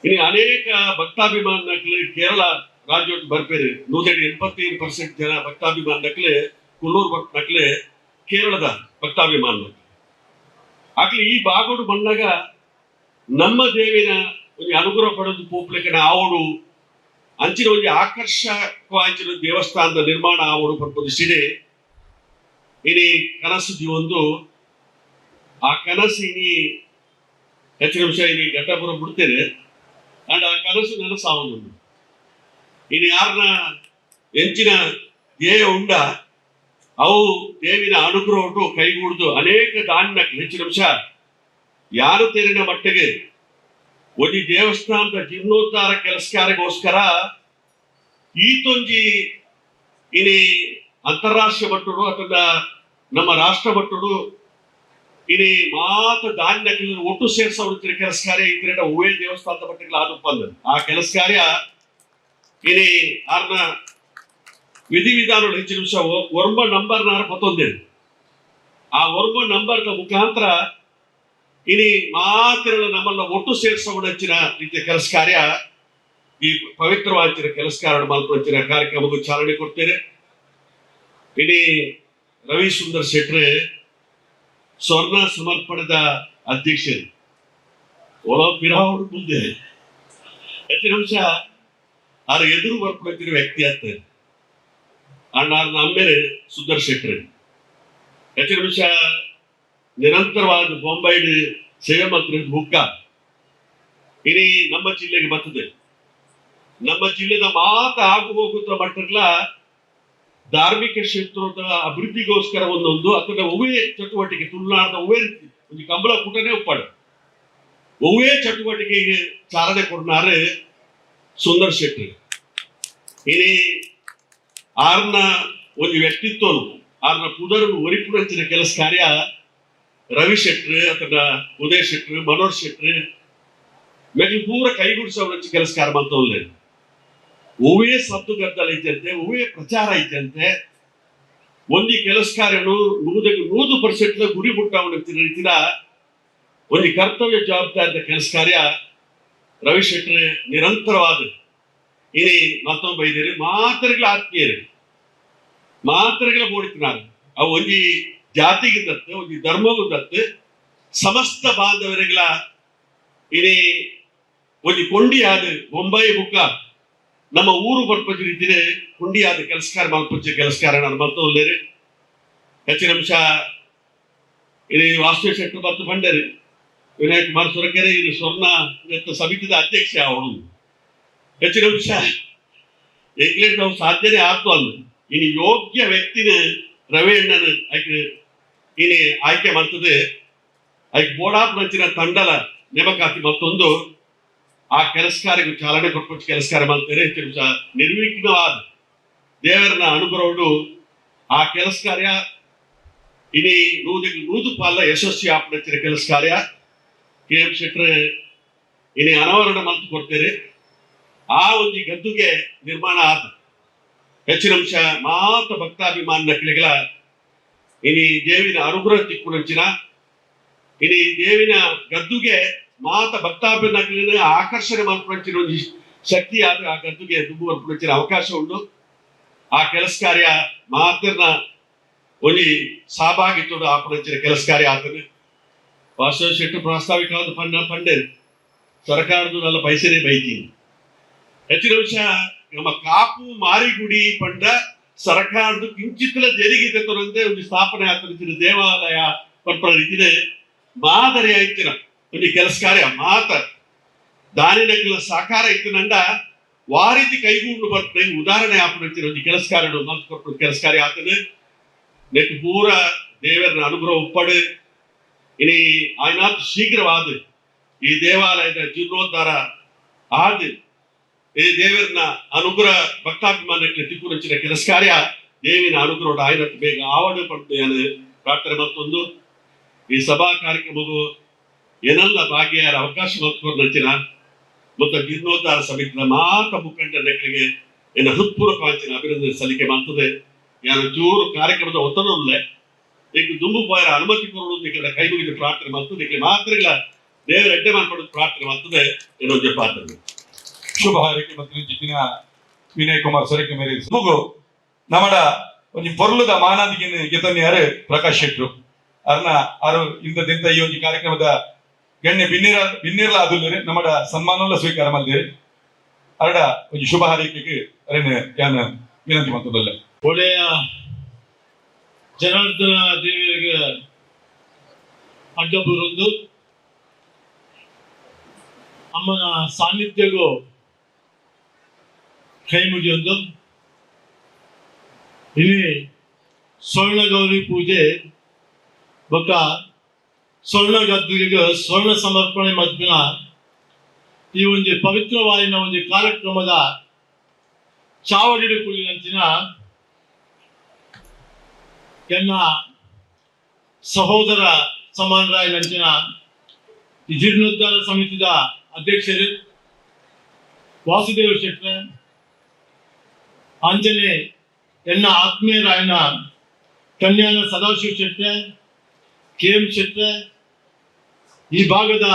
ಇನ್ನು ಅನೇಕ ಭಕ್ತಾಭಿಮಾನಕ್ಲೆ ಕೇರಳ ರಾಜ್ಯ ಬರ್ಪೇರು 185% ಜನ ಭಕ್ತಾಭಿಮಾನಕ್ಲೆ ಕೊಲ್ಲೂರು ನಕ್ಲೆ ಕೇರಳದ ಭಕ್ತಾಭಿಮಾನ ಆಗ್ಲಿ ಈ ಬಾಗೋಡು ಬಂದಾಗ ನಮ್ಮ ದೇವಿನ ಒಂದು ಅನುಗ್ರಹ ಪಡೆದು ಪೋಪ್ಲಿಕನ ಆವಡು ಅಂಚಿನ ಒಂದು ಆಕರ್ಷಕವಾಂಚಿನ ದೇವಸ್ಥಾನದ ನಿರ್ಮಾಣ ಆವಡು ಪಡ್ಪದಿಸಿದೆ ಇನಿ ಕನಸು ಒಂದು ಆ ಕನಸು ಇನಿ ಹೆಚ್ಚಿನ ನಿಮಿಷ ಇನಿ ಘಟ್ಟಪುರ ಬಿಡ್ತೇನೆ ಅಂಡ್ ಆ ಕನಸು ನನಸಾವುದು ಇನ್ನು ಯಾರನ್ನ ಹೆಂಚಿನ ಧ್ಯೇಯ ಉಂಡ ಅವು ದೇವಿನ ಅನುಗ್ರಹ ಕೈಗೂಡ್ದು ಅನೇಕ ದಾನಿನ ಹೆಚ್ಚಿನ ನಿಮಿಷ ಯಾರು ತೆರಿನ ಮಟ್ಟಿಗೆ ಒಂದು ದೇವಸ್ಥಾನದ ಜೀರ್ಣೋದ್ಧಾರ ಕೆಲಸಕ್ಕಾರಿಗೋಸ್ಕರ ಈತೊಂಜಿ ಇನಿ ಅಂತಾರಾಷ್ಟ್ರೀಯ ಮಟ್ಟಡು ಅಥವಾ ನಮ್ಮ ರಾಷ್ಟ್ರ ಮಟ್ಟಡು ಇನಿ ಮಾತ ದಾನಿನ ಒಟ್ಟು ಸೇರಿಸೋದ್ರ ಕೆಲಸ ಕಾರ್ಯ ಇದ್ರೆ ಒವೇ ದೇವಸ್ಥಾನದ ಮಟ್ಟಿಗೆ ಆದು ಬಂದ ಆ ಕೆಲಸ ಕಾರ್ಯ ಇನಿ ಆರ್ನ ವಿಧಿವಿಧಾನಗಳು ಹೆಚ್ಚಿನ ನಿಮಿಷ ಒರ್ಮ ನಂಬರ್ ನಾರ ಪತ್ತೊಂದೇಳು ಆ ಒರ್ಮ ನಂಬರ್ದ ಮುಖಾಂತರ ಇನಿ ಮಾತಿರಲ್ಲ ನಮ್ಮನ್ನ ಒಟ್ಟು ಸೇರಿಸೋಣ ಹೆಚ್ಚಿನ ರೀತಿಯ ಕೆಲಸ ಕಾರ್ಯ ಈ ಪವಿತ್ರವಾದ ಕೆಲಸ ಕಾರ್ಯ ಮಲ್ಪಂಚಿನ ಕಾರ್ಯಕ್ರಮಕ್ಕೂ ಚಾಲನೆ ಕೊಡ್ತೇನೆ ಇನಿ ರವಿ ಸುಂದರ್ ಶೆಟ್ರೆ ಸ್ವರ್ಣ ಸಮರ್ಪಣದ ಅಧ್ಯಕ್ಷರು ಒಳ ಪಿರಾವಡು ಮುಂದೆ ಹೆಚ್ಚಿನ ನಿಮಿಷ ಆರ ಎದುರು ಬರ್ಪಂಚಿನ ವ್ಯಕ್ತಿ ಆಗ್ತದೆ ಅಣ್ಣಾರ್ನ ಅಮ್ಮೇಲೆ ಸುಂದರ್ ಶೆಟ್ರೆ ಹೆಚ್ಚಿನ ನಿಮಿಷ ನಿರಂತರವಾದ ಬೊಂಬೈಡ್ ಸೇವೆ ಮಂತ್ರಿ ಬುಕ್ಕ ಇಡೀ ನಮ್ಮ ಜಿಲ್ಲೆಗೆ ಬರ್ತದೆ ನಮ್ಮ ಜಿಲ್ಲೆದ ಮಾತ ಆಗು ಹೋಗುತ್ತ ಮಟ್ಟಲ್ಲ ಧಾರ್ಮಿಕ ಕ್ಷೇತ್ರದ ಅಭಿವೃದ್ಧಿಗೋಸ್ಕರ ಒಂದೊಂದು ಅಥವಾ ಒವೇ ಚಟುವಟಿಕೆ ತುಳುನಾಡದ ಒವೇ ರೀತಿ ಒಂದು ಕಂಬಳ ಕೂಟನೇ ಒಪ್ಪಾಡ ಒವೇ ಚಟುವಟಿಕೆಗೆ ಚಾಲನೆ ಕೊಡ್ನಾರೆ ಸುಂದರ್ ಶೆಟ್ಟಿ ಇನಿ ಆರ್ನ ಒಂದು ವ್ಯಕ್ತಿತ್ವ ಆರ್ನ ಪುದರನ್ನು ಒರಿಪುರಂಚಿನ ಕೆಲಸ ಕಾರ್ಯ ರವಿ ಶೆಟ್ರು ಅಥವಾ ಉದಯ್ ಶೆಟ್ರು ಮನೋಹರ್ ಶೆಟ್ರು ಮೆಟ್ಲು ಪೂರ ಕೈಗೂಡಿಸೋ ಕೆಲಸ ಕಾರ್ಯ ಮಾಡ್ತವಲ್ಲ ಒವೇ ಸತ್ತು ಗದ್ದಲ ಐತಂತೆ ಒವೇ ಪ್ರಚಾರ ಐತಂತೆ ಒಂದು ಕೆಲಸ ಕಾರ್ಯನು 100% ಗುರಿ ಮುಟ್ಟವನ ರೀತಿಯ ಒಂದು ಕರ್ತವ್ಯ ಜವಾಬ್ದಾರಿದ ಕೆಲಸ ಕಾರ್ಯ ರವಿ ಶೆಟ್ರು ನಿರಂತರವಾದ ಇನಿ ಮತ್ತೊಂದು ಬೈದೇರಿ ಮಾತರಿಗಳ ಆತ್ಮೀಯರು ಮಾತರಿಗಳ ಬೋಡಿತಿನಾರು ಅವು ಒಂದು ಜಾತಿಗಿದ್ದತ್ತು ಒಂದು ಧರ್ಮವಿದ್ದತ್ತು ಸಮಸ್ತ ಬಾಂಧವರಿಗಳ ಇನಿ ಒಂದು ಕೊಂಡಿಯಾದ ಬೊಂಬೈ ಬುಕ್ಕ ನಮ್ಮ ಊರು ಬರ್ಪಂಚ ರೀತಿಯೇ ಕೊಂಡಿಯಾದ ಕೆಲಸಕಾರ ಮಲ್ಪಂಚ ಕೆಲಸಕಾರ ನಾನು ಮಲ್ತೋಲ್ಲೇರಿ ಹೆಚ್ಚಿನ ನಿಮಿಷ ಇನಿ ವಾಸ್ತವ ಶೆಟ್ರು ಮತ್ತು ಬಂಡೇರಿ ವಿನಾಯಕ್ ಕುಮಾರ್ ಸುರಕೆರೆ ಇದು ಸ್ವರ್ಣ ಸಮಿತಿದ ಅಧ್ಯಕ್ಷ ಅವನು ಹೆಚ್ಚಿನ ನಿಮಿಷ ಎಂಗ್ಲೆಂಡ್ ನಾವು ಸಾಧ್ಯನೇ ಆಯ್ತು ಅಲ್ಲ ಇನ್ನು ಯೋಗ್ಯ ವ್ಯಕ್ತಿನ ರವಿ ಅಣ್ಣನ ಇನಿ ಆಯ್ಕೆ ಮಾಡ್ತದೆ ಅದಕ್ಕೆ ಬೋಡಾಪ್ ನಂಚಿನ ತಂಡಲ ನೇಮಕಾತಿ ಮತ್ತೊಂದು ಆ ಕೆಲಸ ಕಾರ್ಯಕ್ಕೆ ಚಾಲನೆ ಕೊಟ್ಟು ಕೆಲಸ ಕಾರ್ಯ ಮಾಡ್ತಾರೆ ಹೆಚ್ಚಿನ ನಿಮಿಷ ನಿರ್ವಿಘ್ನವಾದ ದೇವರನ್ನ ಅನುಗ್ರಹಗಳು ಆ ಕೆಲಸ ಕಾರ್ಯ ಇನಿ 100 ಪಾಲ ಯಶಸ್ವಿ ಆಪಡಿಸಿದ ಕೆಲಸ ಕಾರ್ಯ KM ಶೆಟ್ರು ಇನಿ ಅನಾವರಣ ಮಾಡ್ತು ಕೊಡ್ತೇನೆ ಆ ಒಂದು ಗದ್ದುಗೆ ನಿರ್ಮಾಣ ಆದ ಹೆಚ್ಚಿನ ಅಂಶ ಮಾತ ಭಕ್ತಾಭಿಮಾನ ಕಿಳಿಗಳ ಇನಿ ದೇವಿನ ಅನುಗ್ರಹ ತಿಕ್ಕುನಂಚಿನ ಇನಿ ದೇವಿನ ಗದ್ದುಗೆ ಮಾತ ಭಕ್ತಾಭಿಮಾನ ಆಕರ್ಷಣೆ ಮಾಡ್ಕೊಂಚಿನ ಒಂದು ಶಕ್ತಿ ಆದ ಆ ಗದ್ದುಗೆ ದುಬ್ಬು ಬರ್ಕೊಂಚಿನ ಅವಕಾಶ ಉಂಟು ಆ ಕೆಲಸ ಕಾರ್ಯ ಮಾತನ್ನ ಒಂದು ಸಹಭಾಗಿತ್ವದ ಆಪಡಿಸಿದ ಕೆಲಸ ಕಾರ್ಯ ಆಗ್ತದೆ ವಾಸ್ತವ ಶೆಟ್ರು ಪ್ರಾಸ್ತಾವಿಕವಾದ ಪಂಡೇರು ಸರ್ಕಾರದ നല്ല ಪೈಸೆನೇ ಬೈತೀನಿ ಹೆಚ್ಚಿನ ಅಂಶ ನಮ್ಮ ಕಾಪು ಮಾರಿಗುಡಿ ಪಂಡ ಸರ್ಕಾರದ ಕಿಂಚಿತ್ತಲ ತೆರಿಗೆ ತೊಂದ್ರೆ ಒಂದು ಸ್ಥಾಪನೆ ಆಗ್ತಿನ ದೇವಾಲಯ ಪಂಪರ ರೀತಿಯ ಮಾದರಿ ಆಯ್ತಿನ ಒಂದು ಕೆಲಸ ಕಾರ್ಯ ಮಾತ ದಾನಿನಗಳ ಸಾಕಾರ ಇತ್ತಿನಂಡ ವಾರೀತಿ ಕೈಗೂಡು ಬರ್ತದೆ ಉದಾಹರಣೆ ಆಪಡಿಸಿನ ಒಂದು ಕೆಲಸ ಕಾರ್ಯ ಕೊಟ್ಟು ಕೆಲಸ ಕಾರ್ಯ ಆಗ್ತದೆ ನೆಟ್ಟು ಪೂರ ದೇವರನ್ನ ಅನುಗ್ರಹ ಉಪ್ಪಡು ಇನಿ ಆಯ್ನಾತ್ ಶೀಘ್ರವಾದ ಈ ದೇವಾಲಯದ ಜೀರ್ಣೋದ್ಧಾರ ಆದ ಈ ದೇವರನ್ನ ಅನುಗ್ರಹ ಭಕ್ತಾಭಿಮಾನಕ್ಕೆ ತಿಕ್ಕುರಂಚಿನ ಕೆಲಸ ಕಾರ್ಯ ದೇವಿನ ಅನುಗ್ರಹ ಆಯ್ನತ್ತು ಬೇಗ ಆವಡು ಪಡ್ದು ಏನು ಪ್ರಾರ್ಥನೆ ಮತ್ತೊಂದು ಈ ಸಭಾ ಕಾರ್ಯಕ್ರಮವು ಏನೆಲ್ಲ ಭಾಗಿಯಾರ ಅವಕಾಶ ಮಲ್ಕೊಂಡು ನಂಚಿನ ಮತ್ತು ಜೀರ್ಣೋದ್ಧಾರ ಸಮಿತಿನ ಮಾತ ಮುಖಂಡರಿಗೆ ಏನು ಹೃತ್ಪೂರ್ವಕವಾಂಚಿನ ಅಭಿನಂದನೆ ಸಲ್ಲಿಕೆ ಮಾಡ್ತದೆ ಯಾರು ಚೂರು ಕಾರ್ಯಕ್ರಮದ ಒತ್ತಡವಿಲ್ಲ ಈಗ ದುಂಬು ಬಾಯರ ಅನುಮತಿ ಕೊಡೋದು ಈ ಕಡೆ ಕೈ ಮುಗಿದು ಪ್ರಾರ್ಥನೆ ಮಾಡ್ತದೆ ಈ ಮಾತ್ರಗಳ ದೇವರ ಅಡ್ಡೆ ಮಾಡ್ಕೊಡೋದು ಪ್ರಾರ್ಥನೆ ಮಾಡ್ತದೆ ಏನೊಂದು ಪ್ರಾರ್ಥನೆ ಶುಭ ಹಾರೈಕೆ ಮತ್ತು ಜಿತ್ತಿನ ವಿನಯ್ ಕುಮಾರ್ ಸೊರಕೆ ಮೇರೆ ಮುಗು ನಮ್ಮಡ ಒಂಜಿ ಪೊರ್ಲುದ ಮಾನಾದಿಗಿನ ಗೆತನ್ಯಾರು ಪ್ರಕಾಶ್ ಶೆಟ್ರು ಅರ್ನ ಆರು ಇಂಥದಿಂತ ಈ ಒಂದು ಕಾರ್ಯಕ್ರಮದ ಗಣ್ಯ ಬಿನ್ನಿರ್ಲ ಆದುಲ್ಲೇರು ನಮ್ಮಡ ಸನ್ಮಾನಲ್ಲ ಸ್ವೀಕಾರ ಮಾಡಿದೇರು ಅರಡ ಒಂದು ಶುಭ ಹಾರೈಕೆಗೆ ಅರೇನು ಯಾನ ವಿನಂತಿ ಮಾಡ್ತದಲ್ಲ ಒಳ್ಳೆಯ ಜನಾರ್ದನ ದೇವಿಯರಿಗೆ ಅಡ್ಡ ಬರುವುದು ಅಮ್ಮನ ಸಾನ್ನಿಧ್ಯಗೂ ಕೈ ಮುಗಿಯೊಂದು ಇಲ್ಲಿ ಸ್ವರ್ಣ ಗೌರಿ ಪೂಜೆ ಬೊಕ್ಕ ಸ್ವರ್ಣ ಗದ್ದುಗೆಗೆ ಸ್ವರ್ಣ ಸಮರ್ಪಣೆ ಮಧ್ಯ ಈ ಒಂದು ಪವಿತ್ರವಾದ ಒಂದು ಕಾರ್ಯಕ್ರಮದ ಚಾವಡಿಡು ಕುಳಿನಂಚಿನ ಎನ್ನ ಸಹೋದರ ಸಮಾನರಾಯ ನಂಚಿನ ಈ ಜೀರ್ಣೋದ್ಧಾರ ಸಮಿತಿದ ಅಧ್ಯಕ್ಷರು ವಾಸುದೇವ ಶೆಟ್ರೆ ಆಂಜನೇ ಎನ್ನ ಆತ್ಮೀಯರಾಯನ ಕನ್ಯಾನ ಸದಾಶಿವ ಶೆಟ್ರೆ KM ಶೆಟ್ರೆ ಈ ಭಾಗದ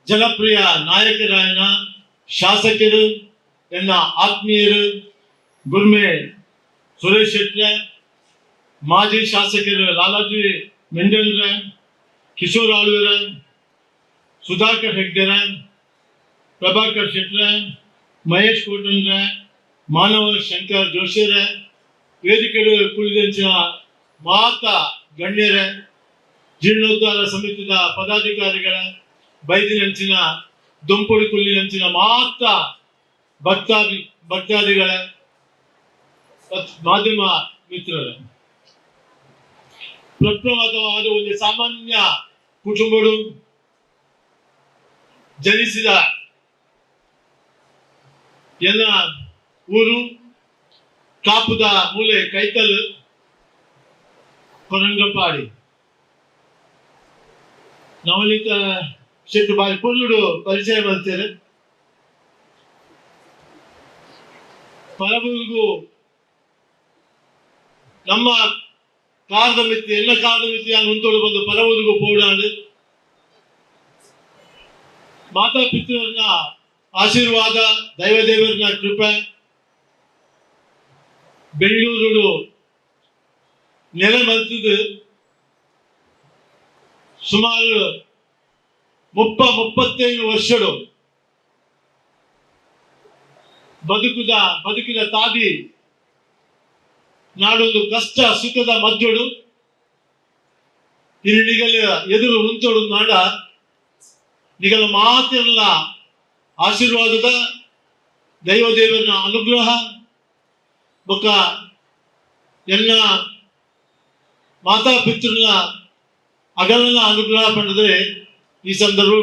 ಜನಪ್ರಿಯ ನಾಯಕರಾಯನ ಶಾಸಕರು ಎನ್ನ ಆತ್ಮೀಯರು ಗುರ್ಮೆ ಸುರೇಶ್ ಶೆಟ್ರೆ ಮಾಜಿ ಶಾಸಕರು ಲಾಲಾಜಿ ಮೆಂಡಲ್ರ ಕಿಶೋರ್ ಆಳ್ವರ ಸುಧಾಕರ್ ಹೆಗ್ಡೆರ ಪ್ರಭಾಕರ್ ಶೆಟ್ರ ಮಹೇಶ್ ಕೋಟನ್ರ ಮಾನವ ಶಂಕರ್ ಜೋಶಿರ ವೇದಿಕೆಗಳು ಕುಳಿದಂಚಿನ ಮಾತ ಗಣ್ಯರ ಜೀರ್ಣೋದ್ಧಾರ ಸಮಿತಿದ ಪದಾಧಿಕಾರಿಗಳ ಬೈದಿನಂಚಿನ ದುಂಪುಡಿ ಕುಲ್ಲಿನಂಚಿನ ಮಾತ ಭಕ್ತಾದಿಗಳ ಮಾಧ್ಯಮ ಮಿತ್ರರ ಪ್ರಪ್ರವಾದವಾದ ಒಂದು ಸಾಮಾನ್ಯ ಕುಟುಂಬಗಳು ಜನಿಸಿದ ಎನ್ನ ಊರು ಕಾಪುದ ಮೂಲೆ ಕೈತಲ್ ಕೊರಂಗಪಾಡಿ ನವನೀತ ಶೆಟ್ಟಿ ಬಾರಿ ಪೊರ್ಲುಡು ಪರಿಚಯ ಮಾಡ್ತಾರೆ ಪರಬೂರಿಗೂ ನಮ್ಮ ಕಾರದ ಮಿತಿ ಎಲ್ಲ ಕಾರದ ಮಿತಿ ಮುಂತೋಡು ಬಂದು ಪರಬೂರಿಗೂ ಪೋಡಾಡು ಮಾತಾ ಪಿತೃರನ್ನ ಆಶೀರ್ವಾದ ದೈವದೇವರನ್ನ ಕೃಪೆ ಬೆಂಗಳೂರು ನೆಲೆ ಮಲ್ತದು ಸುಮಾರು 35 ವರ್ಷಗಳು ಬದುಕಿದ ತಾದಿ ನಾಡೊಂದು ಕಷ್ಟ ಸುಖದ ಮಧ್ಯಡು ಇಲ್ಲಿ ನಿಗಲ ಎದುರು ಉಂಟೋಡು ನಾಡ ನಿಗಲ ಮಾತೆಲ್ಲ ಆಶೀರ್ವಾದದ ದೈವದೇವರನ ಅನುಗ್ರಹ ಬೊಕ್ಕ ಎಲ್ಲ ಮಾತಾ ಪಿತೃನ ಅಗಲನ ಅನುಗ್ರಹ ಪಂಡಿದ್ರೆ ಈ ಸಂದರ್ಭ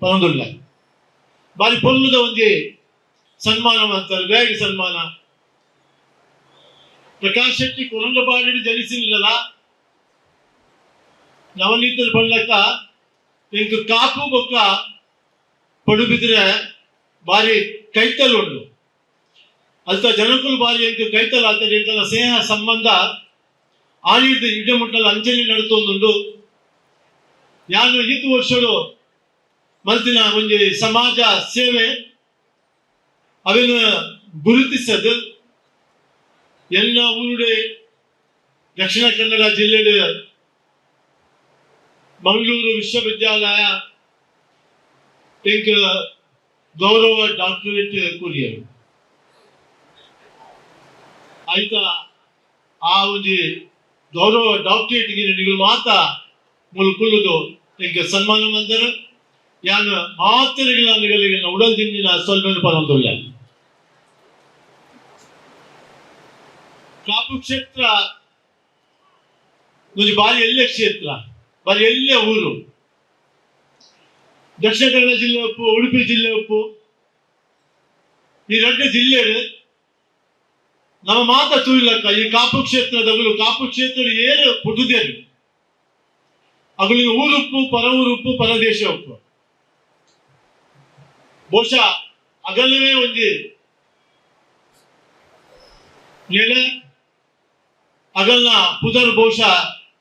ಪಂಡುಲ್ಲ ಬಾರಿ ಪೊಲ್ಲುದ ಒಂಜಿ ಸನ್ಮಾನ ಮಾಡ್ತಾರೆ ಬೇಗ ಸನ್ಮಾನ ಪ್ರಕಾಶ್ ಶೆಟ್ಟಿ ಕೊರಂಗಪಾಡಿ ಜನಿಸಿಲ್ಲ ನವನೀತರ ಪಡ್ಲಕ್ಕ ಇಂಕ ಕಾಪು ಬೊಕ್ಕ ಪಡುಬಿದ್ರೆ ಬಾರಿ ಕೈತಲ್ ಉಂಡು ಅಲ್ತ ಜನಕ್ಕೂ ಬಾರಿ ಇಂಕ ಕೈತಲ್ ಆಗ್ತದೆ ಇಂಕಲ್ಲ ಸ್ನೇಹ ಸಂಬಂಧ ಆಳಿದ ಇಡಮುಟ್ಟಲ ಅಂಚನೆ ನಡುತ್ತೊಂದುಂಡು ಯಾನು ಈತು ವರ್ಷಗಳು ಮಲ್ತಿನ ಒಂದು ಸಮಾಜ ಸೇವೆ ಅವೇನು ಗುರುತಿಸದು ಎಲ್ಲ ಊರುಡೆ ದಕ್ಷಿಣ ಕನ್ನಡ ಜಿಲ್ಲೆಯ ಮಂಗಳೂರು ವಿಶ್ವವಿದ್ಯಾಲಯ ಇಂಕ ಗೌರವ ಡಾಕ್ಟರೇಟ್ ಕೊರಿಯರು ಆಯ್ತಾ ಆ ಒಂದು ಗೌರವ ಡಾಕ್ಟರೇಟ್ಗೆ ನೀವು ಮಾತಾ ಮುಲ್ಕುಲ್ಲುದು ಇಂಕ ಸನ್ಮಾನ ಮಂದರ ಯಾನು ಮಾತರಿಗಳಿಗೆ ಉಡಲ್ ಜಿನ್ನಿನ ಸ್ವಲ್ಪ ಪರಂದುಲ್ಲ ಕಾಪು ಕ್ಷೇತ್ರ ಒಂದು ಬಾರಿ ಎಲ್ಲೇ ಕ್ಷೇತ್ರ ಬಾರಿ ಎಲ್ಲೇ ಊರು ದಕ್ಷಿಣ ಕನ್ನಡ ಜಿಲ್ಲೆ ಉಪ್ಪು ಉಡುಪಿ ಜಿಲ್ಲೆ ಉಪ್ಪು ಈ 2 ಜಿಲ್ಲೆಡು ನಮ್ಮ ಮಾತ ತೂಯಿಲಕ್ಕ ಈ ಕಾಪು ಕ್ಷೇತ್ರದಗಳು ಕಾಪು ಕ್ಷೇತ್ರ ಏರು ಪುಟ್ಟುದೇರು ಅಗಳು ಊರುಪ್ಪು ಪರ ಊರುಪ್ಪು ಪರದೇಶ ಉಪ್ಪು ಬಹುಶಃ ಅಗಲವೇ ಒಂದು ನೆಲೆ ಅಗಲ್ನ ಪುದರ್ ಬಹುಶಃ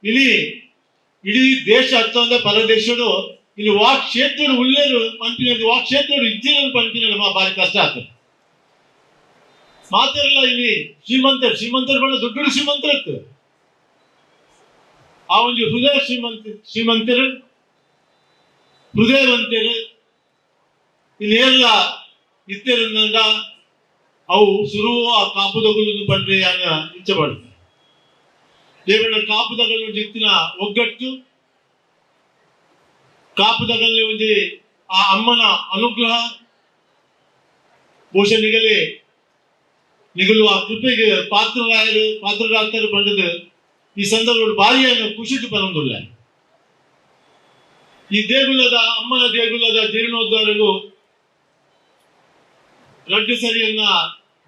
ಇಡೀ ದೇಶ ಹತ್ತೊಂದ ಪರದೇಶಡು ಇಲ್ಲಿ ವಾಕ್ ಕ್ಷೇತ್ರ ಉಳ್ಳೇರು ಪಂಪಿನ ವಾಕ್ ಕ್ಷೇತ್ರ ಇಜ್ಜಿನ ಪಂಪಿನ ಭಾರಿ ಕಷ್ಟ ಆಗ್ತದೆ ಮಾತಿರಲ್ಲ ಇಲ್ಲಿ ಶ್ರೀಮಂತರು ಬಣ್ಣ ದೊಡ್ಡ ಶ್ರೀಮಂತರ ಆ ಒಂದು ಹೃದಯ ಶ್ರೀಮಂತರು ಹೃದಯವಂತರು ಇನ್ನೇಲ್ಲ ಇತ್ತರಿಂದ ಅವು ಸುರುವ ಆ ಕಾಪುದಗಳನ್ನು ಪಂಡ್ರೆ ಯಾಗ ಇಚ್ಛೆ ಪಡ್ತಾರೆ ದೇವರ ಕಾಪುದಗಳನ್ನು ಜಿತ್ತಿನ ಒಗ್ಗಟ್ಟು ಕಾಪುದಗಳಲ್ಲಿ ಒಂದು ಆ ಅಮ್ಮನ ಅನುಗ್ರಹ ಬಹುಶಃ ನಿಗಲು ಆ ಕೃಪೆಗೆ ಪಾತ್ರರಾಗ್ತಾರೆ ಪಂಡದು ಈ ಸಂದರ್ಭದಲ್ಲಿ ಭಾರಿಯನ್ನು ಖುಷಿಟ್ಟು ಬರೋದಿಲ್ಲ ಈ ದೇಗುಲದ ಅಮ್ಮನ ದೇಗುಲದ ಜೀರ್ಣೋದ್ಧಾರಗೂ 2 ಸರಿಯನ್ನ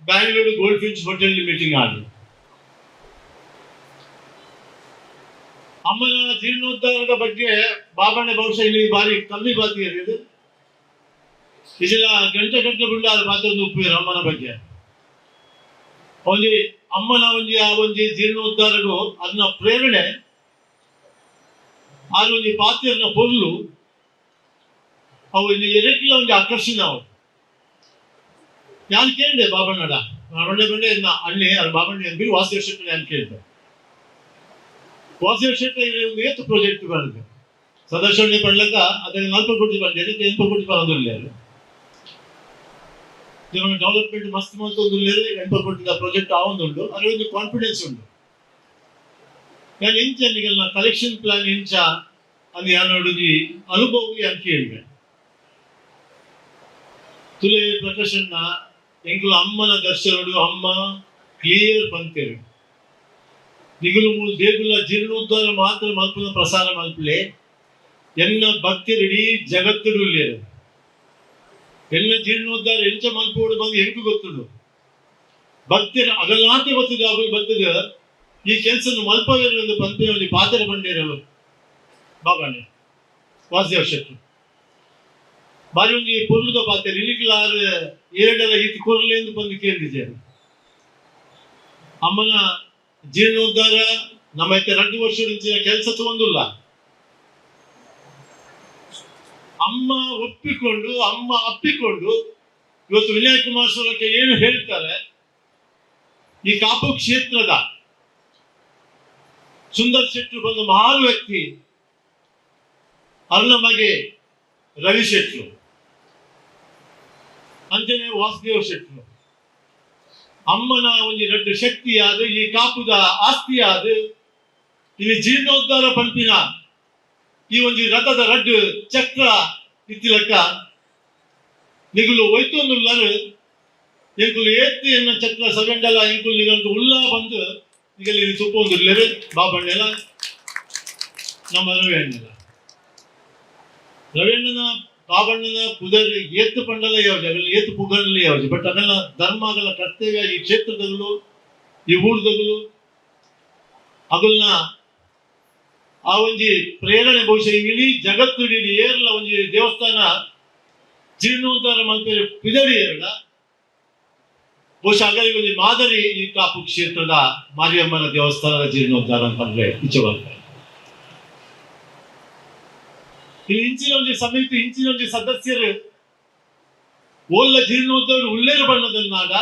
Bangalore goldfinch hotel meeting ಆಗಿ ಅಮ್ಮನ ಜೀರ್ಣೋದ್ಧಾರದ ಬಗ್ಗೆ ಬಾಬಣ್ಣ ಬಹುಶಃ ಇಲ್ಲಿ ಭಾರಿ ಕಮ್ಮಿ ಬಾತಿ ಇರೋದು ಇದೆಲ್ಲ ಗಂಟೆ ಬಿಂಡಾದ ಮಾತಾಡೋದು ಉಪ್ಪು ಅಮ್ಮನ ಬಗ್ಗೆ ಒಂಜಿ ಅಮ್ಮನ ಒಂಜಿ ಜೀರ್ಣೋದ್ಧಾರಗೂ ಅದನ್ನ ಪ್ರೇರಣೆ ಆಗ ಒಂಜಿ ಪಾತ್ರೆನ ಹೊಲ್ಲು ಅವು ಇಲ್ಲಿ ಎರಕಿಲ್ಲ ಒಂದು ಆಕರ್ಷಣೆ ಅವು ನಾನು ಕೇಳಿದೆ ಬಾಬಣ್ಣಡ ಬಂಡೆ ಅಣ್ಣೆ ಅದು ಬಾಬಣ್ಣ ಅಂಬಿ ವಾಸುದೇವ ಶೆಟ್ಟಿ ನಾನು ಕೇಳಿದೆ ವಾಸುದೇವ ಶೆಟ್ಟಿ ಒಂದು ಏತು ಪ್ರಾಜೆಕ್ಟ್ ಬಂದಿದೆ ಸದಸ್ಯನೇ ಪಡ್ಲಕ್ಕ ಅದಕ್ಕೆ 4 ಕೋಟಿ ಬಂದಿದೆ 8 ಕೋಟಿ ಬರೋದಿಲ್ಲ ಡೆವಲಪ್ಮೆಂಟ್ ಮಸ್ತ್ ಒಂದು 8 ಕೋಟಿ ಪ್ರಾಜೆಕ್ಟ್ ಆವೊಂದುಂಟು ಅದೊಂದು ಕಾನ್ಫಿಡೆನ್ಸ್ ಉಂಟು ನಾನು ಇಂಚನಿಗೆಲ್ಲ ಕಲೆಕ್ಷನ್ ಪ್ಲಾನ್ ಇಂಚ ಅದು ಯಾರು ಅನುಭವಕ್ಕೆ ಅಂತ ಕೇಳಿದೆ ತುಲೆ ಪ್ರಕಾಶನ್ನ ಎಂಕುಲು ಅಮ್ಮನ ದರ್ಶನಡು ಅಮ್ಮ ಕ್ಲಿಯರ್ ಪಂತೇರು ನಿಗುಲು ಮೂರು ದೇಗುಲ ಜೀರ್ಣೋದ್ಧಾರ ಮಾತ್ರ ಮಲ್ಪನ ಪ್ರಸಾರ ಮಲ್ಪಲೆ ಎನ್ನ ಭಕ್ತರು ಇಡೀ ಜಗತ್ತುಡುಲ್ಲೇರು ಎನ್ನ ಜೀರ್ಣೋದ್ಧಾರ ಎಂಚ ಮಲ್ಪೋಡು ಬಂದು ಹೆಂಗು ಗೊತ್ತುಡು ಭಕ್ತರು ಅಗಲ್ನಾತೆ ಗೊತ್ತಿದೆ ಅವರು ಬರ್ತದ ಈ ಕೆಲಸ ಮಲ್ಪವೇರು ಒಂದು ಪಂಪಿನಲ್ಲಿ ಪಾತ್ರ ಬಂಡೇರವರು ಬಾಬಾನೆ ವಾಸುದೇವ ಶೆಟ್ಟಿ ಬಾರಿ ಒಂದು ಪೊರ್ಲುದ ಪಾತ್ರ ಇಲಿಕ್ಲಾರು 2 ಇತ್ತು ಕೊರಲೆ ಎಂದು ಬಂದು ಕೇಳಿದ್ದಾರೆ ಅಮ್ಮನ ಜೀರ್ಣೋದ್ಧಾರ ನಮ್ಮ 2 ವರ್ಷದ ಕೆಲಸ ತಗೊಂಡಿಲ್ಲ ಅಮ್ಮ ಅಪ್ಪಿಕೊಂಡು ಇವತ್ತು ವಿನಯ ಕುಮಾರ್ ಸೋಲಕ್ಕೆ ಏನು ಹೇಳ್ತಾರೆ ಈ ಕಾಪು ಕ್ಷೇತ್ರದ ಸುಂದರ್ ಶೆಟ್ರು ಬಂದು ಮಹಾನ್ ವ್ಯಕ್ತಿ ಅವ್ರ ಮಗೆ ರವಿ ಶೆಟ್ರು ಅಂಜನೆ ವಾಸುದೇವ ಶೆಟ್ರು ಅಮ್ಮನ ಒಂದು 2 ಶಕ್ತಿ ಆದ ಈ ಕಾಪುದ ಆಸ್ತಿ ಆದ ಇಲ್ಲಿ ಜೀರ್ಣೋದ್ಧಾರ ಪಂಪಿನ ಈ ಒಂದು ರಥದ 2 ಚಕ್ರ ಇತ್ತಿಲಕ್ಕ ನಿಗುಲು ಒಯ್ತೊಂದುಲ್ಲರು ಎಂಕುಲು ಏತ್ತಿ ಎನ್ನ ಚಕ್ರ ಸವೆಂಡಲ ಎಂಕುಲು ನಿಗಂತು ಉಲ್ಲಾ ಬಂದು ನಿಗಲಿ ತುಪ್ಪೊಂದುಲ್ಲೆರು ಬಾಬಣ್ಣೆಲ್ಲ ನಮ್ಮ ರವಿಯಣ್ಣನ ಬಾಬಣ್ಣನ ಪುದರ್ ಏತ್ತು ಪಂಡಲ ಯಾವ್ದು ಅಗಲ ಏತ್ತು ಪುಗರಲ್ಲಿ ಯಾವ್ದು ಬಟ್ ಅದೆಲ್ಲ ಧರ್ಮ ಆಗಲ್ಲ ಕರ್ತವ್ಯ ಈ ಕ್ಷೇತ್ರದಗಳು ಈ ಊರ್ದಗಳು ಅಗಲ್ನ ಆ ಒಂಜಿ ಪ್ರೇರಣೆ ಬಹುಶಃ ಇಡೀ ಜಗತ್ತು ಇಡೀ ಏರ್ಲ ಒಂಜಿ ದೇವಸ್ಥಾನ ಜೀರ್ಣೋದ್ಧಾರ ಮಲ್ಪೇರು ಪಿದಡಿ ಎರಡ ಬಹುಶಃ ಅಗಲಿಗೆ ಒಂದು ಮಾದರಿ ಈ ಕಾಪು ಕ್ಷೇತ್ರದ ಮಾರಿಯಮ್ಮನ ದೇವಸ್ಥಾನದ ಜೀರ್ಣೋದ್ಧಾರ ಅಂತಂದ್ರೆ ಇಚ್ಛೆ ಇಲ್ಲಿ ಇಂಚಿನ ಒಂದು ಸಮಿತಿ ಇಂಚಿನ ಒಂದು ಸದಸ್ಯರು ಓಲ್ಲ ಜೀರ್ಣೋದ್ಧಾರ ಉಳ್ಳೇರು ಬಣ್ಣದನ್ನಾಗ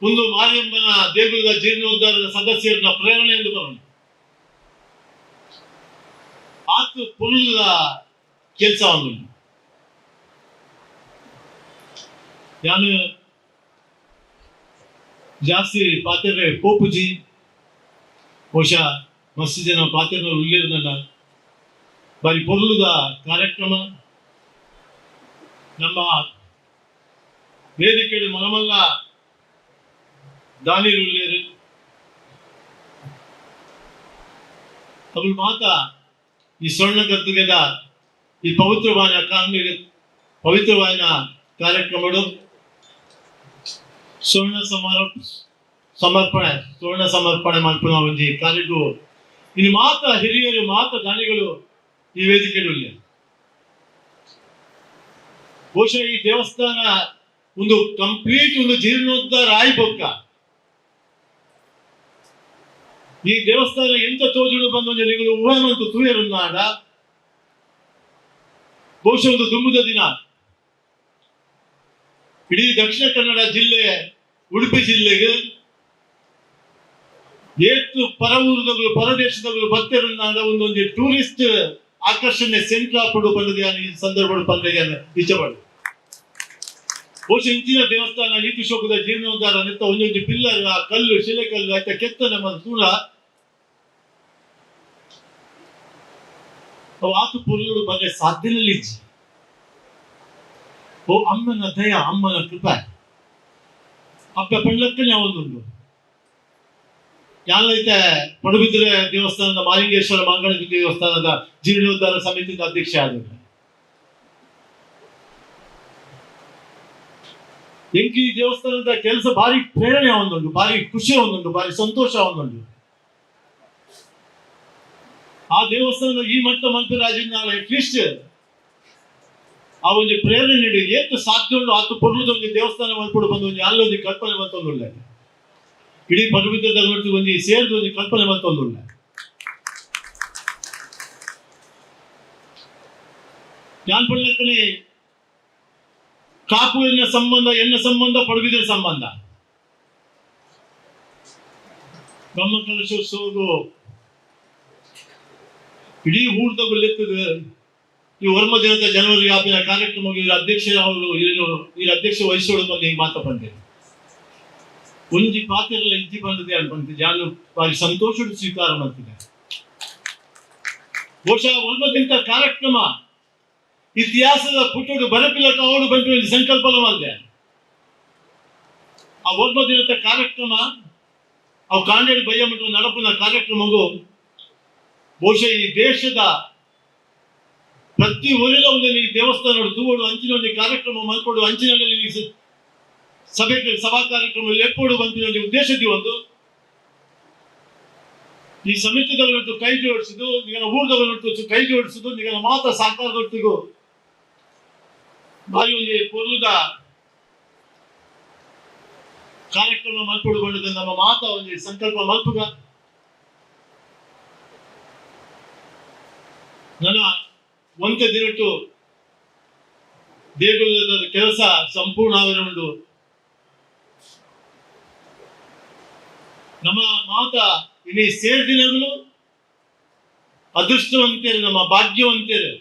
ಒಂದು ಮಾರಿಯಮ್ಮನ ದೇಗುಲದ ಜೀರ್ಣೋದ್ಧಾರದ ಸದಸ್ಯರನ್ನ ಪ್ರೇರಣೆ ಎಂದು ಬರೋಣ ಆತು ಪುರುಳ ಕೆಲಸ ಒಂದು ನಾನು ಜಾಸ್ತಿ ಪಾತ್ರೆ ಪೋಪುಜಿ ಬಹುಶಃ ಮಸ್ತ್ ಜನ ಪಾತ್ರೆ ಉಳ್ಳೇರದಲ್ಲ ಬಾರಿ ಪೊರ್ಲುದ ಕಾರ್ಯಕ್ರಮ ನಮ್ಮ ವೇದಿಕೆಯಲ್ಲಿ ಮಲಮಲ್ಲ ದಾನಿರು ಉಳ್ಳೇರು ಅವಳು ಮಾತ ಈ ಸ್ವರ್ಣ ಗದ್ದುಗೆದ ಈ ಪವಿತ್ರವಾದ ಕಾರ್ಯಕ್ರಮಗಳು ಸುವರ್ಣ ಸಮರ್ಪಣೆ ಮಲ್ಪುನ ಒಂಜಿ ಕಾರ್ಯಕ್ಕೂ ಇನ್ನು ಮಾತ್ರ ಹಿರಿಯರು ಮಾತ್ರ ದಾನಿಗಳು ಈ ವೇದಿಕೆಯಲ್ಲಿ. ಬಹುಶಃ ಈ ದೇವಸ್ಥಾನ ಒಂದು ಕಂಪ್ಲೀಟ್ ಒಂದು ಜೀರ್ಣೋದ್ಧಾರ ಆಯ್ಬೊಕ್ಕ ಈ ದೇವಸ್ಥಾನ ಎಂತ ತೋಜುಡು ಬಂದು ಜನಗಳು ಊಹೆಮಂತು ತೂಯರುನ್ನಾಡ ಬಹುಶಃ ಒಂದು ದುಂಬುದ ದಿನ ಇಡೀ ದಕ್ಷಿಣ ಕನ್ನಡ ಜಿಲ್ಲೆ ಉಡುಪಿ ಜಿಲ್ಲೆಗೆ ಏತು ಪರವೂರದಗಳು ಪರದೇಶದಗಳು ಬತ್ತರುನ್ನಾಡ ಒಂದೊಂದು ಟೂರಿಸ್ಟ್ ಆಕರ್ಷಣೆ ಸೆಂಟರ್ ಆಪಡು ಬಂದದ ಈ ಸಂದರ್ಭ ಬಂದ ಇಚ್ಛಪಡು. ಬಹುಶಃ ಇಂಚಿನ ದೇವಸ್ಥಾನ ನೀತಿ ಶೋಕದ ಜೀರ್ಣೋದ್ಧಾರ ನಿಂತ ಒಂದೊಂದು ಪಿಲ್ಲರ್ ಕಲ್ಲು ಶಿಲೆಕಲ್ಲು ಆಯ್ತ ಕೆತ್ತನೆ ಮತ್ತು ಸೂಳ ಅವು ಆತು ಪುರುಳು ಬಂದ್ರೆ ಸಾಧ್ಯನಲ್ಲಿ ಓ ಅಮ್ಮನ ದಯ ಅಮ್ಮನ ಕೃಪೆ ಅಪ್ಪ ಪಂಡ್ಲಕ್ಕನೆ ಅವೊಂದುಂಡು ಯಾನೈತೆ ಪಡುಬಿದ್ರೆ ದೇವಸ್ಥಾನದ ಮಾಲಿಂಗೇಶ್ವರ ಮಾಂಗಣಿ ದೇವಸ್ಥಾನದ ಜೀರ್ಣೋದ್ಧಾರ ಸಮಿತಿಯ ಅಧ್ಯಕ್ಷ ಆದ ಎಂಕಿ ದೇವಸ್ಥಾನದ ಕೆಲಸ ಭಾರಿ ಪ್ರೇರಣೆ ಒಂದುಂಟು, ಭಾರಿ ಖುಷಿ ಒಂದುಂಟು, ಭಾರಿ ಸಂತೋಷ ಒಂದುಂಟು. ಆ ದೇವಸ್ಥಾನದ ಈ ಮಟ್ಟ ಮಂತ್ರಾಜಿನ ಅಟ್ಲೀಸ್ಟ್ ಆ ಒಂದು ಪ್ರೇರಣೆ ನೀಡಿ ಏತು ಸಾಧ್ಯ ಉಂಟು ಆತು ಪೊರ್ಲದ ಒಂದು ದೇವಸ್ಥಾನ ಮಲ್ಪಡು ಬಂದು ಒಂದು ಅಲ್ಲೊಂದು ಕಲ್ಪನೆ ಮತ್ತೊಂದುಳ್ಳೆ ಇಡೀ ಪಡುಬಿದ್ರದ ಒಂದು ಸೇರಿದ ಒಂದು ಕಲ್ಪನೆ ಮತ್ತೊಂದುಳ್ಳೆ. ಯಾನ್ ಪಡ್ಲಕ್ಕನೆ ಕಾಪು ಎನ್ನ ಸಂಬಂಧ ಪಡುಬಿದ್ರ ಸಂಬಂಧ ಬ್ರಹ್ಮ ಕಲಶೋತ್ಸವದು ಇಡೀ ಊರ್ದಾಗ ಲೆಕ್ಕದ ಈ ವರ್ಮ ದಿನದ ಜನವರಿ ವ್ಯಾಪಿನ ಕಾರ್ಯಕ್ರಮ ಅಧ್ಯಕ್ಷ ಅವರು ಈ ಅಧ್ಯಕ್ಷ ವಹಿಸೋದು ಬಂದು ಹಿಂಗೆ ಮಾತಾಡ್ತೇನೆ ಒಂಜಿ ಪಾತ್ರೆಲ್ಲ ಇಂಚಿ ಬಂದದೆ ಅನ್ಕೊಂತ ಜಾನು ಬಾರಿ ಸಂತೋಷ ಸ್ವೀಕಾರ ಮಾಡ್ತಿದೆ. ಬಹುಶಃ ವರ್ಮದಿಂತ ಕಾರ್ಯಕ್ರಮ ಇತಿಹಾಸದ ಪುಟ್ಟೋಡು ಬರಪಿಲ್ಲಕ ಅವಳು ಬಂದು ಒಂದು ಸಂಕಲ್ಪನ ಮಾಡಿದೆ. ಆ ವರ್ಮ ದಿನದ ಕಾರ್ಯಕ್ರಮ ಅವು ಕಾಂಡೇಡಿ ಬಯ್ಯ ಮತ್ತು ನಡಪನ ಕಾರ್ಯಕ್ರಮಗೂ ಬಹುಶಃ ಈ ದೇಶದ ಪ್ರತಿ ಊರಿನ ಒಂದು ಈ ದೇವಸ್ಥಾನ ತೂವಡು ಅಂಚಿನ ಒಂದು ಕಾರ್ಯಕ್ರಮ ಮಲ್ಕೊಡು ಅಂಚಿನಲ್ಲಿ ಸಭಾ ಕಾರ್ಯಕ್ರಮದಲ್ಲಿ ಎಪ್ಪೋಡು ಬಂದ ಉದ್ದೇಶಕ್ಕೆ ಒಂದು ಈ ಸಮಿತಿದವರದ್ದು ಕೈ ಜೋಡಿಸಿದ್ದು ನಿಗನ ಊರ್ದವರದ್ದು ಕೈ ಜೋಡಿಸಿದ್ದು ನಿಗನ ಮಾತ ಸಾಕಾರದೊಟ್ಟಿಗೂ ಭಾರಿ ಒಂದು ಪೊರ್ಲುದ ಕಾರ್ಯಕ್ರಮ ಮಲ್ಪಡುಗೊಂಡಿದ್ದ ನಮ್ಮ ಮಾತ ಒಂದು ಸಂಕಲ್ಪ ಮಲ್ಪುಗ ನನ್ನ ಒಂದೇ ದಿನಟ್ಟು ದೇಗುಲದ ಕೆಲಸ ಸಂಪೂರ್ಣ ಆಗಿರುವುದು ನಮ್ಮ ಮಾತ ಇಲ್ಲಿ ಸೇರ್ದಿನಗಳು ಅದೃಷ್ಟವಂತೇರು, ನಮ್ಮ ಭಾಗ್ಯವಂತೇರು,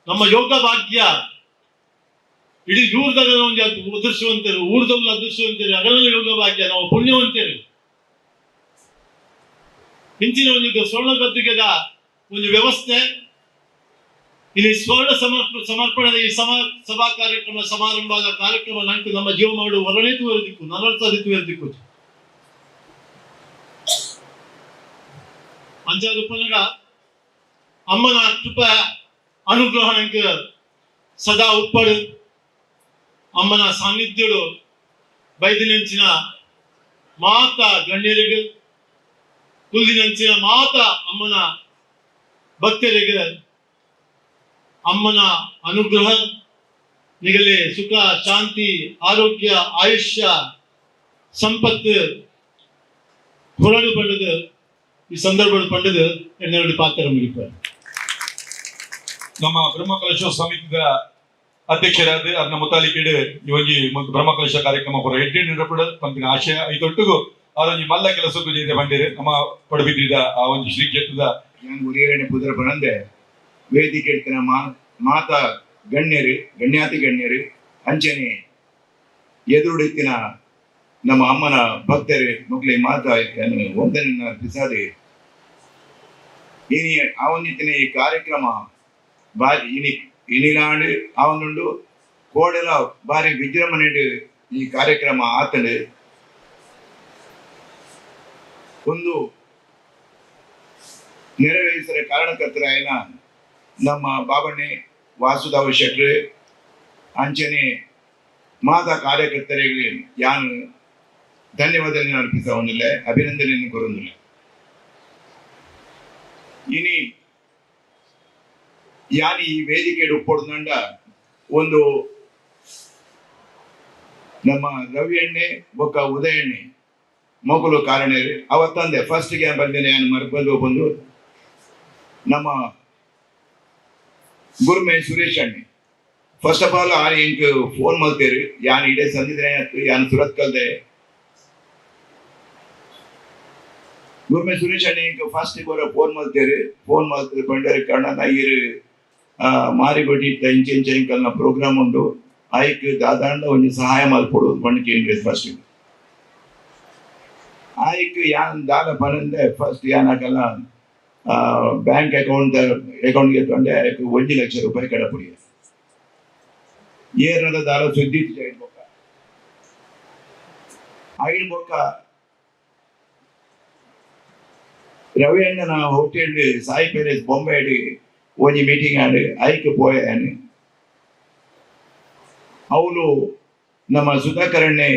ನಮ್ಮ ಯೋಗ ಭಾಗ್ಯ ಇಡೀ ಊರ್ದಾಗ ಒಂದು ಅದೃಷ್ಟವಂತೇರು, ಊರ್ದವ್ರು ಅದೃಷ್ಟವಂತೇರು, ಅಗಲ ಯೋಗ ಭಾಗ್ಯ ನಾವು ಪುಣ್ಯವಂತೇರು. ಹಿಂಚಿನ ಒಂದು ಸ್ವರ್ಣ ಗದ್ದುಗೆದ ಒಂದು ವ್ಯವಸ್ಥೆ ಇಲ್ಲಿ ಸ್ವರ್ಣ ಸಮರ್ಪಣೆ ಈ ಸಭಾ ಕಾರ್ಯಕ್ರಮ ಸಮಾರಂಭದ ಕಾರ್ಯಕ್ರಮ ನಂಟು ನಮ್ಮ ಜೀವ ಮಾಡು ಹೊರನೇ ತೋರಿದಿಕ್ಕು ನಲವತ್ತು ತೋರಿದಿಕ್ಕು ಅಂಚಾದ ಪನಗ ಅಮ್ಮನ ಕೃಪಾ ಅನುಗ್ರಹ ನಂಗೆ ಸದಾ ಉಪ್ಪಡು ಅಮ್ಮನ ಸಾನ್ನಿಧ್ಯಡು ಬೈದಿನಂಚಿನ ಮಾತ ಗಣ್ಯರಿಗೆ ಕುಲ್ದಿನಂಚಿನ ಮಾತ ಅಮ್ಮನ ಭಕ್ತರಿಗೆ ಅಮ್ಮನ ಅನುಗ್ರಹ ನಿಗಲೆ ಸುಖ ಶಾಂತಿ ಆರೋಗ್ಯ ಆಯುಷ್ಯ ಸಂಪತ್ತು ಹೊರಡು ಪಂಡದು ಈ ಸಂದರ್ಭ ಪಂಡದು ಎನ್ನೆರಡು ಪಾತ್ರ ಮುಗಿತಾರೆ. ನಮ್ಮ ಬ್ರಹ್ಮಕಲಶ ಸಮಿತಿಯ ಅಧ್ಯಕ್ಷರಾದ ಅರ್ನ ಮುತಾಲಿಕೇಡು ಇವಗಿ ಬ್ರಹ್ಮಕಲಶ ಕಾರ್ಯಕ್ರಮ ಪೂರ ಎಡ್ಡೆ ನಿರಪಡ ಪಂಪಿನ ಆಶಯ ಐತೊಟ್ಟುಗು ಅವರೊಂದು ಮಲ್ಲ ಕೆಲಸಕ್ಕೂ ಜೈದೆ ಬಂದಿರೆ ನಮ್ಮ ಪಡುಬಿದ್ರಿದ ಆ ಒಂದು ಶ್ರೀ ಕ್ಷೇತ್ರದ ಉರಿಯರಣೆ ಪುದ್ರ ಬಂದೆ ವೇದಿಕೆ ಇಡ್ತಿನ ಮಾತಾ ಗಣ್ಯರು ಗಣ್ಯಾತಿ ಗಣ್ಯರು ಅಂಚನೆ ಎದುರುಡಿತ್ತಿನ ನಮ್ಮ ಅಮ್ಮನ ಭಕ್ತರು ಮಕ್ಕಳಿಗೆ ಮಾತಾ ಒಂದನ್ನ ಅರ್ಪಿಸಾದೆ ಇನಿ ಅವನಿತ್ತಿನ ಈ ಕಾರ್ಯಕ್ರಮ ಬಾರಿ ಇನಿಲಾಂಡು ಅವನುಂಡು ಕೋಡೆಲ ಬಾರಿ ವಿಜೃಂಭಣೆಡು ಈ ಕಾರ್ಯಕ್ರಮ ಆತಂಡು ಒಂದು ನೆರವೇರಿಸಿದ ಕಾರಣಕರ್ತರಾಯನ ನಮ್ಮ ಬಾಬಣ್ಣೆ ವಾಸುದೇವ ಶೆಟ್ರು ಅಂಚನೆ ಮಾತಾ ಕಾರ್ಯಕರ್ತರಿಗೆ ಯಾನು ಧನ್ಯವಾದ ಅರ್ಪಿಸವನಿಲ್ಲ, ಅಭಿನಂದನೆಯನ್ನು ಕೊರೊಂದಿಲ್ಲ. ಇನಿ ಯಾನಿ ಈ ವೇದಿಕೆಡು ಉಪ್ಪೊಡ್ದಂಡ ಒಂದು ನಮ್ಮ ರವಿ ಎಣ್ಣೆ ಬೊಕ್ಕ ಉದಯ ಎಣ್ಣೆ ಮೊಗಲು ಕಾರಣ ಅವತ್ತಂದೆ ಫಸ್ಟ್ ಗೆ ಬಂದೇನೆ ನಾನು ಮರ್ಬಂದು ಬಂದು ನಮ್ಮ ಗುರುಮೆ ಸುರೇಶ್ ಅಣ್ಣೆ ಫಸ್ಟ್ ಆಫ್ ಆಲ್ ಆನ್ ಇಂಕ್ ಫೋನ್ ಮಾಡ್ತೇರಿ ಯಾನ್ ಇಡೇ ಸಂದಿದ್ರೆ ಯಾನ್ ಸುರತ್ ಕಲ್ದೆ ಗುರುಮೆ ಸುರೇಶ್ ಅಣ್ಣೆ ಇಂಕ್ ಫಸ್ಟ್ ಗೋರ ಫೋನ್ ಮಾಡ್ತೇರಿ ಬಂಡರೆ ಕಾರಣ ಇರು ಮಾರಿಗೊಡ್ಡಿ ಇಂಚೆ ಇಂಚೆ ಇಂಕಲ್ನ ಪ್ರೋಗ್ರಾಮ್ ಉಂಟು ಆಯ್ಕೆ ದಾದಾಂಡ ಒಂದು ಸಹಾಯ ಮಲ್ಪೊಡು ಬಂಡ್ಕೆ ಫಸ್ಟ್ ಆಯ್ಕೆ ಯಾನ್ ದಾದ ಪನಂದೆ ಫಸ್ಟ್ ಯಾನಕಲ್ಲ ಬ್ಯಾಂಕ್ ಅಕೌಂಟ್ಗೆ ತೊಂಡೆ 1 ಲಕ್ಷ ರೂಪಾಯಿ ಕಡಪುಡಿ ಏರ್ನದ ದಾರ ಸುದ್ದಿ ಆಗಿನ ಬೊಕ್ಕ ರವಿ ಅಣ್ಣನ ಹೋಟೆಲ್ ಸಾಯಿ ಪ್ಯಾಲೇಸ್ ಬೊಂಬೆಡಿ ಒಂಜಿ ಮೀಟಿಂಗ್ ಆಡಿ ಆಯ್ಕೆ ಪೋಯಾನೆ ಅವನು ನಮ್ಮ ಸುಧಾಕರಣ್ಣೆ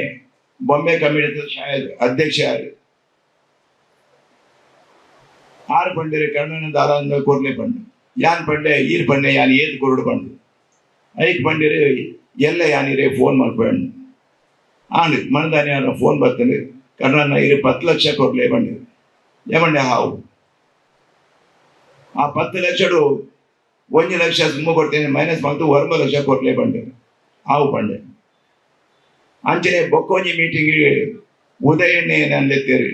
ಬೊಂಬೆ ಕಮಿಟಿ ಶಾಯದ್ ಅಧ್ಯಕ್ಷ ಆರು ಪಂಡರೆ ಕರ್ಣನ ದಾರ ಕೊರ್ಲೆ ಪಂಡು ಯಾನ್ ಪಂಡೆ ಈರ್ ಪಂಡೆ ಯಾನ್ ಏತ್ ಕೊರಡು ಪಂಡು ಐಕ್ ಪಂಡಿರೆ ಎಲ್ಲ ಯಾನಿರೆ ಫೋನ್ ಮಾಡ್ಕೊಂಡು ಆಂಡ್ ಮನದಾನಿ ಯಾರ ಫೋನ್ ಬರ್ತಾನೆ ಕರ್ಣನ ಇರು 10 ಲಕ್ಷ ಕೊರ್ಲೆ ಪಂಡು ಏಮಂಡೆ ಹಾವು ಆ 10 ಲಕ್ಷಡು 1 ಲಕ್ಷ ಸುಮ್ಮ ಕೊಡ್ತೇನೆ ಮೈನಸ್ ಮಾಡ್ತು 1 ಲಕ್ಷ ಕೊರ್ಲೆ ಪಂಡು ಹಾವು ಪಂಡೆ ಅಂಚನೆ ಬೊಕ್ಕೊಂಜಿ ಮೀಟಿಂಗ್ ಉದಯನ್ನೇ ನನ್ನೆತ್ತೇರಿ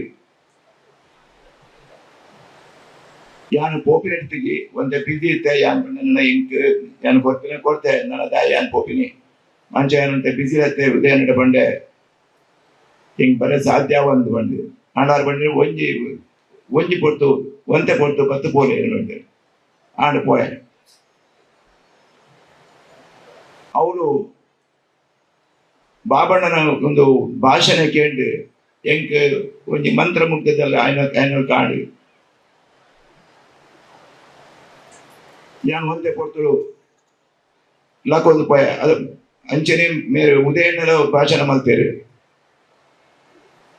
ಯಾನು ಪೋಪಿನೆಟ್ಟಿಗೆ ಒಂದೇ ಬಿಸಿ ಇತ್ತೆ ಯಾನ್ ನನ್ನ ಇಂಕ್ ಯಾನ್ ಕೊಡ್ತೆ ನನ್ನ ದಾಯ ಯಾನ್ ಪೋಪಿನಿ ಮಂಚ ಏನಂತೆ ಬಿಸಿ ಇರುತ್ತೆ ಉದಯನ ಬಂಡೆ ಹಿಂಗ್ ಬರ ಸಾಧ್ಯ ಒಂದು ಬಂದು ಆಂಡಾರು ಬಂದ್ರೆ ಒಂಜಿ ಪೊರ್ತು ಒಂತೆ ಪೊರ್ತು 10 ಪೋಲೆ ಬಂದೆ ಆಂಡ್ ಪೋಯ ಅವರು ಬಾಬಣ್ಣನ ಒಂದು ಭಾಷಣ ಕೇಳಿ ಎಂಕ್ ಒಂಜಿ ಮಂತ್ರ ಮುಗ್ಧದಲ್ಲ ಆಯ್ನ ಕಾಣಿ ಯಾನ್ ಒಂದೇ ಕೊಡ್ತಳು ಲಾಕೊಂದು ಪೋಯ ಅದು ಅಂಚನೆ ಮೇರೆ ಉದಯಣ್ಣನ ಭಾಷಣ ಮಾಡ್ತೇವೆ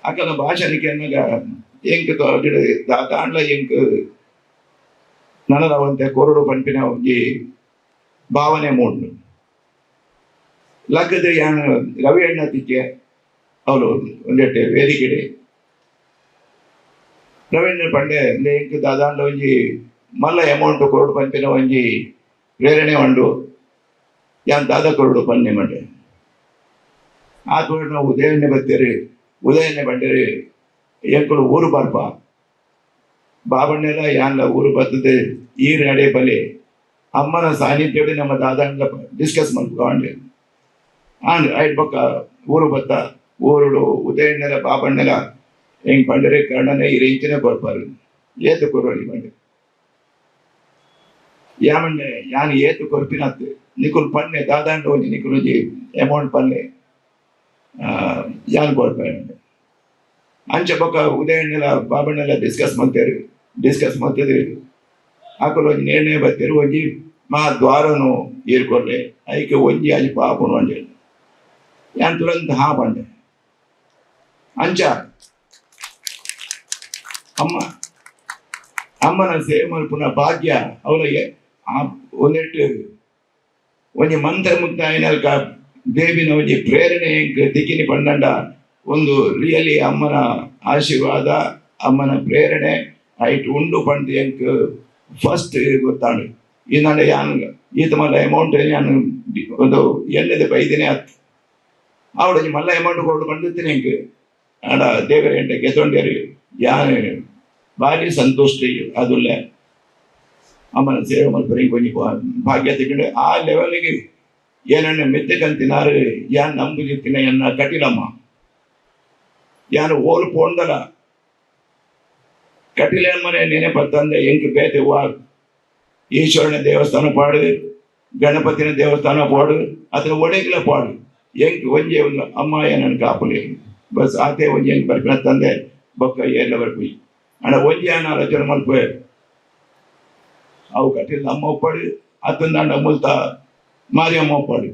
ಅಕ್ಕನ ಭಾಷಣಕ್ಕೆ ಅನ್ನಗ ಎಂಕ್ ದಾಂಡ್ಲ ಎಂಕ್ ನನವಂತೆ ಕೊರಡು ಪಂಪಿನ ಒಂಜಿ ಭಾವನೆ ಮೂಡ್ನು ಲಕ್ಕದ ಯಾನ್ ರವಿ ಅಣ್ಣ ತಿಕ್ಕೆ ಅವಳು ಒಂದೆಟ್ಟೆ ವೇದಿಕೆ ರವಿ ಅಣ್ಣ ಪಂಡೆ ಎಂಕ್ ದಾದಾಂಡ ಒಂಜಿ ಮಲ್ಲ ಅಮೌಂಟ್ ಕೊರಡು ಪಂಪಿನ ಒಂಜಿ ಪ್ರೇರಣೆ ಉಂಡು ಯಾನ್ ದಾದ ಕೊರಡು ಪನ್ನೆ ಮಂಡೆ ಆ ಕೊರಡು ನಾವು ಉದಯನ್ನೇ ಬರ್ತೀರಿ ಉದಯನ್ನೇ ಬಂಡೇರಿ ಎಂಕುಲು ಊರು ಬರ್ಪ ಬಾಬಣ್ಣೆಲ್ಲ ಯಾನ್ಲ ಊರು ಬರ್ತದೆ ಈ ನಡೆ ಬಲೆ ಅಮ್ಮನ ಸಾನ್ನಿಧ್ಯಡಿ ನಮ್ಮ ದಾದಾಂಡ ಡಿಸ್ಕಸ್ ಮಾಡ್ಕೊಂಡೆ ಆಂಡ್ ಐಟ್ ಬೊಕ್ಕ ಊರು ಬತ್ತ ಊರುಡು ಉದಯಣ್ಣೆಲ ಬಾಬಣ್ಣೆಲ ಹೆಂಗ್ ಪಂಡರೆ ಕರ್ಣನೆ ಈ ರೇಂಚಿನ ಕೊಡ್ಪಾರು ಏತು ಕೊರೋಳಿ ಬಂಡೆ ಯಾಮಂಡೆ ಯಾನ್ ಏತು ಕೊರ್ಪಿನತ್ತು ನಿಕುಲ್ ಪನ್ನೆ ದಾದಾಂಡ ಒಂಜಿ ನಿಕುಲುಜಿ ಅಮೌಂಟ್ ಪನ್ನೆ ಯಾನ್ ಕೊಡ್ಪಾರೆ ಅಂಚ ಬೊಕ್ಕ ಉದಯಣ್ಣೆಲ ಬಾಬಣ್ಣೆಲ ಡಿಸ್ಕಸ್ ಮಾಡ್ತಿದ್ರಿ ಆಕಲು ಒಂಜಿ ನೇಣೆ ಬರ್ತೀರಿ ಒಂಜಿ ಮಾ ದ್ವಾರನು ಏರ್ಕೊರ್ಲೆ ಐಕೆ ಒಂಜಿ ಆಜಿ ಪಾಪನು ಅಂಡೆ ಯಾನ್ ತುರಂತ ಹಾ ಬಂಡೆ ಅಂಚ ಅಮ್ಮನ ಸೇವೆ ಮಲ್ಪುನ ಭಾಗ್ಯ ಅವಳಿಗೆ ಒಂದೆಟ್ಟು ಒಂಜಿ ಮಂತ್ರ ಮುಕ್ತ ಐನಲ್ಕ ದೇವಿನ ಒಂಜಿ ಪ್ರೇರಣೆ ಎಂಕ್ ದಿಕ್ಕಿನಿ ಪಂಡಂಡ ಒಂದು ರಿಯಲಿ ಅಮ್ಮನ ಆಶೀರ್ವಾದ ಅಮ್ಮನ ಪ್ರೇರಣೆ ಐಟ್ ಉಂಡು ಪಂಡು ಎಂಕ್ ಫಸ್ಟ್ ಗೊತ್ತಾಂಡು ಈ ನಾಳೆ ಯಾನ್ ಈತ ಮಲ್ಲ ಅಮೌಂಟ್ ಯಾನ್ ಒಂದು ಎಣ್ಣೆದ ಬೈದಿನೇ ಹತ್ತು ಅವಡ ಮಲ್ಲ ಅಮೌಂಟ್ ಕೊಡು ಪಂಡಿತೀನಿ ಎಂಕ್ ಆಡ ದೇವರ ಎಂಟೆ ಗೆತ್ತೊಂಡೇರಿ ಯಾನ್ ಭಾರಿ ಸಂತುಷ್ಟಿ ಅದುಲ್ಲ ಅಮ್ಮನ ಸೇವೆ ಮಲ್ಪರಿ ಕೊಂಚ ಭಾಗ್ಯ ತಗೊಂಡು ಆ ಲೆವೆಲ್ಗೆ ಏನನ್ನ ಮೆತ್ತಕಂತಿನಾರು ಯಾನ್ ನಂಬುದಿತ್ತಿನ ಎನ್ನ ಕಟಿಲಮ್ಮ ಯಾನು ಓಲು ಪೋಂದಲ ಕಟಿಲಮ್ಮನೆ ನೆನೆಪತ್ತಂದೆ ಎಂಕ್ ಬೇತೆ ಈಶ್ವರನ ದೇವಸ್ಥಾನ ಪಾಡು ಗಣಪತಿನ ದೇವಸ್ಥಾನ ಪಾಡು ಅದರ ಒಡೆಗ್ಲ ಪಾಡು ಎಂಕ್ ಒಂಜೆ ಒಂದು ಅಮ್ಮ ಏನನ್ನು ಕಾಪಲಿ ಬಸ್ ಆತೆ ಒಂಜಿ ಎಂಕ್ ಬರ್ಪಿನ ತಂದೆ ಬೊಕ್ಕ ಎಲ್ಲ ಬರ್ಪಿ ಅಣ್ಣ ಒಂಜಿ ಆನ ಆಲೋಚನೆ ಮಲ್ಪೆ ಅವು ಕಟ್ಟಿಲ್ಲ ಅಮ್ಮ ಒಪ್ಪಾಡು ಅತ್ತಂದಾಂಡ ಮುಲ್ತ ಮಾರಿಯಮ್ಮ ಒಪ್ಪಾಡು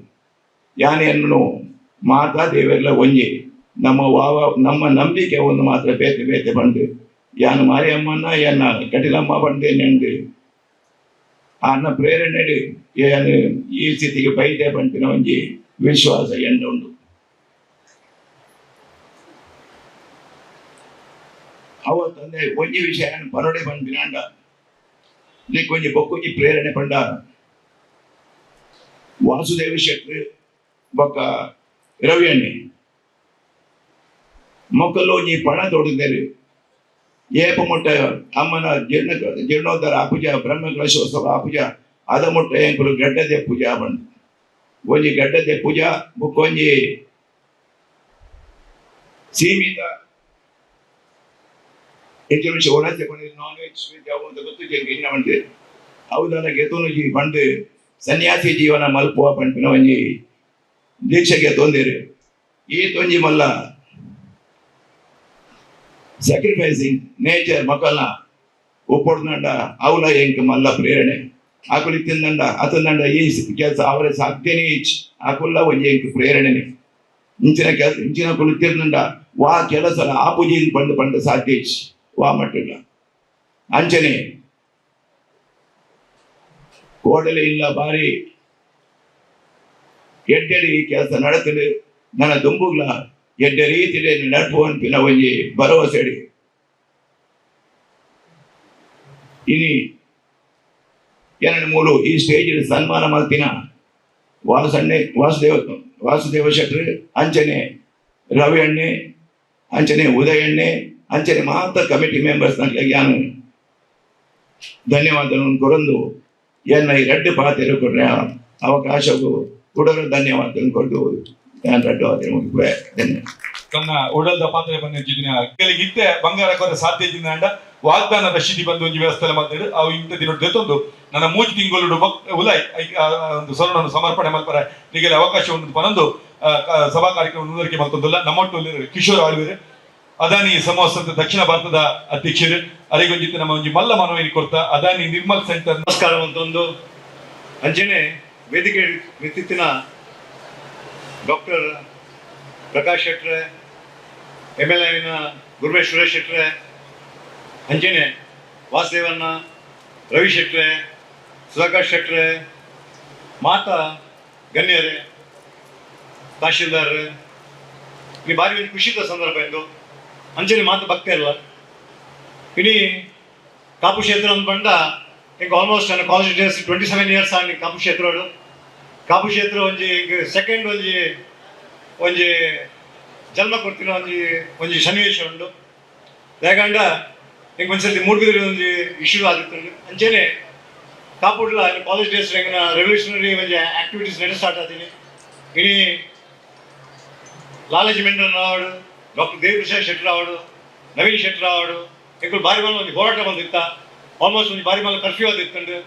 ಯಾನೆಯನ್ನು ಮಾತಾ ದೇವೆಲ್ಲ ಒಂಜಿ ನಮ್ಮ ನಂಬಿಕೆ ಒಂದು ಮಾತ್ರ ಬೇತೆ ಬೇತೆ ಬಂದು ಯಾನು ಮಾರಿಯಮ್ಮನ ಎನ್ನ ಕಟಿಲಮ್ಮ ಬಂದೆ ನೆಂದು ಅನ್ನ ಪ್ರೇರಣೆ ಏನು ಈ ಸ್ಥಿತಿಗೆ ಬೈದೆ ಬಂಪಿನ ಒಂಜಿ ವಿಶ್ವಾಸ ಎಂಡ ಉಂಟು. ಅವತ್ತಂದೆ ಒಂಜಿ ವಿಷಯ ಪರಡೆ ಬಂಪಿನಾಂಡ ನೀಕೊಂಜಿ ಬೊಕ್ಕೊಂಜಿ ಪ್ರೇರಣೆ ಪಂಡ ವಾಸುದೇವ ಶೆಟ್ಟಿ ಬೊಕ್ಕ ರವಿ ಅಣ್ಣೆ ಮೊಕ್ಕಲು ಒಂಜಿ ಪಣ ತೊಡಗಿದರು ಏಪ ಮುಟ್ಟ ಅಮ್ಮನ ಜೀರ್ಣೋದ್ಧಾರ ಆಪುಜ ಬ್ರಹ್ಮಕಲಶೋತ್ಸವ ಆಪುಜ ಅದ ಮುಟ್ಟ ಎಂಕುಲು ಗಡ್ಡದೆ ಪೂಜಾ ಬಂದು ಒಂಜಿ ಗಡ್ಡದೆ ಪೂಜಾ ಬೊಕ್ಕೊಂಜಿ ಸೀಮಿತ ಹೆಚ್ಚು ನಿಮಿಷ ಒಳಗೆ ನಾನ್ ವೆಜ್ ಅಂತ ಗೊತ್ತು ಇನ್ನ ಬಂದು ಹೌದಲ್ಲ ಗೆತುನುಜಿ ಬಂದು ಸನ್ಯಾಸಿ ಜೀವನ ಮಲ್ಪುವ ಪಂಪಿನ ಒಂಜಿ ದೀಕ್ಷೆಗೆ ತೊಂದಿರು ಈ ತೊಂಜಿ ಮಲ್ಲ ಸ್ಯಾಕ್ರಿಫೈಸಿಂಗ್ ನೇಚರ್ ಮಕ್ಕಳನ್ನ ಒಪ್ಪೊಡ್ದಂಡ ಅವಲ ಎಂಕ್ ಮಲ್ಲ ಪ್ರೇರಣೆ ಆಕುಲಿ ತಿಂದಂಡ ಅತಂದಂಡ ಈ ಕೆಲಸ ಅವರ ಸಾಧ್ಯನೇ ಇಚ್ ಆಕುಲ್ಲ ಒಂಜಿ ಎಂಕ್ ಪ್ರೇರಣೆನೆ ಇಂಚಿನ ಕೆಲಸ ಇಂಚಿನ ಕುಲು ತಿಂದಂಡ ವಾ ಕೆಲಸ ಆಪುಜಿ ಪಂಡು ಪಂಡ ಸಾಧ್ಯ ಇಚ್ ವಾ ಮಟ್ಟಿಲ್ಲ ಅಂಚನೆ ಕೋಡಲೆ ಇಲ್ಲ ಬಾರಿ ಎಡ್ಡೆಡಿ ಈ ಕೆಲಸ ನಡತಲು ನನ್ನ ದುಂಬುಗ್ಲ ಎಡ್ಡೆ ರೀತಿಯಲ್ಲಿ ನಡ್ಪುವಂಪಿನ ಒಂಜಿ ಭರವಸೆಡಿ ಇನಿ ಎರಡು ಮೂರು ಈ ಸ್ಟೇಜ್ ಸನ್ಮಾನ ಮಲ್ತಿನ ವಾಸುದೇವ ಶೆಟ್ರು ಅಂಚನೆ ರವಿ ಅಣ್ಣೆ ಅಂಚನೆ ಉದಯ ಅಣ್ಣೆ ಅಂಚನೆ ಮಾತ್ರ ಕಮಿಟಿ ಮೆಂಬರ್ಸ್ ನಾನು ಧನ್ಯವಾದಗಳನ್ನು ಕೊರಂದು ಎನ್ನ ಈ ರೆಡ್ಡು ಪಾತ್ರ ಕೊಡ್ರೆ ಅವಕಾಶವು ಕೊಡೋರು ಧನ್ಯವಾದಗಳನ್ನು ಕೊಟ್ಟು ನಾನು ರೆಡ್ಡು ಪಾತ್ರ ಮುಗಿಪೆ ಧನ್ಯವಾದ ತನ್ನ ಒಡಲ್ದ ಪಾತ್ರೆ ಬಂದಿನ ಇತ್ತೆ ಬಂಗಾರ ಕೊರ ಸಾಧ್ಯ ಜಿಂದ ವಾಗ್ದಾನದ ಶಿತಿ ಬಂದು ಒಂಜಿ ವ್ಯವಸ್ಥೆ ಮಾತಾಡು ಅವು ಇಂಥ ದಿನ ಜೊತ್ತೊಂದು ನನ್ನ 3 ತಿಂಗಳು ಉಲಾಯ್ ಒಂದು ಸ್ವರ್ಣವನ್ನು ಸಮರ್ಪಣೆ ಮಲ್ಪರ ನಿಗಲಿ ಅವಕಾಶ ಉಂಟು ಪನೊಂದು ಸಭಾ ಕಾರ್ಯಕ್ರಮ ಮುಂದುವರಿಕೆ ಮಲ್ತೊಂದಿಲ್ಲ ನಮ್ಮೊಟ್ಟು ಕಿಶೋರ್ ಆಳ್ವೇರು ಅದಾನಿ ಸಮೂಹ ದಕ್ಷಿಣ ಭಾರತದ ಅಧ್ಯಕ್ಷರು ಅರಿಗೊಂಜಿತ್ತು ನಮ್ಮ ಒಂಜಿ ಮಲ್ಲ ಮನವಿ ಕೊಡ್ತಾ ಅದಾನಿ ನಿರ್ಮಲ್ ಸೆಂಟರ್ ನಮಸ್ಕಾರ ಅಂತೊಂದು ಅಂಚನೆ ವೇದಿಕೆ ವ್ಯಕ್ತಿತ್ವನ ಡಾಕ್ಟರ್ ಪ್ರಕಾಶ್ ಶೆಟ್ರೆ MLA ಗುರುವೇಶ್ ಸುರೇಶ್ ಶೆಟ್ರೆ ಅಂಚನೆ ವಾಸುದೇವಣ್ಣ ರವಿ ಶೆಟ್ರೆ ಸುಧಾಕರ್ ಶೆಟ್ರೆ ಮಾತಾ ಗಣ್ಯರೇ ತಹಶೀಲ್ದಾರ್ ಈ ಬಾರಿ ಒಂದು ಖುಷಿದ ಸಂದರ್ಭ ಎಂದು ಅಂಚನೆ ಮಾತು ಭಕ್ತಿ ಅಲ್ಲ ಇಡೀ ಕಾಪು ಕ್ಷೇತ್ರ ಅಂತ ಬಂದ ಈಗ ಆಲ್ಮೋಸ್ಟ್ ನನ್ನ ಕಾಲೇಜ್ ಡೇಸ್ 27 ಇಯರ್ಸ್ ಆಗಿ ಕಾಪು ಕ್ಷೇತ್ರ ಕಾಪು ಕ್ಷೇತ್ರ ಒಂಜಿ ಸೆಕೆಂಡ್ ಒಂಜಿ ಜನ್ಮ ಕೊಡ್ತಿನ ಒಂಜಿ ಸನ್ನಿವೇಶ ಉಂಟು ಯಾಕಂಡ ಈಗ ಒಂದ್ಸತಿ ಮೂಡ್ಬಿದ್ರೆ ಒಂದು ಇಶ್ಯೂ ಆಗುತ್ತುಂಟು ಅಂಚೆನೆ ಕಾಪುಡ್ಲ ಕಾಲೇಜ್ ಡೇಸ್ ರೆವಲ್ಯೂಷನರಿ ಒಂಜಿ ಆಕ್ಟಿವಿಟೀಸ್ ನಡೆ ಸ್ಟಾರ್ಟ್ ಆತೀನಿ ಇಡೀ ಲಾಲಾಜಿ ಮೆಂಡನ್ ರಾವಡು ಡಾಕ್ಟರ್ ದೇವಿಪ್ರಸಾದ್ ಶೆಟ್ಟಿ ರಾವಡು ನವೀನ್ ಶೆಟ್ಟಿ ರಾವಡು ಎಂಕುಲು ಬಾರಿ ಮಲ್ಲ ಒಂದು ಹೋರಾಟ ಬಂದಿತ್ತ ಆಲ್ಮೋಸ್ಟ್ ಒಂದು ಬಾರಿ ಮಲ್ಲ ಕರ್ಫ್ಯೂ ಆದಿತ್ತಂಡು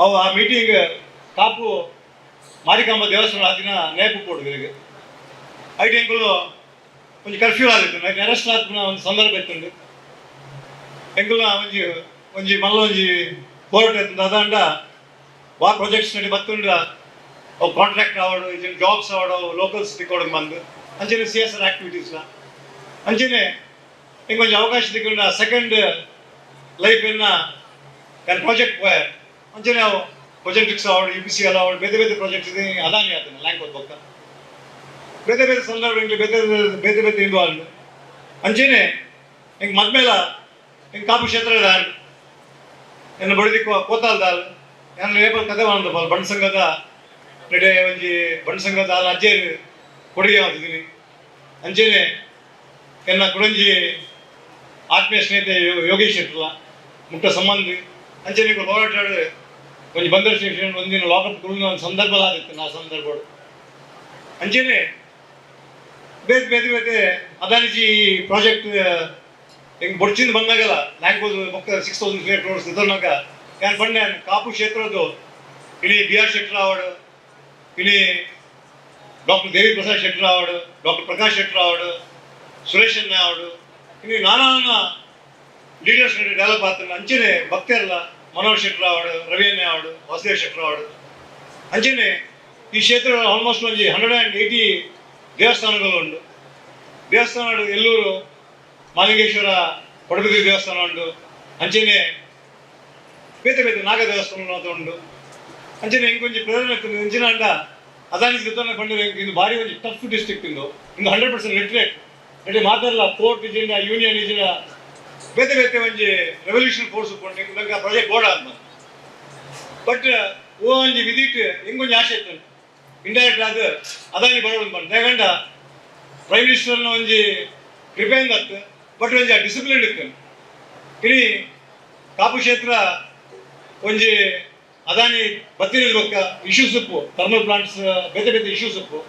ಅವು ಆ ಮೀಟಿಂಗ್ ಕಾಪು ಮಾರಿಕಾಂಬ ದೇವಸ್ಥಾನ ಆದಿನ ನೇಪು ಕೊಡುದು ಐದು ಎಂಕುಲು ಒಂದು ಕರ್ಫ್ಯೂ ಆದಿತ್ತು ನೈಟ್ ಅರೆಸ್ಟ್ ಆದ ಒಂದು ಸಂದರ್ಭ ಇತ್ತುಂಡು ಎಂಕುಲು ಒಂಜಿ ಮಲ್ಲ ಒಂಜಿ ಹೋರಾಟ ಇತ್ತು ಅದಂಡ ವಾ ಪ್ರಾಜೆಕ್ಟ್ಸ್ ನಡಿ ಬತ್ತುಂಡ ಅವು ಕಾಂಟ್ರಾಕ್ಟ್ ಆವಡು ಇದನ್ನು ಜಾಬ್ಸ್ ಆವಡು ಲೋಕಲ್ಸ್ ತಿಕ್ಕೊಡೋದು ಬಂದು ಅಂಚನೆ CSR ಆಕ್ಟಿವಿಟೀಸ್ನ ಅಂಚನೆ ಇಂಕೊಂಚ ಅವಕಾಶ ತಿಕ್ಕೊಂಡ ಸೆಕೆಂಡ್ ಲೈಫ್ ಪ್ರಾಜೆಕ್ಟ್ ಪೋಯರ್ ಅಂಚನೆ ಅವು ಪ್ರೊಜೆಕ್ಟ್ಸ್ ಆವಡು UPC ಎಲ್ಲ ಆವಡು ಬೇರೆ ಬೇರೆ ಪ್ರಾಜೆಕ್ಟ್ಸ್ ಇದೆ ಅದಾನಿ ಆತನ ಲ್ಯಾಂಕ್ ಪಕ್ಕ ಬೇರೆ ಬೇರೆ ಸಂದರ್ಭಗಳಲ್ಲಿ ಬೇರೆ ಬೇರೆ ಇನ್ವಾಲ್ವ್ ಅಂಚನೆ ಹಿಂಗೆ ಮದ್ಮೇಲ ಹಿಂಗೆ ಕಾಪು ಕ್ಷೇತ್ರದ ಎನ್ನ ಬಡಿದಿ ಕೋತಾಲ್ದಾಲ್ ನಾನು ರೇಪಲ್ ಕತೆ ಬಂದ ಬಣ್ಣ ಸಂಘದ ನಡೆ ಒಂಜಿ ಬಣ್ಣ ಸಂಘದ ಅಲ್ಲಿ ಅಜ್ಜೆ ಕೊಡುಗೆ ಮಾಡ್ತಿದ್ದೀನಿ ಅಂಚೆನೆ ಎನ್ನ ಕುಡಂಜಿ ಆತ್ಮೀಯ ಸ್ನೇಹಿತೆ ಯೋಗೇಶ್ ಶೆಟ್ಲ ಮುಟ್ಟ ಸಂಬಂಧಿ ಅಂಚೆನೆ ಹೋರಾಟಾಡು ಒಂಜಿ ಬಂದರ್ ಸ್ಟೇಷನ್ ಒಂದಿನ ಲಾಕಪ್ ಕುಳಿನ ಒಂದು ಸಂದರ್ಭ ಆಗಿತ್ತು ನಾ ಸಂದರ್ಭ ಅಂಚೆನೆ ಬೇರೆ ಬೇರೆ ಬೇರೆ ಅದಾನಿಜಿ ಪ್ರಾಜೆಕ್ಟ್ ಹಿಂಗೆ ಬೊಡ್ಚಿಂದ ಬಂದಾಗಲ್ಲ ಲ್ಯಾಂಗ್ವೇಜ್ ಮಕ್ಕ 6,000 crores ಇದ್ದಾಗ ನಾನು ಬಂದೆ ಕಾಪು ಕ್ಷೇತ್ರದ್ದು ಇಡೀ BR ಶೆಟ್ಟಿ ರಾವಡು ಇಡೀ ಡಾಕ್ಟರ್ ದೇವಿಪ್ರಸಾದ್ ಶೆಟ್ಟಿ ರಾವಡು ಡಾಕ್ಟರ್ ಪ್ರಕಾಶ್ ಶೆಟ್ಟಿ ರಾವಡು ಸುರೇಶ್ ಅಣ್ಣ ಆವಡು ಇನ್ನು ನಾನಾ ಲೀಡರ್ಸ್ ಡೆವಲಪ್ ಆಗ್ತಾರೆ ಅಂಚೆನೆ ಭಕ್ತಿ ಅಲ್ಲ ಮನೋಹರ್ ಶೆಟ್ಟಿ ರಾವಡು ರವಿ ಅಣ್ಣ ಆವಡು ವಾಸುದೇವ್ ಶೆಟ್ಟಿ ರಾವಡು ಅಂಚೆನೆ ಈ ಕ್ಷೇತ್ರ ಆಲ್ಮೋಸ್ಟ್ ಒಂದು 180 ದೇವಸ್ಥಾನಗಳು ಉಂಟು ದೇವಸ್ಥಾನ ಎಲ್ಲೂರು ಮಾಲಿಂಗೇಶ್ವರ ಪಡುಬಿದ್ರಿ ದೇವಸ್ಥಾನ ಉಂಟು, ಅಂಚೆನೆ ಬೇತೆ ಬೇತೆ ನಾಗ ದೇವಸ್ಥಾನ ಮಾತ್ರ ಉಂಟು. ಅಂಚೆನೆ ಇಂಕೊಂಚ ಪ್ರೇರಣೆ ಇಂಚಿನ ಅಂಡ ಅದಾನಿ ಜೊತೆ ಬಂದಿರೋ ಇದು ಭಾರಿ ಒಂದು ಟಫ್ ಡಿಸ್ಟ್ರಿಕ್ಟ್ ಇಂದು 100% ಲಿಟ್ರೇಟ್ అంటే ಮಾತ್ರಲ್ಲ ಕೋರ್ಟ್ ಇಜಿನ ಯೂನಿಯನ್ ಇಜಿನ ಬೇತೆ ಬೇತೆ ಒಂಜಿ ರೆವಲ್ಯೂಷನ್ ಫೋರ್ಸ್ ಉಂಟು ಇಂಕ ಪ್ರಾಜೆಕ್ಟ್ ಬೋರ್ಡ್ ಅಂತ. ಬಟ್ ಓ ಒಂಜಿ ವಿದಿಟ್ ಇಂಕೊಂಚ ಆಸೆ ಇತ್ತು ಇಂಡೈರೆಕ್ಟ್ ಆದ ಅದಾನಿ ಬರೋದು ಬಂದು ಯಾಕಂಡ ಪ್ರೈಮ್ ಮಿನಿಸ್ಟರ್ನ ಒಂಜಿ ಪ್ರಿಪೇರ್ ಆಯ್ತು. ಬಟ್ ಒಂಜಿ ಡಿಸಿಪ್ಲಿನ್ ಇತ್ತು. ಇಡೀ ಕಾಪು ಕ್ಷೇತ್ರ ಒಂಜಿ ಅದಾನಿ ಬತ್ತಿನ ಬೊಕ್ಕ ಇಶ್ಯೂಸ್ ಉಪ್ಪು ಥರ್ಮಲ್ ಪ್ಲಾಂಟ್ಸ್ ಬೇತೆ ಬೇತೆ ಇಶ್ಯೂಸ್ ಉಪ್ಪು.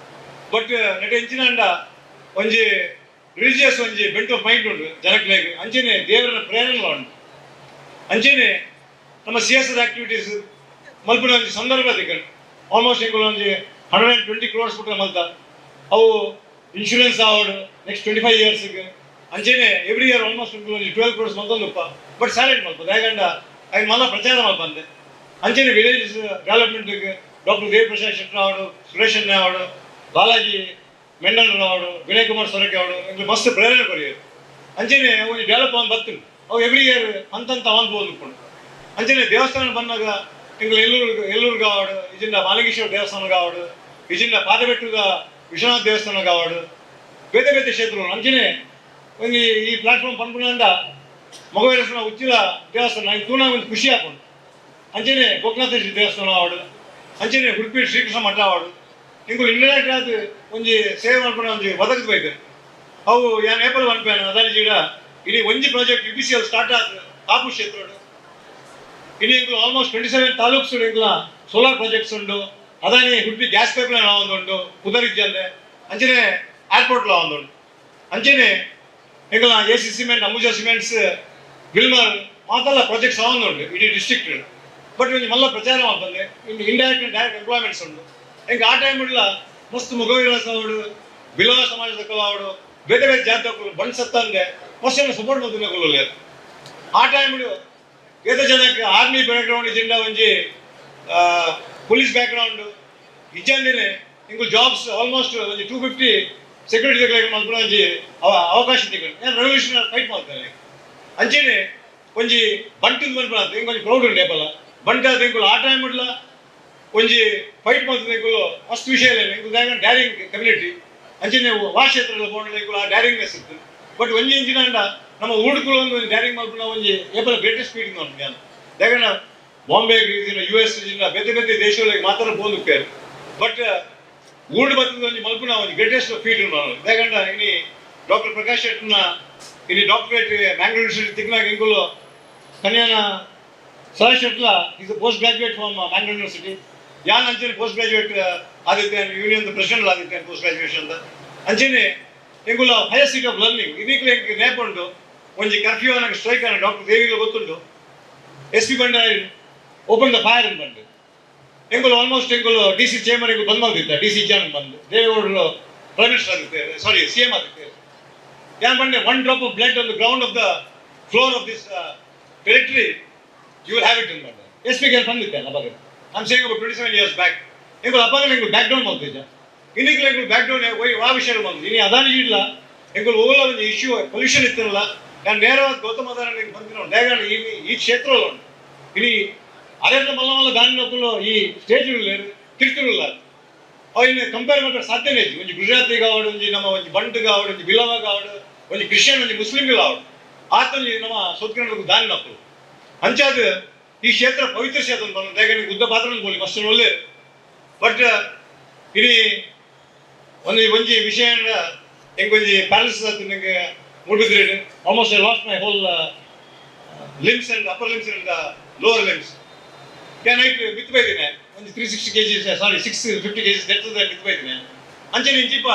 ಬಟ್ ನೆಟ ಎಂಚಿನ ಅಂಡ ಒಂಜಿ ರಿಲಿಜಿಯಸ್ ಒಂಜಿ ಬೆಂಟ್ ಆಫ್ ಮೈಂಡ್ ಉಂಟು ಜನಕ್ಲೆಗ್. ಅಂಚೆನೆ ದೇವರ ಪ್ರೇರಣೆ ಉಂಟು. ಅಂಚೆನೆ ನಮ್ಮ ಸಿಯಾಸದ ಆಕ್ಟಿವಿಟೀಸ್ ಮಲ್ಪುನ ಒಂಜಿ ಸಂದರ್ಭ ತಿಕ್ಕಂಡು ಆಲ್ಮೋಸ್ಟ್ ಎಂಕುಲು ಒಂಜಿ 120 crores ಪುಟ್ಟ ಮಲ್ತ ಅವು ಇನ್ಶೂರೆನ್ಸ್ ಆವಡು ನೆಕ್ಸ್ಟ್ 25 yearsಗೆ. ಅಂಚೆನೆ ಎವ್ರಿ ಇಯರ್ ಆಲ್ಮೋಸ್ಟ್ ಒಂಜಿ 12 crores ಮಲ್ತೊಂದುಪ್ಪ. ಬಟ್ ಸೈಲೆಂಟ್ ಮಲ್ಪದ ಯಾಕಂಡ ಅಯ್ಯ ಮಲ್ಲ ಪ್ರಚಾರ ಮಲ್ಪಂದೆ. ಅಂಚೆನೆ ವಿಲೇಜ್ ಡೆವಲಪ್ಮೆಂಟ್ಗೆ ಡಾಕ್ಟರ್ ದೇವ್ ಪ್ರಸಾದ್ ಶೆಟ್ಟಿ ಆವಡು, ಸುರೇಶ್ ಅಣ್ಣ ಆವಡು, ಬಾಲಾಜಿ ಮೆಂಡನ್ ಆವಡು, ವಿನಯ್ ಕುಮಾರ್ ಸೊರಕೆ ಆವಡು ಎಂಕ್ಲು ಮಸ್ತ್ ಪ್ರೇರಣೆ ಕೊರಿಯರು. ಅಂಚೆನೆ ಒಂದು ಡೆವಲಪ್ ಆಗಿ ಬರ್ತದೆ ಅವು ಎವ್ರಿ ಇಯರ್ ಅಂತಂತ ಅವಂದು ಓದ್ಕೊಂಡು. ಅಂಚೆನೆ ದೇವಸ್ಥಾನ ಬಂದಾಗ ಎಂಕ್ಲು ಎಲ್ಲೂರ್ಗೆ ಆವಡು, ಇಜಿಂದ ಮಾಲಿಂಗೇಶ್ವರ ದೇವಸ್ಥಾನಕ್ಕೆ ಆವಡು, ಇಜಿಂದ ಪಾದಬೆಟ್ಟದ ವಿಶ್ವನಾಥ್ ದೇವಸ್ಥಾನಕ್ಕೆ ಆವಡು, ಬೇತೆ ಬೇತೆ ಕ್ಷೇತ್ರಗಳು. ಅಂಚೆನೆ ಒಂದು ಈ ಪ್ಲಾಟ್ಫಾರ್ಮ್ ಪಂಪುನಂದ ಮಗವೀರಸನ ಉಚ್ಚಿಲ ದೇವಸ್ಥಾನ ನಂಗೆ ತೂನಾಗ ಒಂದು ಖುಷಿ ಹಾಕೊಂಡು. ಅಂಚೆನೆ ಗೋಕರ್ಣೇಶ್ವರ ದೇವಸ್ಥಾನ ಆವಡು, ಅಂಚೆನೆ ಉಡುಪಿ ಶ್ರೀಕೃಷ್ಣ ಮಠ ಆವಡು ಇಂಕುಲು ಇಂಡೈರೆಕ್ಟ್ ಆದ ಒಂಜಿ ಸೇವೆ ಮಾಡ್ಕೊಂಡು ಒಂಜಿ ಬದಕದ ಬೈಕ್ ಅವು ಯಾನ್ ಏಪಲ್ ಅನ್ಪೇನು ಅದಾನಿ ಜೀಡ ಇಡೀ ಒಂಜಿ ಪ್ರಾಜೆಕ್ಟ್ UPCL ಸ್ಟಾರ್ಟ್ ಆದ ಕಾಪು ಕ್ಷೇತ್ರ ಇಡೀ ಇಂಕುಲು ಆಲ್ಮೋಸ್ಟ್ 27 ತಾಲೂಕ್ಸ್ ಇಂಕುಲ ಸೋಲಾರ್ ಪ್ರಾಜೆಕ್ಟ್ಸ್ ಉಂಟು. Adani Udupi gas pipeline ಒಂದುಂಟು ಕುದರಿಜ್ಜಂದೆ. ಅಂಚೆನೆ ಏರ್ಪೋರ್ಟ್ ಒಂದುಂಟು. ಅಂಚೆನೆ ಇಂಕುಲ AC cement, Ambuja cements, Wilmar ಮಾತೆಲ್ಲ ಪ್ರಾಜೆಕ್ಟ್ಸ್ ಒಂದುಂಟು ಇಡೀ ಡಿಸ್ಟ್ರಿಕ್ಟ್. ಬಟ್ ಒಂಜಿ ಮಲ್ಲ ಪ್ರಚಾರ ಮಾಡ್ಬಂದೆ ಇಂಡೈರೆಕ್ಟ್ ಅಂಡ್ ಡೈರೆಕ್ಟ್ ಎಂಪ್ಲಾಯ್ಮೆಂಟ್ಸ್ ಉಂಟು. ಹೆಂಗೆ ಆ ಟೈಮ್ ಇಲ್ಲ ಮಸ್ತ್ ಮುಗವೀರಸ ಅವಡು, ಬಿಲವ ಸಮಾಜದ ಅವಡು, ಬೇರೆ ಬೇರೆ ಜಾತಿ ಬಂಡ್ ಸತ್ತಂದೆ ಮಸ್ತ್ ಸಪೋರ್ಟ್ ಮಾಡ್ತೀನಿ. ಆ ಟೈಮ್ ಏತ ಜನಕ್ಕೆ ಆರ್ಮಿ ಬ್ಯಾಕ್ಗ್ರೌಂಡ್ ಇಜಿಂದ ಒಂಜಿ ಪೊಲೀಸ್ ಬ್ಯಾಕ್ಗ್ರೌಂಡ್ ಇಜ್ಜಂದಿನೇ ಇಂಕು ಜಾಬ್ಸ್ ಆಲ್ಮೋಸ್ಟ್ ಒಂಜಿ 250 ಸೆಕ್ಯೂರಿಟಿ ಮಲ್ಪುನ ಒಂಜಿ ಅವಕಾಶ ತಿಕೊಂಡು ನಾನು ರೆವಲ್ಯೂಷನ್ ಫೈಟ್ ಮಾಡ್ತೇನೆ. ಅಂಚೆನೆ ಒಂಜಿ ಬಂಟಿದ ಮಲ್ಪುನ ಇಂಕೊಂಜಿ ಪ್ರೌಡ್ ಉಂಟು ಏಪಲ್ಲ ಬಂಟ ಅದು ಇಂಕುಲು ಆ ಟೈಮ್ ಇಲ್ಲ ಒಂಜಿ ಫೈಟ್ ಮಾಡ್ತದೆ ಇಂಕುಲು ಮಸ್ತ್ ವಿಷಯ ಇಲ್ಲ ಇಂಕುಲು ಡ್ಯಾರಿಂಗ್ ಕಮ್ಯುನಿಟಿ. ಅಂಚೆನೆ ವಾ ಕ್ಷೇತ್ರದಲ್ಲಿ ಹೋಗಲ್ಲ ಇಂಕುಲು ಆ ಡ್ಯಾರಿಂಗ್ನೆಸ್ ಇತ್ತು. ಬಟ್ ಒಂಜಿ ಇಂಚಿನ ಅಂಡ ನಮ್ಮ ಊಡ್ಕುಲು ಒಂದು ಡ್ಯಾರಿಂಗ್ ಮಲ್ಪುನ ಒಂಜಿ ಏಪಲ್ಲ ಗ್ರೇಟೆಸ್ಟ್ ಫೀಟಿಂಗ್ ಉಂಟು ನಾನು ಯಾಕಂದ್ರೆ ಬಾಂಬೆಗೆ US ಬೇತೆ ಬೇತೆ ದೇಶಗಳಿಗೆ ಮಾತ್ರ ಬೋಂದುಪ್ಪೇರು. ಬಟ್ ಊಡ್ ಬರ್ತದ ಒಂಜಿ ಮಲ್ಪುನ ಒಂಜಿ ಗ್ರೇಟೆಸ್ಟ್ ಫೀಟ್ ಉಂಟು ನಾನು ಯಾಕಂಡ ಇನಿ ಡಾಕ್ಟರ್ ಪ್ರಕಾಶ್ ಶೆಟ್ಟಿನ ಇನಿ ಡಾಕ್ಟರೇಟ್ ಬ್ಯಾಂಗ್ಳೂರ್ ಯೂನಿವರ್ಸಿಟಿ ತಿಕ್ನಾಗ ಇಂಕುಲು ಕನ್ಯಾನ ಸರ್ ಶೆಟ್ಲ is post graduate from Bangalore university. ಯಾನ್ ಅಂಚೆನೆ ಪೋಸ್ಟ್ ಗ್ರಾಜುಯೇಟ್ ಆದಿತ್ತೇನೆ ಯೂನಿಯನ್ ಪ್ರೆಸಿಡೆಂಟ್ ಆದಿತ್ತೇನೆ ಪೋಸ್ಟ್ ಗ್ರಾಜುಯೇಷನ್ ಅಂತ. ಅಂಚೆನೆ ಎಂಕುಲ ಹೈಯರ್ ಸೀಟ್ ಆಫ್ ಲರ್ನಿಂಗ್ ಇದಕ್ಕೆ ನೇಪ ಉಂಟು ಒಂಜಿ ಕರ್ಫ್ಯೂ ಅನ್ನೋ ಸ್ಟ್ರೈಕ್ ಅನ್ನ ಡಾಕ್ಟರ್ ದೇವಿಗೆ ಗೊತ್ತುಂಟು. SP ಬಂಡ ಓಪನ್ ದ ಫೈರ್ ಅಂತ ಬಂದು ಎಂಕುಲು ಆಲ್ಮೋಸ್ಟ್ ಎಂಕುಲು DC ಚೇಂಬರ್ ಎಂಕುಲು ಬಂದ್ ಮಾಡ್ತಿದ್ದ DC ಜಾನ್ ಬಂದು ದೇವೇಗೌಡರು ಪ್ರೈಮ್ ಮಿನಿಸ್ಟರ್ ಆದಿತ್ತೇವೆ ಸಾರಿ CM ಆದಿತ್ತೇವೆ. ಯಾನ್ ಬಂಡೆ 1 drop of blood on the ground of the floor of this territory you will have it in ಬಂದೆ SP ಗೆ ಬಂದಿದ್ದೆ ಅವಾಗ I'm saying about 27 years back. ಎಂಕುಲು ಅಪ್ಪಾಗ ಎಂಕುಲು ಬ್ಯಾಕ್ ಡೌನ್ ಮಾಡ್ತಿದ್ದ ಇನ್ನಿಕ್ಲು ಎಂಕುಲು ಬ್ಯಾಕ್ ಡೌನ್ ಆ ವಿಷಯ ಬಂದು ಇನಿ ಅದಾನಿ ಇಲ್ಲ ಎಂಕುಲು ಹೋಗಲ್ಲ ಒಂದು ಇಶ್ಯೂ ಪೊಲ್ಯೂಷನ್ ಇತ್ತಿರಲ್ಲ ನಾನು ನೇರವಾದ ಗೌತಮ್ ಅದಾನಿ ಬಂದಿರೋ ಡೇಗಣ ಈ ಕ್ಷೇತ್ರದಲ್ಲಿ ಉಂಟು ಇಡೀ ಅರೆಲ್ಲ ಮಲ್ಲ ಮಲ್ಲ ದಾನಿ ನಕ್ಕಲು ಈ ಸ್ಟೇಜ್ ತಿರ್ತಿರಲ್ಲ ಅವು ಇನ್ನು ಕಂಪೇರ್ ಮಾಡಿದ್ರೆ ಸಾಧ್ಯನೇ ಇತ್ತು. ಒಂಜಿ ಗುಜರಾತಿಗೆ ಆವಡು, ಒಂಜಿ ನಮ್ಮ ಒಂಜಿ ಬಂಟ್ಗೆ ಆವಡು, ಒಂಜಿ ಬಿಲವಾಗ ಆವಡು, ಒಂಜಿ ಕ್ರಿಶ್ಚಿಯನ್, ಒಂಜಿ ಮುಸ್ಲಿಮ್ಗೆ ಆವಡು ಆತೊಂಜಿ ನಮ್ಮ ಸೊತ್ಕೊಂಡು ದಾನಿ ನಕ್ಕಲು ಅಂಚಾದ ಈ ಕ್ಷೇತ್ರ ಪವಿತ್ರ ಕ್ಷೇತ್ರ ಅಂತ ಬಂದ ಯಾಕಂದ್ರೆ ಉದ್ದ ಪಾತ್ರ ಬೋಲಿ ಮಸ್ತ್ ಒಳ್ಳೆ. ಬಟ್ ಇಡೀ ಒಂಜಿ ವಿಷಯ ಹೆಂಗೊಂಜಿ ಪ್ಯಾಲೇಸ್ ಆಯ್ತು ನಂಗೆ ಮುಡಿದ್ರೆ almost I lost my whole limbs and upper limbs and lower limbs. Night ಬಿತ್ತು ಬೈತೀನಿ ಒಂದು 360 kg ಸಾರಿ 650 kg ಡೆತ್ತದ ಬಿತ್ತು ಬೈತೀನಿ ಅಂಚೆ ಇಂಚಿಪ್ಪ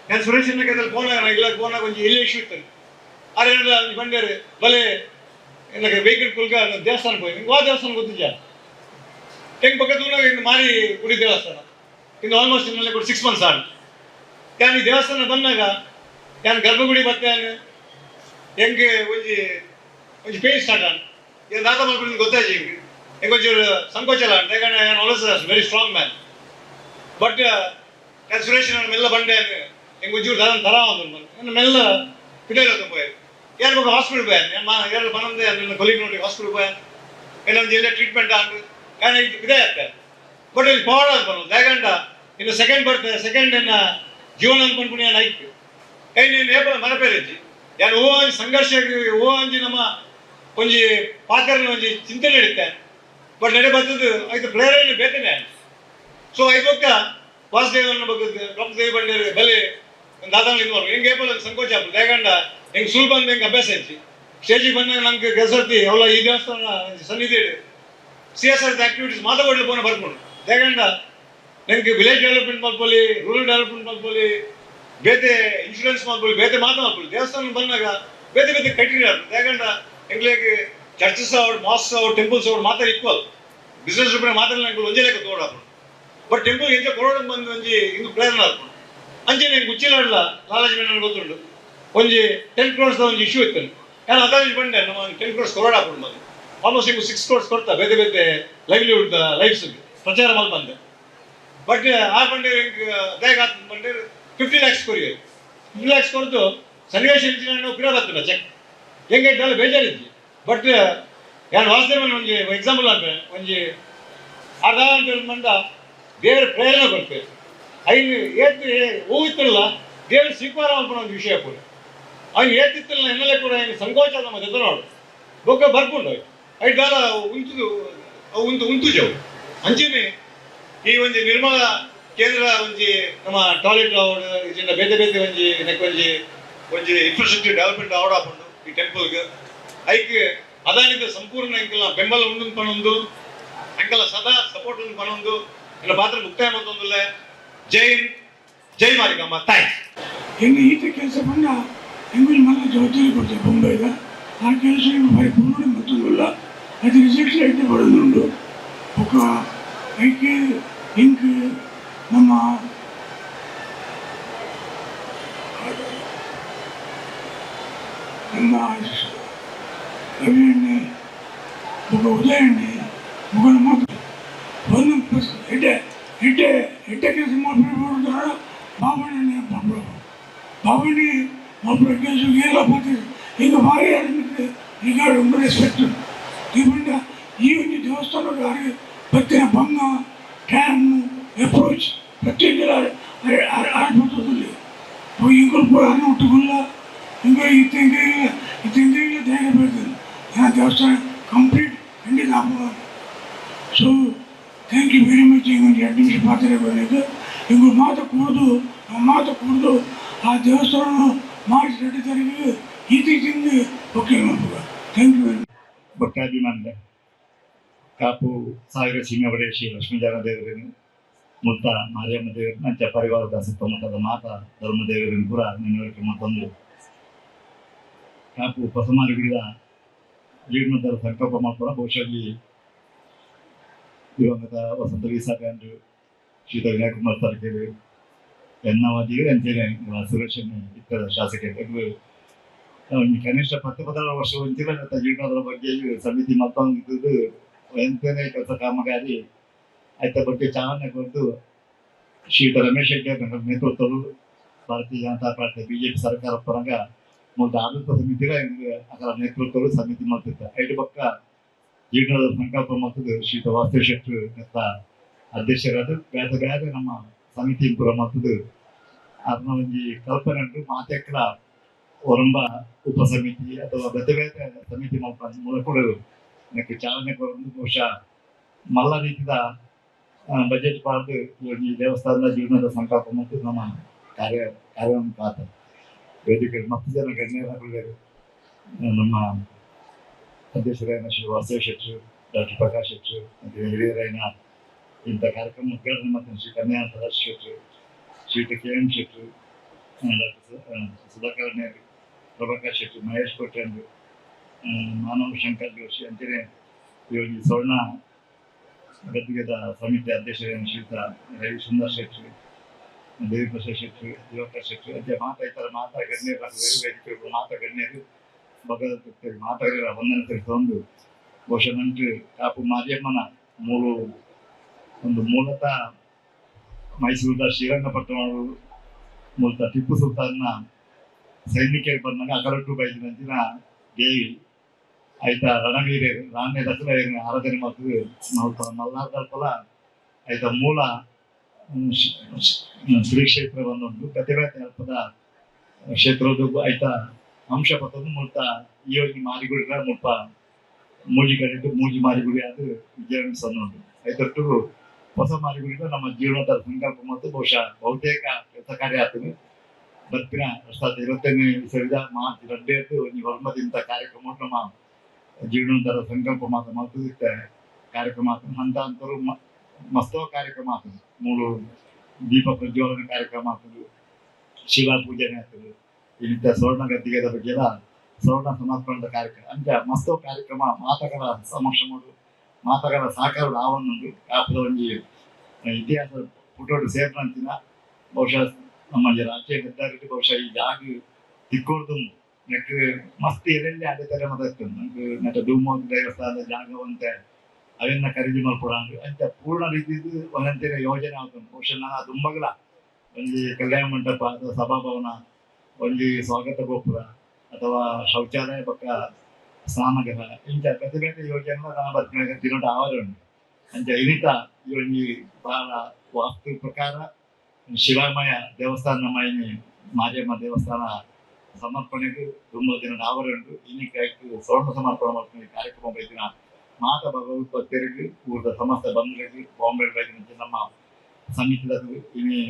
ನಾನು ಸುರೇಶ್ ಕೈದಲ್ಲಿ ಫೋನಾಗ ಇಲ್ಲ ಫೋನಾಗ ಒಂಜಿ ಎಲ್ಲಿ ಇಶ್ಯೂ ಇತ್ತು ಆದ್ರೆ ಬಂಡೇರು ಬಲೆ எனக்கு வெஹிக்கிள் குழுக்க தேவஸ்தானம் போய் வா தேவஸ்தானம் ಗೊತ್ತಿದ್ದ ಹೆಂಗೆ ಪಕ್ಕದ ಇನ್ನು ಮಾರಿ ಗುಡಿ ದೇವಸ್ಥಾನ ಇನ್ನು ಆಲ್ಮೋಸ್ಟ್ ಇನ್ನೊಂದು 6 months ಆಡು ಯಾನ್ ಈ ದೇವಸ್ಥಾನ ಬಂದಾಗ ಯಾನ್ ಗರ್ಭಗುಡಿ ಬರ್ತೇನೆ ಹೆಂಗೆ ಒಂಜಿ ಪೇನ್ ಸ್ಟಾರ್ಟ್ ಆನ್ ಏನು ದಾದ ಮಾಡ್ಕೊಂಡು ಗೊತ್ತಾಯ್ತು ಹಿಂಗೆ ಹೆಂಗೆ ಒಂಚೂರು ಸಂಕೋಚಲ ಅಂತ ಯಾಕಂದ್ರೆ ನಾನು always very strong man. But ನಾನು ಸುರೇಶ್ ನಾನು ಮೆಲ್ಲ ಬಂಡೆ ಹೆಂಗೆ ಒಂಚೂರು ದಾದ ತರ ಒಂದು ನಾನು ಮೆಲ್ಲ ಪಿಟೇಲಕ್ಕೆ ಹೋಯ್ ಯಾರು ಬೇಕು ಹಾಸ್ಪಿಟಲ್ పోయాను నేను ಎರಡು పనుంది నిన్న కొలీగ్ నుండి హాస్పిటల్ పోయాను నేను జిల్లా ట్రీట్మెంట్ ఆండు కానీ ఇది ఇదే ಆಗ್ತದೆ ಬಟ್ ಇಲ್ಲಿ ಪವಾಡ ಬರೋದು ಯಾಕಂಡ ಇನ್ನು ಸೆಕೆಂಡ್ ಬರ್ತದೆ ಸೆಕೆಂಡ್ ಇನ್ನ ಜೀವನ ಅನ್ಕೊಂಡ್ಬಿಡಿ ನಾನು ಐತಿ ಕೈ ನೀನು ಏಪ ಮನಪೇರಿಜ್ಜಿ ಯಾರು ಓ ಅಂಜಿ ಸಂಘರ್ಷ ಓ ಅಂಜಿ ನಮ್ಮ ಒಂಜಿ ಪಾತ್ರನ ಒಂಜಿ ಚಿಂತನೆ ನಡೀತೆ ಬಟ್ ನಡೆ ಬರ್ತದ್ದು ಐದು ಪ್ರೇರಣೆ ಬೇಕನೆ ಸೊ ಐದೊಕ್ಕ ವಾಸುದೇವನ ಬಗ್ಗೆ ಡಾಕ್ಟರ್ ದೇವಿ ಬಂಡೇರು ಬಲೆ ದಾದಾನ ಇದು ಮಾಡಿ ಹೆಂಗೆ ಏಪಲ್ಲ ಸಂಕೋಚ ಆಗ್ತದೆ ಯಾಕಂಡ ಹೆಂಗೆ ಸುಳ್ಳು ಬಂದು ಹೆಂಗೆ ಅಭ್ಯಾಸ ಐತಿ ಸ್ಟೇಜಿಗೆ ಬಂದಾಗ ನಮ್ಗೆ ಕೆಲಸರ್ತಿ ಅವಳ ಈ ದೇವಸ್ಥಾನ ಸನ್ನಿಧಿ CSR ಆಕ್ಟಿವಿಟೀಸ್ ಮಾತಾಡಲಿ ಪೋನ ಬರ್ಕೊಂಡು ಯಾಕಂಡ ನನಗೆ ವಿಲೇಜ್ ಡೆವಲಪ್ಮೆಂಟ್ ಮಾಡ್ಕೊಳ್ಳಿ ರೂರಲ್ ಡೆವಲಪ್ಮೆಂಟ್ ಮಾಡ್ಕೊಳ್ಳಿ ಬೇತೆ ಇನ್ಶೂರೆನ್ಸ್ ಮಾಡ್ಕೊಳ್ಳಿ ಬೇತೆ ಮಾಡ್ಕೊಳ್ಳಿ ದೇವಸ್ಥಾನ ಬಂದಾಗ ಬೇತೆ ಬೇತೆ ಕಟ್ಟಿರಿ ಆಗ್ತದೆ ಯಾಕಂಡ ಎಂಗ್ಲಿಗೆ ಚರ್ಚಸ್ ಅವ್ರು ಮಾಸ್ಕ್ ಅವ್ರು ಟೆಂಪಲ್ಸ್ ಅವ್ರು ಮಾತಾಡಿ ಇಕ್ವಲ್ ಬಿಸ್ನೆಸ್ ರೂಪಾಯಿ ಮಾತಾಡಲಿ ನಂಗೆ ಒಂದೇ ಲೆಕ್ಕ ತೋಡಾಕೊಂಡು ಬಟ್ ಟೆಂಪಲ್ ಎಂಚ ಕೊರೋಡ ಬಂದು ಒಂಜಿ ಇಂದು ಪ್ರೇರಣೆ ಆಗ್ಕೊಂಡು ಅಂಚೆ ನಂಗೆ ಗುಚ್ಚಿಲಾಡಲ್ಲ ಲಾಲಾಜಿ ನನಗೆ ಗೊತ್ತುಂಡು ಒಂಜಿ 10 crores ಒಂಜಿ ಇಶ್ಯೂ ಇತ್ತು ನಾನು ಅದಾಜಿ ಬಂದೆ ನಮ್ಮ 10 crores ಕೊರೋಡ ಹಾಕೊಂಡು ಬಂದು ಆಲ್ಮೋಸ್ಟ್ ಹಿಂಗೆ 6 crores ಕೊಡ್ತಾ ಬೇತೆ ಬೇತೆ ಲೈವ್ಲಿಹುಡ್ ಲೈಫ್ಸ್ ಪ್ರಚಾರ ಮಾಡಿ ಬಂದೆ ಬಟ್ ಆ ಬಂಡೆ ಬೇಗ ಆಗ್ತದೆ ಬಂಡೆ 50 lakhs ಕೊರಿಯರು 50 lakhs ಕೊಡ್ತು ಸನ್ನಿವೇಶ ನಾವು ಪಿರೋದಾಗ್ತದೆ ಚೆಕ್ ಹೆಂಗೆ ಇದ್ದಲ್ಲ ಬೇಜಾರಿದ್ವಿ ಬಟ್ ಯಾರು ವಾಸುದೇವನ ಒಂಜಿ ಎಕ್ಸಾಂಪಲ್ ಅಂದ್ರೆ ಒಂಜಿ ಅರ್ಧ ಅಂತ ಬಂದ ದೇವರ ಪ್ರೇರಣೆ ಕೊಡ್ತೇವೆ ಐದು ಏತ್ ಹೋಗಿತ್ತಲ್ಲ ದೇವರು ಸ್ವೀಕಾರ ಮಾಡ್ಕೊಂಡು ಒಂದು ವಿಷಯ ಕೂಡ ಅವ್ನು ಏತಿತ್ತಲ್ಲ ಎನ್ನಲೇ ಕೂಡ ಸಂಕೋಚ ನಮ್ಮ ಜೊತೆ ನೋಡು ಬೊಕ್ಕ ಬರ್ಕೊಂಡು ಐದಾಲ ಉಂತುಜವು ಅಂಚೆನೆ ಈ ಒಂಜಿ ನಿರ್ಮಲ ಕೇಂದ್ರ ಒಂಜಿ ನಮ್ಮ ಟಾಯ್ಲೆಟ್ ಆವಡ್ ಇದನ್ನ ಬೇತೆ ಬೇತೆ ಒಂಜಿ ಒಂಜಿ ಒಂಜಿ ಇನ್ಫ್ರಾಸ್ಟ್ರಕ್ಚರ್ ಡೆವಲಪ್ಮೆಂಟ್ ಆವಡ್ ಹಾಕೊಂಡು ಈ ಟೆಂಪಲ್ಗೆ ಐಕ್ ಅದಾನಿದ ಸಂಪೂರ್ಣ ಎಂಕಲ ಬೆಂಬಲ ಉಂಡು ಪನೊಂದು ಎಂಕಲ ಸದಾ ಸಪೋರ್ಟ್ ಉಂಡು ಪನೊಂದು ನನ್ನ ಪಾತ್ರ ಮುಕ್ತಾಯ ಮತ್ತೊಂದುಲ್ಲ ಜೈ ಹಿಂದ್ ಜೈ ಮಾರಿಕಮ್ಮ ಥ್ಯಾಂಕ್ಸ್ ಹೆಂಗೆ ಈತ ಕೆಲಸ ಬಂದ ಹೆಂಗೆ ಮಲ್ಲ ಜವಾಬ್ದಾರಿ ಕೊಡ್ತೇವೆ ಬೊಂಬೈಗ ಆ ಕೆಲಸ ಪರಿಪೂರ್ಣ ಮತ್ತೊಂದಿಲ್ಲ ಅದು ರಿಸಲ್ಟ್ ಐತೆ ಬರೋದುಂಟು ఒక ಐಕೆ ಇಂಕ್ ನಮ್ಮ ನಮ್ಮ ರವಿಯಣ್ಣೆ ఒక ಉದಯಣ್ಣೆ ಮುಗಳ ಮಾತು ಒಂದು ಎಡ್ಡೆ ಕೆಲಸ ಮಾಡ್ಬಿಡ್ತಾರ ಬಾಬಣ್ಣೆ ಬಾಬಣ್ಣಿ ಒಬ್ಬರ ಕೆಲಸ ಎಲ್ಲ ಬರ್ತೀವಿ ಈಗ ಭಾರಿ ಈಗ ರೆಸ್ಪೆಕ್ಟ್ ಇವಂಡ ಈ ಒಂದು ದೇವಸ್ಥಾನಕ್ಕೆ ಬತ್ತಿನ ಭಂಗ ಟ್ಯಾಮು ಅಪ್ರೋಚ್ ಪ್ರತಿಯೊಂದು ಆಡ್ಬರ್ತದಲ್ಲಿ ಇಂಗಳು ಕೂಡ ಅನ್ನ ಹುಟ್ಟುಗುಲ್ಲ ಹಿಂಗೆ ಇತ್ತಿಂಗಿಲ್ಲ ಧೈರ್ಯ ಬರ್ತದೆ ಆ ದೇವಸ್ಥಾನ ಕಂಪ್ಲೀಟ್ ಖಂಡಿತ ಆಗ್ಬೋದು so thank you very much ಹಿಂಗೆ 2 ನಿಮಿಷ ಪಾತ್ರೆ ಬರಲಿಕ್ಕೆ ಹಿಂಗೆ ಮಾತು ಕುಡಿದು ಆ ದೇವಸ್ಥಾನ ಮಾರ್ಚ್ 2 ತಾರೀಕಿಗೆ ಈತಿಂದು ಓಕೆ ಮಾಡ್ಬೇಕು ಥ್ಯಾಂಕ್ ಯು ವೆರಿ ಮಚ್ ಭಕ್ತಾಭಿಮಾನ ಕಾಪು ಸಾಗರ ಸೀಮೆವಡೆ ಶ್ರೀ ಲಕ್ಷ್ಮೀಜಾನ ದೇವರನ್ನು ಮುತ್ತ ಮಾರಿಯಮ್ಮ ದೇವರು ನಂಚ ಪರಿವಾರದ ಸುತ್ತಮುತ್ತದ ಮಾತಾ ಧರ್ಮದೇವರನ್ನು ಕೂಡ ನೆನವರಿಕೆ ಮತ್ತೊಂದು ಕಾಪು ಪಸಮಾರಿ ಗಿಡದ ಜೀರ್ಣೋದ್ಧಾರ ಸಂಕಲ್ಪ ಮಾಡ್ಕೊಂಡು ಬಹುಶಃ ದಿವಂಗತ ವಸಂತ ವೀಸಾಕಂಡು ಶ್ರೀತ ವಿನಾಯಕುಮಾರ್ ತರಕೇರಿ ಎನ್ನವಾದಿಗೆ ಅಂಚೆನೆ ಸುರೇಶನ್ ಇತರ ಶಾಸಕರು ಕನಿಷ್ಠ 10-15 ವರ್ಷ ಒಂಚಿನ ಜೀರ್ಣೋದ್ಧಾರ ಬಗ್ಗೆ ಸಮಿತಿ ಮತ್ತೊಂದು ಎಂತನೇ ಕೆಲಸ ಕಾಮಗಾರಿ ಆಯ್ತ ಬಗ್ಗೆ ಚಾಲನೆ ಕೊಟ್ಟು ಶ್ರೀಯುತ ರಮೇಶ್ ಹೆಗ್ಡೆ ಅವರ ನೇತೃತ್ವದಲ್ಲಿ ಭಾರತೀಯ ಜನತಾ ಪಾರ್ಟಿ ಬಿಜೆಪಿ ಸರ್ಕಾರ ಪರಂಗ ಮೊದಲ ಆಡಳಿತ ಸಮಿತಿಗ ಅದರ ನೇತೃತ್ವದಲ್ಲಿ ಸಮಿತಿ ಮಾಡ್ತಿದ್ದ ಐದು ಪಕ್ಕ ಜೀರ್ಣೋದ್ಧಾರ ಸಂಕಲ್ಪ ಮಾಡ್ತಿದ್ದು ಶ್ರೀಯುತ ವಾಸ್ತವ ಶೆಟ್ಟರು ಅಂತ ಅಧ್ಯಕ್ಷರಾದ ಬೇರೆ ನಮ್ಮ ಸಮಿತಿ ಪುರ ಮಾಡ್ತಿದ್ದು ಅದನ್ನ ಒಂದು ಕಲ್ಪನೆ ಉಂಟು ಮಾತೆಕ್ಕಳ ಒರಂಬ ಉಪ ಸಮಿತಿ ಅಥವಾ ಬೇರೆ ಬೇರೆ ಸಮಿತಿ ಮೂಲಕ ನನಗೆ ಚಾಲನೆ ಕೊಡೋದು ಬಹುಶಃ ಮಲ್ಲ ರೀತಿಯ ಬಜೆಟ್ ಪಾರ್ದು ಈ ದೇವಸ್ಥಾನದ ಜೀವನದ ಸಂಕಲ್ಪ ಮತ್ತು ನಮ್ಮ ಕಾರ್ಯವನ್ನು ಕಾತ ವೇದಿಕೆ ಮತ್ತು ಜನ ಗಣ್ಯರು ನಮ್ಮ ಅಧ್ಯಕ್ಷರಾಯನ ಶ್ರೀ ವಾಸ್ತವ ಶೆಟ್ಟರು ಡಾಕ್ಟರ್ ಪ್ರಕಾಶ್ ಶೆಟ್ಟರು ಮತ್ತು ಹಿರಿಯರಾಯನ ಇಂಥ ಕಾರ್ಯಕ್ರಮ ಉದ್ಘಾಟನೆ ಮತ್ತು ಶ್ರೀ ಕನ್ಯಾ ಸದಾಶ್ ಶೆಟ್ಟರು ಶ್ರೀಯುತ KM ಶೆಟ್ಟರು ಡಾಕ್ಟರ್ ಸುಧಾಕರ್ ನೇರು ಪ್ರಭಾಕರ್ ಶೆಟ್ಟಿ ಮಹೇಶ್ ಕೊಟ್ಟಂಡು ಮಾನವ ಶಂಕರ್ ಜೋಶಿ ಅಂತೇನೆ ಈ ಸ್ವರ್ಣ ಗದ್ದಿಗೆದ ಸಮಿತಿ ಅಧ್ಯಕ್ಷರಾದ ಶ್ರೀಯುತ ರವಿ ಸುಂದರ್ ಶೆಟ್ಟಿ ದೇವಿಪ್ರಸಾದ್ ಶೆಟ್ಟಿ ದಿವಾಕರ್ ಶೆಟ್ಟಿ ಅದೇ ಮಾತಾ ಗಣ್ಯರು ವೇದಿಕೆ ಮಾತಾ ಗಣ್ಯರು ಭಗವತ್ ಮಾತಾಡಿರ ವಂದನೆ ತಿಳಿಸೊಂದು ಬಹುಶಃ ನಂಟು ಕಾಪು ಮಾರಿಯಮ್ಮನ ಒಂದು ಮೂಲತಃ ಮೈಸೂರದ ಶ್ರೀರಂಗಪಟ್ಟಣ ಮೂಲತಃ ಟಿಪ್ಪು ಸುಲ್ತಾನ್ನ ಸೈನಿಕರು ಬಂದಾಗ ಅಕಲಟ್ಟು ಬೈದಿನಂಚಿನ ದೇವಿ ಆಯ್ತಾ ರಣವೀರರು ರಾಣ್ಯ ದಸರ ಆರಾಧನೆ ಮಾಡ್ತೀವಿ ನಾವು ಮಲ್ಲಾರ್ದಲ್ಪಲ ಆಯ್ತಾ ಮೂಲ ಶ್ರೀ ಕ್ಷೇತ್ರ ಒಂದೊಂದು ಪ್ರತಿಭಟನೆ ಅಲ್ಪದ ಕ್ಷೇತ್ರದ ಆಯ್ತಾ ಅಂಶ ಪತ್ತೊಂದು ಮುಲ್ತ ಈ ಮಾರಿಗುಡಿ ಮುಲ್ಪ ಮೂಜಿ ಕಡೆ ಮೂಜಿ ಮಾರಿಗುಡಿ ಅದು ವಿಜಯನಗರ ಸಣ್ಣುಂಟು ಆಯ್ತಟ್ಟು ಹೊಸ ಮಾರಿಗುಡಿದ ನಮ್ಮ ಜೀವನದ ಸಂಕಲ್ಪ ಮತ್ತು ಬಹುಶಃ ಬಹುತೇಕ ಕೆಲಸ ಕಾರ್ಯ ಆಗ್ತದೆ ಬರ್ತಿನ 2025ನೇ ವಿಸರ್ಜ ಮಾರ್ಚ್ 2 ನೀವು ಹೊರಮದಿಂದ ಕಾರ್ಯಕ್ರಮ ನಮ್ಮ ಜೀವನದ ಸಂಕಲ್ಪ ಮಾತ್ರ ಮಾಡ್ತಿದ್ದೆ ಕಾರ್ಯಕ್ರಮ ಹಂತ ಅಂತರು ಮಸ್ತೋ ಕಾರ್ಯಕ್ರಮ ಆಗ್ತದೆ 3 ದೀಪ ಪ್ರಜ್ವಲನ ಕಾರ್ಯಕ್ರಮ ಆಗ್ತದೆ ಶಿಲಾ ಪೂಜನೆ ಆಗ್ತದೆ ಇಂಥ ಸ್ವರ್ಣ ಗದ್ದಿಗೆದ ಬಗ್ಗೆ ಎಲ್ಲ ಸ್ವರ್ಣ ಸಮರ್ಪಣದ ಕಾರ್ಯಕ್ರಮ ಅಂತ ಮಸ್ತೋ ಕಾರ್ಯಕ್ರಮ ಮಾತಗಳ ಸಮಕ್ಷ ಮಾಡು ಮಾತಗಳ ಸಹಕಾರ ಆವನ್ನೊಂದು ಕಾಪದ ಒಂದು ಇತಿಹಾಸ ಪುಟೋಡು ಸೇರ್ಪಂಚಿನ ಬಹುಶಃ ನಮ್ಮ ರಾಜ್ಯ ಹೆದ್ದಾರಿ ಬಹುಶಃ ಈ ಜಾಗ ತಿಕ್ಕೋರ್ದು ನೆಕ್ ಮಸ್ತ್ ಎಲ್ಲೆಲ್ಲಿ ಅಡೆತಡೆ ಮದತ್ತು ನಂಗೆ ನೆಟ್ಟ ಧೂಮೋದ್ ದೇವಸ್ಥಾನದ ಜಾಗವಂತೆ ಅವನ್ನ ಖರೀದಿ ಮಾಡ್ಕೊಡಂಗ ಅಂತ ಪೂರ್ಣ ರೀತಿದು ಒಂದಂತೆ ಯೋಜನೆ ಆಗ್ತದೆ ಬಹುಶಃ ನಾನು ದುಂಬಗಲ ಒಂದು ಕಲ್ಯಾಣ ಮಂಟಪ ಅಥವಾ ಸಭಾಭವನ ಒಂದು ಸ್ವಾಗತ ಗೋಪುರ ಅಥವಾ ಶೌಚಾಲಯ ಪಕ್ಕ ಸ್ನಾನಗೃಹ ಇಂಥ ಬೇರೆ ಬೇರೆ ಯೋಜನೆ ನಾನು ಬರ್ತೀನಿ ತಿನ್ನೋಟ ಆವರಣ ಅಂತ ಇನಿತ ಈ ಒಂದು ಬಹಳ ವಾಸ್ತು ಪ್ರಕಾರ ಶಿಲಾಮಯ ದೇವಸ್ಥಾನ ಮೈನಿ ಮಾರಿಯಮ್ಮ ದೇವಸ್ಥಾನ ಸಮರ್ಪಣೆಗೆ ತುಂಬ ದಿನ ಆವರಣು ಇನ್ನಿಕಾಯ್ತು ಸ್ವರ್ಣ ಸಮರ್ಪಣೆ ಮಾಡ್ತೀನಿ ಕಾರ್ಯಕ್ರಮ ಬೈದಿನ ಮಾತ ಭಗವತ್ಪತ್ಯರಿಗೆ ಊರದ ಸಮಸ್ತ ಬಂಧುಗಳಿಗೆ ಬಾಂಬೆ ಬೈದಿನ ನಮ್ಮ ಸಮಿತಿದ ಇನ್ನು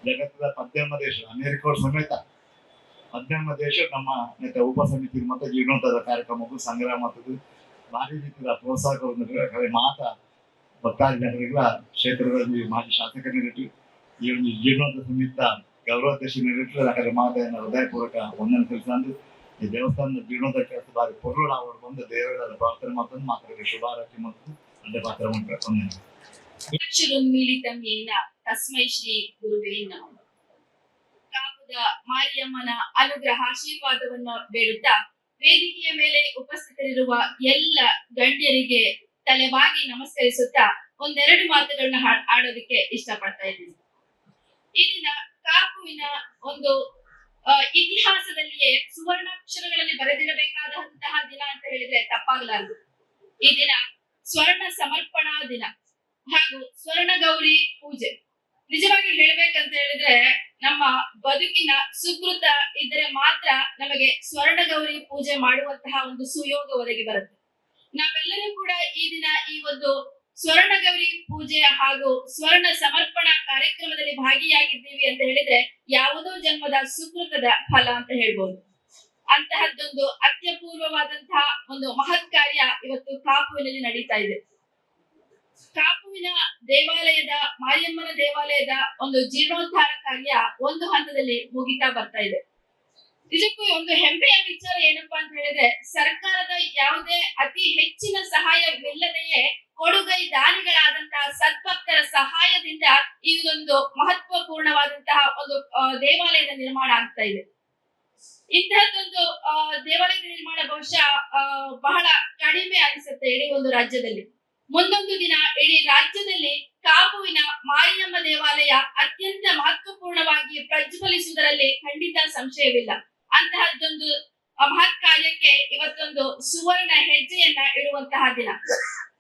ಜಗತ್ತದ 18 ದೇಶ ಅಮೆರಿಕ ಸಮೇತ 18 ದೇಶ ನಮ್ಮ ನೆತ್ತ ಉಪ ಸಮಿತಿ ಮತ್ತು ಜೀರ್ಣೋದ್ಧಾರ ಕಾರ್ಯಕ್ರಮಕ್ಕೂ ಸಂಗ್ರಹ ಮತ್ತು ಭಾರಿ ರೀತಿಯ ಪ್ರೋತ್ಸಾಹ ಮಾತ ಭಕ್ತಾದಿ ಜನರಿಗಳ ಕ್ಷೇತ್ರದಲ್ಲಿ ಮಾಜಿ ಶಾಸಕರಿಟ್ಟು ಈ ಒಂದು ಜೀರ್ಣೋದ್ಧಾರ ಸಮಿತ ಗೌರವಾಧ್ಯಕ್ಷ ನೀಡಿಟ್ಟು ಯಾಕಂದ್ರೆ ಮಾತೆಯನ್ನು ಹೃದಯಪೂರ್ವಕ ವಂದನೆ ತಿಳಿಸಂದು ಈ ದೇವಸ್ಥಾನದ ಜೀರ್ಣೋದ್ಧಾರ ಕೆಲಸ ಬಾರಿ ಪೊರ್ಲೋಡ ಅವರು ಬಂದು ದೇವರ ಪ್ರಾರ್ಥನೆ ಮಾಡ್ಕೊಂಡು ಮಾತಾಡಿದ್ರೆ ಶುಭಾರತಿ ಮತ್ತು ಅಲ್ಲೇ ಪಾತ್ರ ವಂದನೆ ಅಕ್ಷರೋನ್ಮೀಲಿತಂ ಯೇನ ತಸ್ಮೈ ಶ್ರೀ ಗುರುವೇ ನಮಃ. ಕಾಪುದ ಮಾರಿಯಮ್ಮನ ಅನುಗ್ರಹ ಆಶೀರ್ವಾದವನ್ನು ಬೇಡುತ್ತಾ ವೇದಿಕೆಯ ಮೇಲೆ ಉಪಸ್ಥಿತರಿರುವ ಎಲ್ಲ ಗಣ್ಯರಿಗೆ ತಲೆಬಾಗಿ ನಮಸ್ಕರಿಸುತ್ತಾ ಒಂದೆರಡು ಮಾತುಗಳನ್ನ ಆಡೋದಕ್ಕೆ ಇಷ್ಟಪಡ್ತಾ ಇದ್ದೀನಿ. ಈ ದಿನ ಕಾಪುವಿನ ಒಂದು ಇತಿಹಾಸದಲ್ಲಿಯೇ ಸುವರ್ಣಾಕ್ಷರಗಳಲ್ಲಿ ಬರೆದಿರಬೇಕಾದಂತಹ ದಿನ ಅಂತ ಹೇಳಿದ್ರೆ ತಪ್ಪಾಗಲಾರದು. ಈ ದಿನ ಸ್ವರ್ಣ ಸಮರ್ಪಣಾ ದಿನ ಹಾಗೂ ಸ್ವರ್ಣ ಗೌರಿ ಪೂಜೆ. ನಿಜವಾಗಿ ಹೇಳ್ಬೇಕಂತ ಹೇಳಿದ್ರೆ ನಮ್ಮ ಬದುಕಿನ ಸುಕೃತ ಇದ್ದರೆ ಮಾತ್ರ ನಮಗೆ ಸ್ವರ್ಣ ಗೌರಿ ಪೂಜೆ ಮಾಡುವಂತಹ ಒಂದು ಸುಯೋಗ ಒದಗಿ ಬರುತ್ತೆ. ನಾವೆಲ್ಲರೂ ಕೂಡ ಈ ದಿನ ಈ ಒಂದು ಸ್ವರ್ಣ ಗೌರಿ ಪೂಜೆ ಹಾಗೂ ಸ್ವರ್ಣ ಸಮರ್ಪಣಾ ಕಾರ್ಯಕ್ರಮದಲ್ಲಿ ಭಾಗಿಯಾಗಿದ್ದೀವಿ ಅಂತ ಹೇಳಿದ್ರೆ ಯಾವುದೋ ಜನ್ಮದ ಸುಕೃತದ ಫಲ ಅಂತ ಹೇಳ್ಬೋದು. ಅಂತಹದ್ದೊಂದು ಅತ್ಯಪೂರ್ವವಾದಂತಹ ಒಂದು ಮಹತ್ ಕಾರ್ಯ ಇವತ್ತು ಕಾಪುವಿನಲ್ಲಿ ನಡೀತಾ ಇದೆ. ಕಾಪುವಿನ ದೇವಾಲಯದ ಮಾರಿಯಮ್ಮನ ದೇವಾಲಯದ ಒಂದು ಜೀರ್ಣೋದ್ಧಾರ ಕಾರ್ಯ ಒಂದು ಹಂತದಲ್ಲಿ ಮುಗಿತಾ ಬರ್ತಾ ಇದೆ. ನಿಜಕ್ಕೂ ಒಂದು ಹೆಮ್ಮೆಯ ವಿಚಾರ ಏನಪ್ಪಾ ಅಂತ ಹೇಳಿದ್ರೆ ಸರ್ಕಾರದ ಯಾವುದೇ ಅತಿ ಹೆಚ್ಚಿನ ಸಹಾಯವಿಲ್ಲದೆಯೇ ಕೊಡುಗೈ ದಾನಿಗಳಾದಂತಹ ಸದ್ಭಕ್ತರ ಸಹಾಯದಿಂದ ಇದೊಂದು ಮಹತ್ವಪೂರ್ಣವಾದಂತಹ ಒಂದು ದೇವಾಲಯದ ನಿರ್ಮಾಣ ಆಗ್ತಾ ಇದೆ. ಇಂತಹದ್ದೊಂದು ದೇವಾಲಯದ ನಿರ್ಮಾಣ ಬಹುಶಃ ಬಹಳ ಕಡಿಮೆ ಅನಿಸುತ್ತೆ ಇಡೀ ಒಂದು ರಾಜ್ಯದಲ್ಲಿ. ಮುಂದೊಂದು ದಿನ ಇಡೀ ರಾಜ್ಯದಲ್ಲಿ ಕಾಪುವಿನ ಮಾರಿಯಮ್ಮ ದೇವಾಲಯ ಅತ್ಯಂತ ಮಹತ್ವಪೂರ್ಣವಾಗಿ ಪ್ರಜ್ವಲಿಸುವುದರಲ್ಲಿ ಖಂಡಿತ ಸಂಶಯವಿಲ್ಲ. ಅಂತಹದ್ದೊಂದು ಮಹತ್ ಕಾರ್ಯಕ್ಕೆ ಇವತ್ತೊಂದು ಸುವರ್ಣ ಹೆಜ್ಜೆಯನ್ನ ಇಡುವಂತಹ ದಿನ.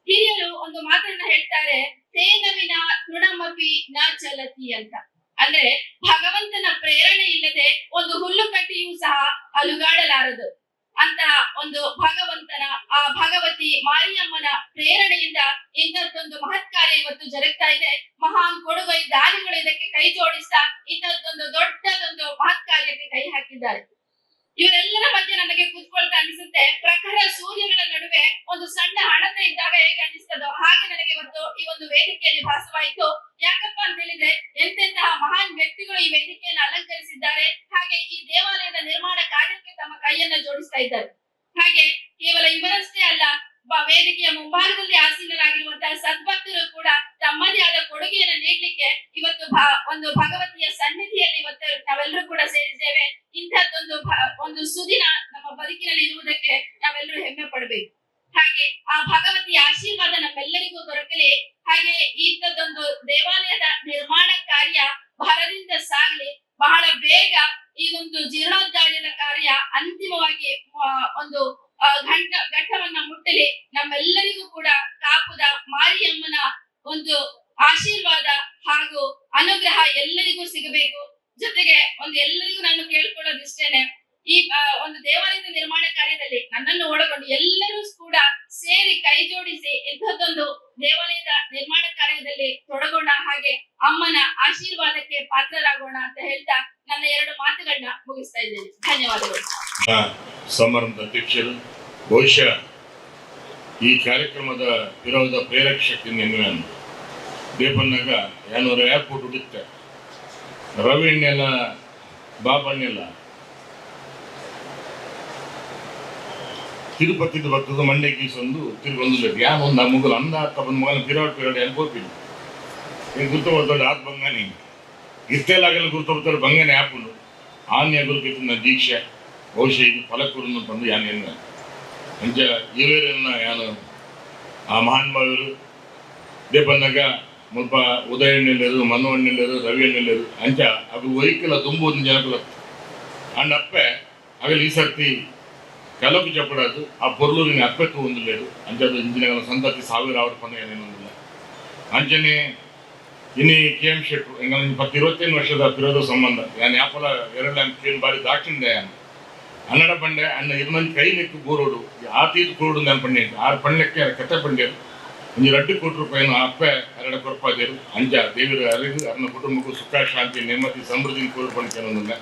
ಹಿರಿಯರು ಒಂದು ಮಾತನ್ನ ಹೇಳ್ತಾರೆ, ತೇನವಿನ ತೃಣಮಪಿ ನ ಚಲತಿ ಅಂತ. ಅಂದ್ರೆ ಭಗವಂತನ ಪ್ರೇರಣೆ ಇಲ್ಲದೆ ಒಂದು ಹುಲ್ಲು ಕಟ್ಟಿಯೂ ಸಹ ಅಲುಗಾಡಲಾರದು. ಅಂತಹ ಒಂದು ಭಗವಂತನ ಆ ಭಗವತಿ ಮಾರಿಯಮ್ಮನ ಪ್ರೇರಣೆಯಿಂದ ಇಂಥದ್ದೊಂದು ಮಹತ್ ಕಾರ್ಯ ಇವತ್ತು ಜರುಗ್ತಾ ಇದೆ. ಮಹಾನ್ ಕೊಡುಗೈ ದಾನಿಗಳು ಇದಕ್ಕೆ ಕೈ ಜೋಡಿಸ್ತಾ ಇಂಥದ್ದೊಂದು ದೊಡ್ಡದೊಂದು ಮಹತ್ ಕಾರ್ಯಕ್ಕೆ ಕೈ ಹಾಕಿದ್ದಾರೆ. ಇವರೆಲ್ಲರ ಬಗ್ಗೆ ನನಗೆ ಕೂತ್ಕೊಳ್ತಾ ಅನಿಸುತ್ತೆ, ಪ್ರಖರ ಸೂರ್ಯಗಳ ನಡುವೆ ಒಂದು ಸಣ್ಣ ಹಣತೆ ಇದ್ದಾಗ ಹೇಗೆ ಅನಿಸ್ತದೋ ಹಾಗೆ ನನಗೆ ಇವತ್ತು ಈ ಒಂದು ವೇದಿಕೆಯಲ್ಲಿ ಭಾಸವಾಯಿತು. ಯಾಕಪ್ಪ ಅಂತ ಹೇಳಿದ್ರೆ ಎಂತೆಂತಹ ಮಹಾನ್ ವ್ಯಕ್ತಿಗಳು ಈ ವೇದಿಕೆಯನ್ನು ಅಲಂಕರಿಸಿದ್ದಾರೆ. ಹಾಗೆ ಈ ದೇವಾಲಯದ ನಿರ್ಮಾಣ ಕಾರ್ಯಕ್ಕೆ ತಮ್ಮ ಕೈಯನ್ನ ಜೋಡಿಸ್ತಾ ಇದ್ದಾರೆ. ಹಾಗೆ ಕೇವಲ ಇವರಷ್ಟೇ ಅಲ್ಲ, ವೇದಿಕೆಯ ಮುಂಭಾಗದಲ್ಲಿ ಆಸೀನರಾಗಿರುವಂತಹ ಸದ್ಭಕ್ತರು ಕೂಡ ತಮ್ಮದೇ ಆದ ಕೊಡುಗೆಯನ್ನು ನೀಡಲಿಕ್ಕೆ ಇವತ್ತು ಒಂದು ಭಗವತಿಯ ಸನ್ನಿಧಿಯಲ್ಲಿ ಇವತ್ತು ನಾವೆಲ್ಲರೂ ಕೂಡ ಸೇರಿದ್ದೇವೆ. ಇಂಥದ್ದೊಂದು ಒಂದು ಸುದಿನ ನಮ್ಮ ಬದುಕಿನಲ್ಲಿ ಇರುವುದಕ್ಕೆ ನಾವೆಲ್ಲರೂ ಹೆಮ್ಮೆ ಪಡಬೇಕು. ಹಾಗೆ ಆ ಭಗವತಿಯ ಆಶೀರ್ವಾದ ನಮ್ಮೆಲ್ಲರಿಗೂ ದೊರಕಲಿ. ಹಾಗೆ ಇಂಥದ್ದೊಂದು ದೇವಾಲಯದ ನಿರ್ಮಾಣ ಕಾರ್ಯ ಭರದಿಂದ ಸಾಗಲಿ. ಬಹಳ ಬೇಗ ಈ ಒಂದು ಜೀರ್ಣೋದ್ಧಾರದ ಕಾರ್ಯ ಅಂತಿಮವಾಗಿ ಒಂದು ಘಟ್ಟವನ್ನ ಮುಟ್ಟಲಿ. ನಮ್ಮೆಲ್ಲರಿಗೂ ಕೂಡ ಕಾಪುದ ಮಾರಿಯಮ್ಮನ ಒಂದು ಆಶೀರ್ವಾದ ಹಾಗೂ ಅನುಗ್ರಹ ಎಲ್ಲರಿಗೂ ಸಿಗಬೇಕು. ಜೊತೆಗೆ ಎಲ್ಲರಿಗೂ ನಾನು ಕೇಳ್ಕೊಳ್ಳೋದಿಷ್ಟೇನೆ, ಈ ಒಂದು ದೇವಾಲಯದ ನಿರ್ಮಾಣ ಕಾರ್ಯದಲ್ಲಿ ನನ್ನನ್ನು ಒಳಗೊಂಡು ಎಲ್ಲರೂ ಕೂಡ ಸೇರಿ ಕೈ ಜೋಡಿಸಿ ಇಂಥದ್ದೊಂದು ದೇವಾಲಯದ ನಿರ್ಮಾಣ ಕಾರ್ಯದಲ್ಲಿ ತೊಡಗೋಣ, ಹಾಗೆ ಅಮ್ಮನ ಆಶೀರ್ವಾದಕ್ಕೆ ಪಾತ್ರರಾಗೋಣ ಅಂತ ಹೇಳ್ತಾ ನನ್ನ 2 ಮಾತುಗಳನ್ನ ಮುಗಿಸ್ತಾ ಇದ್ದೇನೆ. ಧನ್ಯವಾದಗಳು. ಸಮಾರಂಭದ ಅಧ್ಯಕ್ಷರು, ಬಹುಶಃ ಈ ಕಾರ್ಯಕ್ರಮದ ವಿರೋಧ ಪ್ರೇರಕ ಶಕ್ತಿ ನಿನ್ನೆ ದೇಪನ್ನಾಗ ಏನೂರ ಏರ್ಪೋರ್ಟ್ ಉಡಿತ್ತೆ ರವಿಣ್ಣೆಲ್ಲ ಬಾಬಣ್ಣೆಲ್ಲ ತಿರುಪತಿದ ಭಕ್ತದ ಮಂಡ್ಯ ಗೀಸೊಂದು ತಿರುಗೊಂದು ಯಾನು ಒಂದು ಮುಗಲು ಅಂದ ತಮ್ಮ ಮಗನ ಪಿರಾಡ್ ಅನ್ಕೋಪಿಲ್ಲ ಏನು ಗುರ್ತಬರ್ತಾడు ಆತ್ ಬಂಗಾನಿ ಇತ್ತೆಲ್ಲಾಗಲ್ಲ ಗುರ್ತಬರ್ತಾడు ಬಂಗಾನೆ ಆಪುಂಡು ಆನ್ಯ ಗುರುಕಿತ್ತಿನ ದೀಕ್ಷೆ ಬಹುಶಃ ಇದು ಫಲಕೂರನ್ನು ಬಂದು ಯಾನೇನು ಅಂಚ ಇವೇರನ್ನ ಯಾನು ಆ ಮಹಾನುಭಾವರು ದೇಪನ್ನಾಗ ಮುಲ್ಪ ಉದಯಣ್ಣೆಲ್ಲರು ಮನೋಣ್ಣೆಲ್ಲರು ರವಿಯಣ್ಣೆಲ್ಲರು ಅಂಚ ಅದು ವೈಕಲ ತುಂಬುವುದು ಜನಕಲ ಅಂಡ್ ಅಪ್ಪೆ ಆಗಲಿ ಈ ಸರ್ತಿ ಕೆಲವು చెప్పడాదు ఆ పొర్లూరిని అప్పెత్తు ఉందిలేదు అంచేది ఇంజిన సంతతి 1000 పని ಏನೇನೊಂದಿಲ್ಲ ಅಂಚನೆ ಇನಿ ಕೆಎಂ ಶೆಟ್ರು ಎಂಗನ 25 ವರ್ಷದ ವಿರೋಧ ಸಂಬಂಧ ಯಾನ್ ಯಾಪಲ ಎರಡ ಕೇಳಿ ಬಾರಿ ದಾಕ್ಷಿಣ್ಯ ಅನ್ನಡ ಬಂಡೆ ಅನ್ನ ಇರ್ನಂದು ಕೈಲೆಕ್ಕು ಬೋರೋಡು ಆ ತೀರ್ತು ಕೋಡು ನಾನು ಪಂಡೆ 6 ಪಂಡ್ಲೆಕ್ಕೆ ಕತೆ ಪಂಡೆ ಒಂದು 2 ಕೋಟಿ ರೂಪಾಯಿನ ಅಪ್ಪೆ 2 ಕೊರಪಾದೇರು ಅಂಜ ದೇವರ ಅರಿವು ಅನ್ನ ಕುಟುಂಬಕ್ಕೂ ಸುಖ ಶಾಂತಿ ನೆಮ್ಮದಿ ಸಮೃದ್ಧಿ ಕೋರ್ಪಣಿಕೆನೊಂದಿಲ್ಲ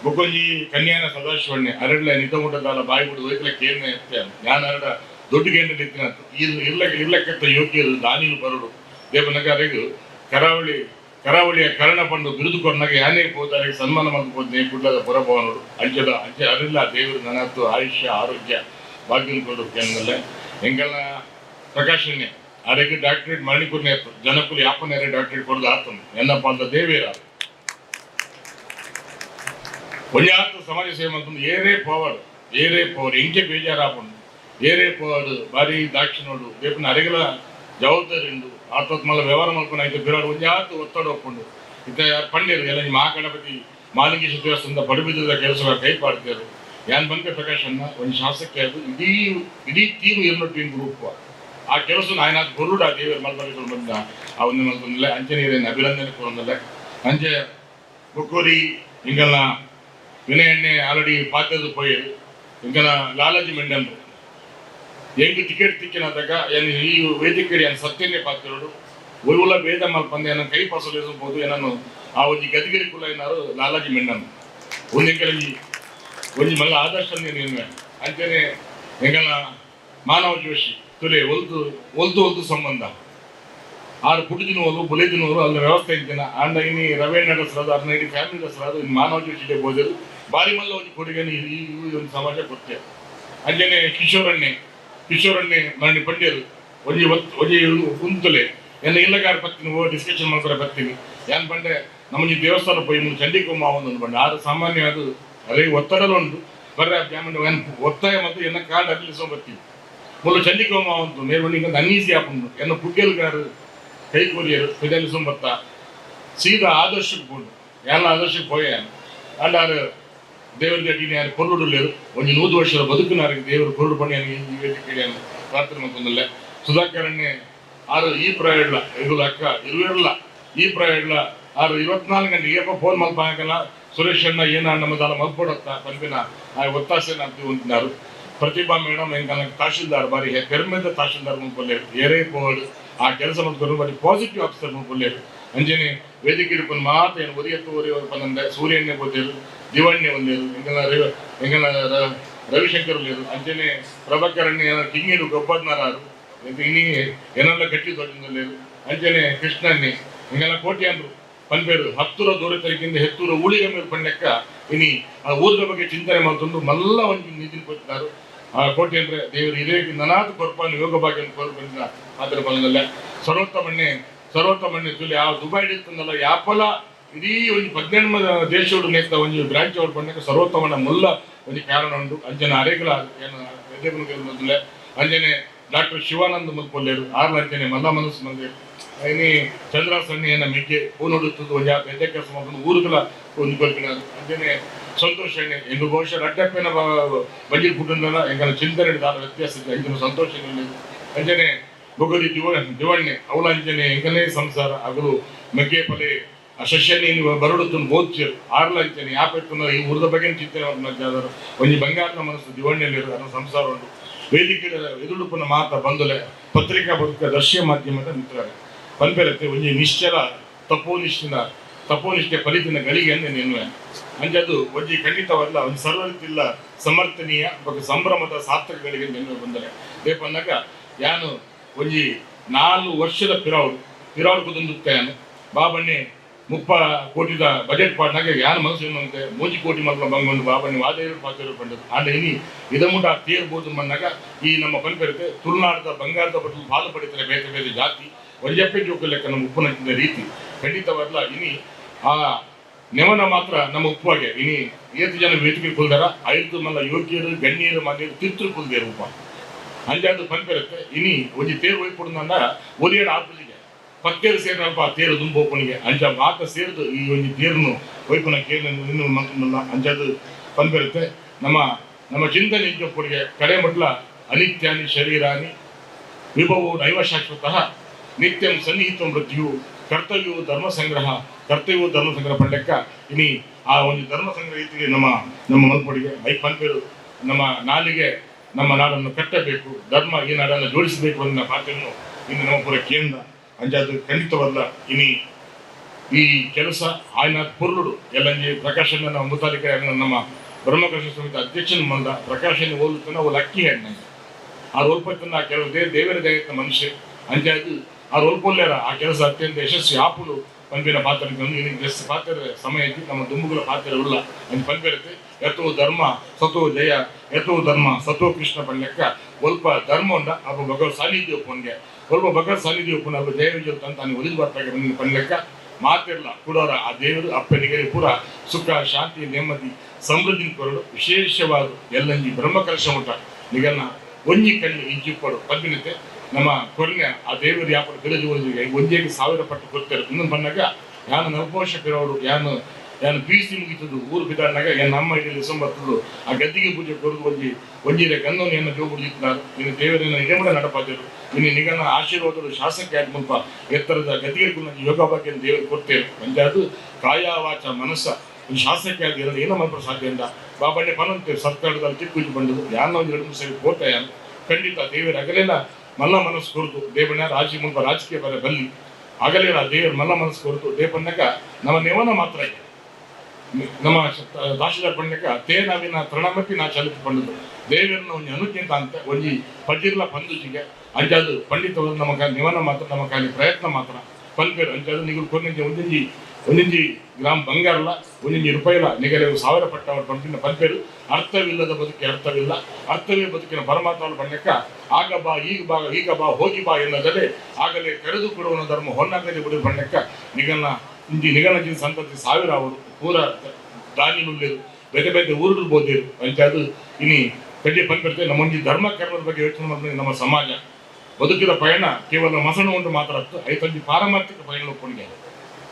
ಬೊಕ್ಕೊಂಜಿ ಕನ್ಯಾನ ಸದಾಶಿವಣ್ಣೆ ಅರಡ್ಲ ನಿತಮುಟ್ಟದಾಲ ಬಾಯಿ ಬಿಡು ವೈಕಲಕ್ಕೆ ಏನು ಎತ್ತೆ ನಾನು ಅರಡ ದೊಡ್ಡ ಗಂಟೆ ಇತ್ತಿನ ಇರ್ಲಕ್ಕೆತ್ತ ಯೋಗ್ಯರು ದಾನಿಲು ಬರೋಡು ದೇವನಗರಿಗೂ ಕರಾವಳಿಯ ಕರ್ಣ ಪಂಡು ಬಿರುದು ಕೊರನಾಗ ಯಾನೇ ಹೋದಾರಿಗೆ ಸನ್ಮಾನ ಮಾಡ್ಬೋದು ಕುಡ್ಲದ ಪುರಭವನರು ಅಂಚೆ ಅರಿಲ್ಲ ದೇವರು ನನತ್ತು ಆಯುಷ್ಯ ಆರೋಗ್ಯ ಭಾಗ್ಯನ ಕೊಡು ಕೇಂದ್ರದಲ್ಲೇ ಎಂಗಲ್ಲ ಪ್ರಕಾಶನ್ನೇ ಅರೆಗೆ ಡಾಕ್ಟರೇಟ್ ಮರಣಿಕೂರ್ನೇ ಇತ್ತು ಜನಕುಲು ಯಾಪನೇ ಡಾಕ್ಟರೇಟ್ ಕೊಡೋದು ಆತನು ಎನ್ನಪ್ಪ ಅಂತ ದೇವೇರ ಒಂಜಾತು ಸಮಾಜ ಸೇವೆ ಅಂತಂದು ಏರೇ ಪವರ್ ಎಂಕೆ ಬೇಜಾರಾಪುಂಡು ಏರೇ ಪವರ್ ಬಾರಿ ದಾಕ್ಷಿಣೋಡು ದೇಪನ ಅರೆಗಲ ಜವಾಬ್ದಾರಿ ಉಂಡು ಆತತ್ ಮಲ್ಲ ವ್ಯವಹಾರ ಮಾಡ್ಕೊಂಡು ಆಯ್ತು ಬಿರಾಡು ಒಂಜಾತು ಒತ್ತಡ ಒಪ್ಪುಂಡು ಇತ್ತ ಪಂಡ್ಯರು ಎಲ್ಲ ಮಹಾಗಣಪತಿ ಮಾಲಿಂಗೇಶ್ವರ ದೇವಸ್ಥಾನದ ಪಡುಬಿದ್ದದ ಕೆಲಸ ಕೈ ಪಾಡ್ತಾರೆ ಯಾನ್ ಬಂಕೆ ಪ್ರಕಾಶನ್ನ ಒಂದು ಶಾಸಕ ಅದು ಇಡೀ ತೀರು ಎರಡೊಟ್ಟಿನ ಗ್ರೂಪ್ ಆ ಕೆಲಸ ఆయన ಬರುಡ ದೇವರ ಮಲ್ಪರಿಕೊಂಡು ಬಂದ ಅವನ್ನ ಮಲ್ಪಂದಿಲ್ಲ ಅಂಚೆ ನೀರೇನು ಅಭಿನಂದನೆ ಕೊಡೋದಿಲ್ಲ ಅಂಚೆ ಬುಕ್ಕೂರಿ ಇಂಗಲ್ಲ ವಿನಯಣ್ಣೆ ಆಲ್ರೆಡಿ ಪಾತ್ರದ ಪೋಯರು ಇಂಕನ ಲಾಲಾಜಿ ಮೆಂಡನ್ರು ಹೆಂಗೆ ಟಿಕೆಟ್ ತಿಕ್ಕಿನಾದಾಗ ಏನು ಈ ವೇದಿಕೆ ಏನು ಸತ್ಯನೇ ಪಾತ್ರೋಡು ಒಳ್ಳ ಭೇದ ಮಲ್ಪಂದ ಏನೋ ಕೈ ಪಾಸಲಿಸಬಹುದು ಏನನ್ನು ಆ ಒಂದು ಗದಿಗಿರಿ ಕುಲ ಏನಾರು ಲಾಲಾಜಿ ಮೆಂಡನ್ ಒಂಜಿ ಮಲ್ಲ ಆದರ್ಶ ನೀನು ಅಂಚನೆ ಎಂಗಲ ಮಾನವ ಜೋಶಿ ತುಲೆ ಒಲ್ದು ಸಂಬಂಧ 6 ಪುಟದಿನವರು ಬುಲೆದಿನವರು ಅಲ್ಲಿ ವ್ಯವಸ್ಥೆ ಇದ್ದೇನೆ ಅಂಡ ಇನಿ ರವೇಣ್ಣ ಹೆಸರಾದ 15 ಫ್ಯಾಮಿಲಿ ಹೆಸರಾದ ಇನ್ನು ಮಾನವ ಜೋಶಿಗೆ ಬೋದರು ಬಾರಿ ಮಲ್ಲ ಒಂದು ಕೊಡುಗೆ ಈ ಒಂದು ಸಮಾಜ ಕೊಟ್ಟೆ ಅಂಜನೆ ಕಿಶೋರಣ್ಣೆ ಮರಣಿ ಪಂಡ್ಯರು ಒಂಜಿ ಕುಂತಲೆ ಎನ್ನ ಇಲ್ಲಗಾರ ಬರ್ತೀನಿ ಡಿಸ್ಕಷನ್ ಮಾಡ್ತಾರೆ ಬರ್ತೀನಿ ಏನ್ ಬಂಡೆ ನಮಗೆ ದೇವಸ್ಥಾನ ಪೋಯಿ ಮುಂದೆ ಚಂಡಿಕೊಮ್ಮ ಒಂದು ಬಂಡೆ 6 ಸಾಮಾನ್ಯ ಅದು ಅದೇ ಒತ್ತಡಲು ಉಂಟು ಬರ್ರೆ ಒತ್ತಾಯ ಮತ್ತು ಎನ್ನ ಕಾರ್ಡ್ ಅರ್ಲಿಸೋ ಬರ್ತೀವಿ ಮುಲ್ಲ ಚಂಡಿಕೊಮ್ಮ ಒಂದು ನೇರ್ವಣಿಗೆ ಅನ್ನೀಸಿ ಹಾಕೊಂಡು ಎನ್ನ ಪುಗ್ಗೆಲ್ಗಾರು ಕೈ ಕೂರಿಯರು ಫಿದಲಿಸೋ ಬತ್ತ ಸೀದಾ ಆದರ್ಶಕ್ಕೆ ಹೋಗಿ ಎಲ್ಲ ಆದರ್ಶಕ್ಕೆ ಹೋಯ ಅಂಡಾರು ದೇವರ ಗಟ್ಟಿನ ಯಾರು ಕೊರುಡುಲೇರು ಒಂದು 100 ವರ್ಷದ ಬದುಕಿನಾರಿಗೆ ದೇವರು ಕೊರುಡು ಪಣಿ ಈ ವೇದಿಕೆ ಪ್ರಾರ್ಥನೆ ಮಾಡ್ಕೊಂಡಲ್ಲ ಸುಧಾಕರಣ್ಣೆ 6 ಈ ಪ್ರಾಯಡ್ಲ ಎದುರು ಅಕ್ಕ ಇರುವಿರಲ್ಲ ಈ ಪ್ರಾಯಡ್ಲ 6 24 ಗಂಟೆಗೆ ಫೋನ್ ಮಲ್ಪಾಗಲ್ಲ ಸುರೇಶ್ ಅಣ್ಣ ಏನ ನಮ್ಮದಾಲ ಮಲ್ಪೊಡತ್ತ ಪಂಪಿನ ಆ ಒತ್ತಾಸೆ ಅಂತ ಹೊಂದಿನಾರು ಪ್ರತಿಭಾ ಮೇಡಮ್ ಹೆಂಗ ತಹಶೀಲ್ದಾರ್ ಬಾರಿ ಪೆರ್ಮೆದ ತಹಶೀಲ್ದಾರ್ ಮುಂಪಲ್ಲೇರು ಏರೇ ಪೋಡ್ ಆ ಕೆಲಸ ಮಾಡ್ಕೊಂಡು ಬಾರಿ ಪಾಸಿಟಿವ್ ಆಫೀಸರ್ ಮುಂಪಲ್ಲೇರು ಅಂಜನೆ ವೇದಿಕೆ ಇಡ್ಕೊಂಡು ಮಾತ್ರ ಏನು ಒರಿಯತ್ತು ಬಂದಂದೆ ಸೂರ್ಯಣ್ಣೆ ಬೋದೇರು ದಿವಣ್ಣೆ ಒಂದೇರು ಎಂಗನ ರವಿಶಂಕರ್ ಲೇರು ಅಂಜನೆ ಪ್ರಭಾಕರಣ್ಯ ಕಿಂಗೀರು ಗೊಬ್ಬದ್ನಾರು ಇನಿ ಏನೆಲ್ಲ ಗಟ್ಟಿ ದೊಡ್ಡಲೇರು ಅಂಜನೆ ಕೃಷ್ಣಣ್ಣೆ ಎಂಗೆಲ್ಲ ಕೋಟ್ಯಾನ್ರು ಪನ್ಪೇರು 10 ದೂರ ತರಿಕಿಂದ ಹೆತ್ತೂರ ಊಳಿಗ ಮೇಲೆ ಪಂಡಕ್ಕ ಇನಿ ಆ ಊರದ ಬಗ್ಗೆ ಚಿಂತನೆ ಮಾಡ್ಕೊಂಡು ಮಲ್ಲ ಒಂದು ನಿಧಿನ ಕೊಟ್ಟಿದ್ದಾರೆ ಆ ಕೋಟೆ ಅಂದ್ರೆ ದೇವರು ಇದೇ ನನಾಥ ಕೊರ್ಪಾನು ಯೋಗ ಭಾಗ್ಯ ಕೋರ್ಪಂದ ಅದರ ಬಲದಲ್ಲ ಸರ್ವೋತ್ತಮಣ್ಣೆ ತುಲಿ ಆ ದುಬೈ ಇರ್ತಂದಲ್ಲ ಯಾಪಲ ಇಡೀ ಒಂದು 18 ದೇಶಗಳು ನೇತ ಒಂದು ಬ್ರಾಂಚ್ ಅವ್ರು ಪಂಡಕ್ಕ ಸರ್ವೋತ್ತಮಣ್ಣ ಮುಲ್ಲ ಒಂದು ಕಾರಣ ಉಂಟು ಅಂಜನೆ ಅರೆಗಳ ಏನು ಅಂಜನೆ ಡಾಕ್ಟರ್ ಶಿವಾನಂದ ಮುಲ್ಪೊಲ್ಲೇರು 6 ಅಂಜನೆ ಮಲ್ಲ ಮನಸ್ಸು ಮಂದಿರು ಇನಿ ಚಂದ್ರಾಸಣ್ಣಿ ಏನ ಮೆಗ್ಗೆ ಹೂ ನೋಡುತ್ತದೆ ಒಂದು ಎದೆ ಕೆಲಸ ಮಾಡ್ಕೊಂಡು ಊರುಗಳ ಒಂದು ಕೊಲ್ಪಿನಾರು ಅಂಜನೆ ಸಂತೋಷ ಎಂಗು ಬಹುಶಃ ರಡ್ಡಪ್ಪನ ಬಜೆಟ್ ಕುಟುಂಬ ಎಂಗನ ಚಿಂತನೆ ದಾದ ವ್ಯತ್ಯಾಸ ಇದೆ ಎಂಗಿನ ಸಂತೋಷ ಅಂಜನೆ ಬೊಗಲಿ ದಿವಣ್ಣೆ ಅವಳ ಅಂಜನೆ ಎಂಗನೇ ಸಂಸಾರ ಅಗಲು ಮೆಗ್ಗೆ ಪಲೆ ಆ ಸಸ್ಯ ನೀನು ಬರಡುತ್ತ ಬೋದ್ಚರು ಆರ್ಲ ಅಂಚನೆ ಯಾಪೆತ್ತನ ಈ ಉರ್ದ ಬಗ್ಗೆ ಚಿಂತನೆ ಜಾದರು ಒಂಜಿ ಬಂಗಾರದ ಮನಸ್ಸು ದಿವಣ್ಣೆಯಲ್ಲಿ ಅನ್ನೋ ಸಂಸಾರ ಉಂಟು ವೇದಿಕೆ ಎದುರುಪನ ಮಾತ ಬಂದಲೆ ಪತ್ರಿಕಾ ಬದುಕ ದೃಶ್ಯ ಮಾಧ್ಯಮದ ಮಿತ್ರರೇ ಪಂಪೆರತೆ ಒಂಜಿ ನಿಶ್ಚಲ ತಪೋನಿಷ್ಠೆ ಫಲಿತಿನ ಗಳಿಗೆ ನೆನ್ನುವೆ ಅಂಜದು ಒಂಜಿ ಖಂಡಿತವಲ್ಲ ಒಂದು ಸರ್ವರಿತಿಲ್ಲ ಸಮರ್ಥನೀಯ ಬಗ್ಗೆ ಸಂಭ್ರಮದ ಸಾರ್ಥಕಗಳಿಗೆ ನೆನ್ನುವೆ ಬಂದರೆ ಬೇಪನ್ನಾಗ ಯಾನು ಒಂಜಿ 4 ವರ್ಷದ ಪಿರಾವಡು ಕುದಂದುತ್ತಾನು ಬಾಬಣ್ಣೆ 30 ಕೋಟಿದ ಬಜೆಟ್ ಪಾಡ್ನಾಗ ಯಾನು ಮನಸ್ಸು ಅನ್ನುವಂತೆ 3 ಕೋಟಿ ಮಕ್ಕಳ ಬಂಗೊಂಡು ಬಾಬಣ್ಣೆ ವಾದೇರು ಪಾತ್ರ ಪಂಡದು ಆಂಡ ಇನಿ ಇದಮುಟ ತೇರ್ಬೋದು ಮನ್ನಾಗ ಈ ನಮ್ಮ ಪಂಪೆರತೆ ತುಳುನಾಡದ ಬಂಗಾರದ ಬಟ್ಟಲು ಪಾಲು ಪಡಿತಾರೆ ಬೇರೆ ಬೇರೆ ಜಾತಿ ವಜ್ಜಪ್ಪೆ ಜೋಕು ಲೆಕ್ಕ ನಮ್ಮ ಉಪ್ಪುನ ರೀತಿ ಖಂಡಿತವಲ್ಲ ಇನಿ ಆ ನೆವನ ಮಾತ್ರ ನಮ್ಮ ಉಪ್ಪುವಾಗೆ ಇನಿ 7 ಜನ ವೇದಿಕೆ ಕುಲ್ದಾರ 5 ಮಲ್ಲ ಯೋಗ್ಯರು ಗಣ್ಯರು ಮನೆಯರು ತಿರ್ತರು ಕುಲ್ದೇರು ಉಪ ಅಂಜಾದು ಪಂಪೆರತ್ತೆ ಇನಿ ಒಂಜಿ ತೇರು ಒಯ್ಪುಡುಂದ ಒಲಿಯಡ ಆಪಲಿಗೆ ಪಕ್ಕೇರು ಸೇರಿನಲ್ಪ ಆ ತೇರು ದುಂಬೋಪನಿಗೆ ಅಂಜ ಮಾತ ಸೇರಿದು ಈ ಒಂಜಿ ತೇರನ್ನು ಒಯ್ಪುನ ಕೇಳಿ ಇನ್ನು ಮಂಕಲ್ಲ ಅಂಜಾದು ಪಂಪೆರತ್ತೆ ನಮ್ಮ ಚಿಂತನೆ ಇದ್ದೊಪ್ಪುಡಿಗೆ ಕಡೆ ಮೊದಲ ಅನಿತ್ಯಾನಿ ಶರೀರಾನಿ ವಿಭವೋ ನೈವ ಶಾಶ್ವತಃ ನಿತ್ಯಂ ಸನ್ನಿಹಿತ ಮೃತ್ಯು ಕರ್ತವ್ಯವು ಧರ್ಮ ಸಂಗ್ರಹ ಪಂಡಕ್ಕ ಇನಿ ಆ ಒಂದು ಧರ್ಮ ಸಂಗ್ರಹ ರೀತಿಗೆ ನಮ್ಮ ಮಲ್ಪೊಡಿಗೆ ಪಂಪೇರು ನಮ್ಮ ನಾಲಿಗೆ ನಮ್ಮ ನಾಡನ್ನು ಕಟ್ಟಬೇಕು ಧರ್ಮ ಈ ನಾಡನ್ನು ಜೋಡಿಸಬೇಕು ಅನ್ನೋ ಪಾತ್ರವನ್ನು ಇನ್ನು ನಮ್ಮ ಪೂರ ಕೇಂದ್ರ ಅಂಜಾದು ಖಂಡಿತವಲ್ಲ ಇನಿ ಈ ಕೆಲಸ ಆಯ್ನ ಪುರುಡು ಎಲ್ಲಂಜಿ ಪ್ರಕಾಶನ ನಮ್ಮ ಮುತಾಲಿಕ ನಮ್ಮ ಬ್ರಹ್ಮಕೃಷ್ಣ ಸಮಿತಿ ಅಧ್ಯಕ್ಷನ ಮಂದ ಪ್ರಕಾಶನ ಓದುತ್ತಾನ ಅವ್ರು ಅಕ್ಕಿ ಹೆಣ್ಣು ಆ ರೋಲ್ಪತ್ತನ್ನ ಕೆಲವು ದೇವರ ದಯತ್ನ ಮನುಷ್ಯ ಅಂಜಾದು ಆ ರೋಲ್ಪೊಲ್ಲೇರ ಆ ಕೆಲಸ ಅತ್ಯಂತ ಯಶಸ್ವಿ ಆಪುಲು ಪಂಪಿನ ಪಾತ್ರ ಜಾಸ್ತಿ ಪಾತ್ರ ಸಮಯ ಐತಿ ನಮ್ಮ ದುಂಬುಗಳ ಪಾತ್ರ ಉಳ್ಳ ಅಂತ ಪಂಪಿರುತ್ತೆ ಎತ್ತೋ ಧರ್ಮ ಸತೋ ಜಯ ಎತ್ತೋ ಧರ್ಮ ಸತೋ ಕೃಷ್ಣ ಪಂಡ್ಲೆಕ್ಕ ಸ್ವಲ್ಪ ಧರ್ಮ ಉಂಡ ಅಪ್ಪ ಭಗವತ್ ಸಾನ್ನಿಧ್ಯ ಒಪ್ಪನ್ಗೆ ಸ್ವಲ್ಪ ಭಗವತ್ ಸಾನ್ನಿಧ್ಯ ಒಪ್ಪನ ಅಪ್ಪ ಜಯ ವಿಜಯ ಅಂತ ಒಲಿದು ಬರ್ತಾಗ ಪಂಡ್ಲೆಕ್ಕ ಮಾತಿರಲ್ಲ ಕೊಡೋರ ಆ ದೇವರು ಅಪ್ಪನಿಗೆ ಪೂರ ಸುಖ ಶಾಂತಿ ನೆಮ್ಮದಿ ಸಮೃದ್ಧಿ ಕೊರಡು ವಿಶೇಷವಾದ ಎಲ್ಲಂಜಿ ಬ್ರಹ್ಮಕಲಶ ಉಂಟ ನಿಗನ್ನ ಒಂಜಿ ಕಣ್ಣು ಇಂಚಿಪ್ಪಡು ಪಂಪಿನತೆ ನಮ್ಮ ಕೊರ್ನೆ ಆ ದೇವರು ಯಾಪಡ ಬಿರಜು ಒಂಜಿಗೆ 1000 ಪಟ್ಟು ಕೊಡ್ತಾರೆ ಇನ್ನೊಂದು ಬಂದಾಗ ಯಾನು ನವಪೋಷಕರವರು ಯಾನು PUC ಮುಗಿತದ್ದು ಊರು ಬಿದ್ದಾಡಿನಾಗ ನಮ್ಮ ಇಲ್ಲಿ ಸಂಬರ್ತದ್ದು ಆ ಗದ್ದಿಗೆ ಪೂಜೆ ಕೊರದು ಒಂಜಿರೆ ಗನ್ನೋನು ಏನು ಜೋಗುಡಿದ್ದಾರೆ ಇನ್ನು ದೇವರನ್ನ ಇಡಮಡ ನಡಪಾದರು ಇನ್ನು ನಿಗನ ಆಶೀರ್ವಾದಗಳು ಶಾಸಕ ಮುಲ್ಪ ಎತ್ತರದ ಗದ್ದಿಗೆ ಯೋಗ ಬಗ್ಗೆ ದೇವರು ಕೊಡ್ತೇವೆ ಅಂಜಾದು ಕಾಯ ವಾಚ ಮನಸ್ಸ ಒಂದು ಶಾಸಕ ಆಗಿ ಎರಡು ಏನೋ ಮಾಡ್ಬೋದು ಸಾಧ್ಯ ಅಂತ ಬಾಬಣ್ಣೆ ಪನಂತೇವೆ ಸರ್ಕಾರದಲ್ಲಿ ಚಿಕ್ಕೂಜಿ ಬಂದದ್ದು ಯಾರನ್ನ ಒಂದು 2-3 ಸರಿ ಕೋಟೆ ಖಂಡಿತ ದೇವರ ಅಗಲೆಲ್ಲ ಮಲ್ಲ ಮನಸ್ಸು ಕೊರತು ದೇವಣ್ಣ ರಾಜಕೀಯ ಬಲ್ಲಿ ಆಗಲಿಲ್ಲ ದೇವರು ಮಲ್ಲ ಮನಸ್ಸು ಕೊರತು ದೇವಣ್ಣಗ ನಮ್ಮ ನೆವನ ಮಾತ್ರ ಇದೆ ನಮ್ಮ ದಾಶಿದಾರ್ ಪಂಡಕ ತೇನಾವಿನ ತೃಣಮಪ್ಪಿ ನಾ ಚಲಿತು ಪಂಡದು ದೇವರನ್ನ ಒಂದು ಅನುಕ್ಕಿಂತ ಅಂತ ಒಂಜಿ ಪಜಿರ್ಲ ಪಂದುಜಿಗೆ ಅಂಜಾದು ಪಂಡಿತವರು ನಮಗ ನೆವನ ಮಾತ್ರ ನಮ್ಮ ಕಾಲಿ ಪ್ರಯತ್ನ ಮಾತ್ರ ಪಲ್ಪೇರು ಅಂಜಾದು ನಿಗಳು ಕೊನೆಂಜಿ ಒಂದಿಂಜಿ ಗ್ರಾಮ ಬಂಗಾರಲ್ಲ ಒಂದಿಂಜಿ ರೂಪಾಯಿಲ ನಿಗಲೆ 1000 ಪಟ್ಟ ಅವ್ರು ಪಂಪಿನ ಪಲ್ಪೇರು ಅರ್ಥವಿಲ್ಲದ ಬದುಕಿ ಅರ್ಥವೇ ಬದುಕಿನ ಪರಮಾತ್ಮ ಪಂಡಕ್ಕ ಆಗ ಬಾ ಈಗ ಬಾ ಹೋಗಿ ಬಾ ಎನ್ನದಲ್ಲೇ ಆಗಲೇ ಕರೆದು ಕೊಡುವ ಧರ್ಮ ಹೊನ್ನಾಗದೆ ಬಿಡುವ ಪಂಡಕ್ಕ ನಿಗನ ಸಂತತಿ 1000 ಅವರು ಪೂರ ದಾನಿನುಳ್ಳೇರು ಬೇರೆ ಊರುಗಳು ಬೋದೇರು ಅಂಚಾದು ಇನಿ ಕಡ್ಡಿ ಪಂಪಿರ್ತೆ ನಮ್ಮೊಂಜಿ ಧರ್ಮ ಕರ್ಮದ ಬಗ್ಗೆ ಯೋಚನೆ ಮಾಡಿದ್ರೆ ನಮ್ಮ ಸಮಾಜ ಬದುಕಿದ ಪಯಣ ಕೇವಲ ಮಸಣ ಉಂಟು ಮಾತಾಡತ್ತು ಐತಂಜಿ ಪಾರಮಾರ್ಥಿಕ ಪಯಣ ಒಪ್ಪಿಗೆ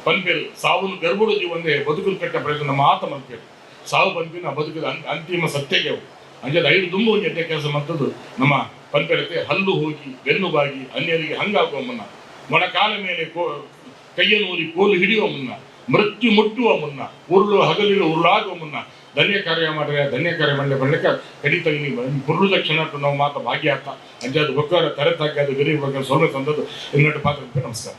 ಪಂಪೇರು ಸಾವನ್ನು ಗರ್ಭುಡು ಒಂದೇ ಬದುಕಲು ಕಟ್ಟ ಪ್ರಯತ್ನ ಮಾತ ಪಂಪೇರು ಸಾವು ಪಂಪಿನ ಬದುಕಿದ ಅಂತಿಮ ಸತ್ಯಗೆ ಅಂಜದ 5 ದುಂಬು ಒಂದು ಎಡ್ಡೆ ಕೆಲಸ ಮತ್ತದು ನಮ್ಮ ಪಂಪೇರತೆ ಹಲ್ಲು ಹೋಗಿ ಬೆನ್ನು ಬಾಗಿ ಅನ್ಯರಿಗೆ ಹಂಗಾಗುವ ಮುನ್ನ ಮೊಣಕಾಲ ಮೇಲೆ ಕೈಯನ್ನು ಊರಿ ಕೋಲು ಹಿಡಿಯುವ ಮುನ್ನ ಮೃತ್ಯು ಮುಟ್ಟುವ ಮುನ್ನ ಉರುಳು ಹಗಲಿಲು ಉರುಳಾಗುವ ಮುನ್ನ ಧನ್ಯ ಕಾರ್ಯ ಮಾಡಲೆ ಬಣ್ಣಕ್ಕ ಕಡಿತ ಪುರುಳ ಕ್ಷಣ ನಾವು ಮಾತ ಭಾಗ್ಯ ಆಗ್ತಾ ಅಂಜಾದು ಒಕ್ಕರ ತರತಾಗಿ ಅದು ಗರಿ ಬಗ್ಗೆ ಸೊಲ್ಮೆ ತಂದದ್ದು ಇನ್ನೊಂದು ಪಾತ್ರ ನಮಸ್ಕಾರ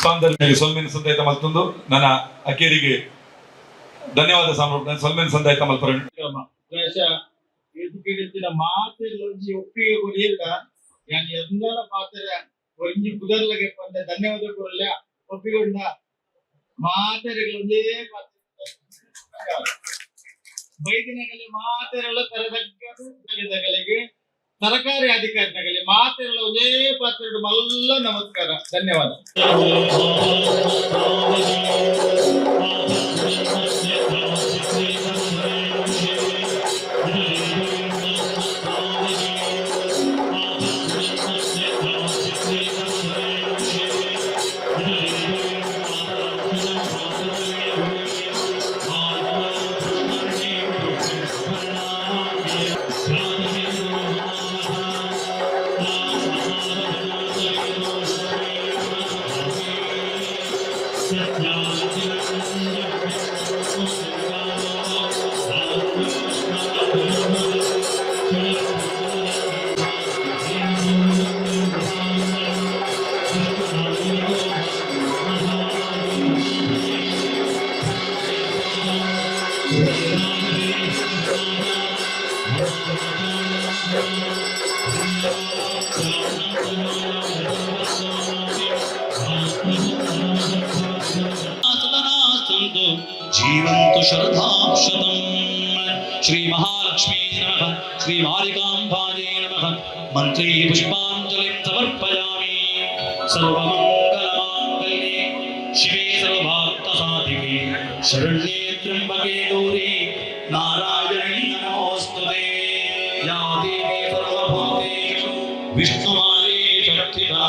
ಸಾಂದರ್ಭಿಗೆ ಸೊಲ್ಮೆನ ಸಂದಾಯಿತ ಮಲ್ತೊಂದು ನನ್ನ ಅಕೇರಿಗೆ ಧನ್ಯವಾದ ಸಮರ್ಪಣೆ ಸೊಲ್ಮೆನ ಸಂದಾಯಿತ ಮಲ್ಪರ ಎದುಕಿನ ಮಾತೆಲ್ಲೊಂಜಿ ಒಪ್ಪಿಗೆ ಕೊರಿಯಲ್ಲ ನಾನು ಎಲ್ಲರ ಪಾತ್ರ ಒಂಜಿ ಕುದರ್ಲಗೆ ಬಂದ ಧನ್ಯವಾದ ಕೊರಲ್ಲ ಒಪ್ಪಿಗೊಂಡ ಮಾತೆರೆಗಳೊಂದೇ ಬೈದಿನಗಲಿ ಮಾತೆರೆಲ್ಲ ತರದಗಳಿಗೆ ಸರ್ಕಾರಿ ಅಧಿಕಾರಿಗಳಿಗೆ ಮಾತೆರೆಲ್ಲ ಒಂದೇ ಪಾತ್ರ ಮಲ್ಲ ನಮಸ್ಕಾರ ಧನ್ಯವಾದ. जीवन्तु शरदाशतम् श्री महालक्ष्मी नमः श्री मारिकाम्बायै नमः मंत्री पुष्पाञ्जलिं समर्पयामि सर्वमङ्गलमाङ्गल्ये शिवे सर्वभक्तसाधिके शरण्ये त्र्यम्बके गौरी नारायणी नमोस्तुते या देवी सर्वभूतेषु विष्णुमाये शक्तिदा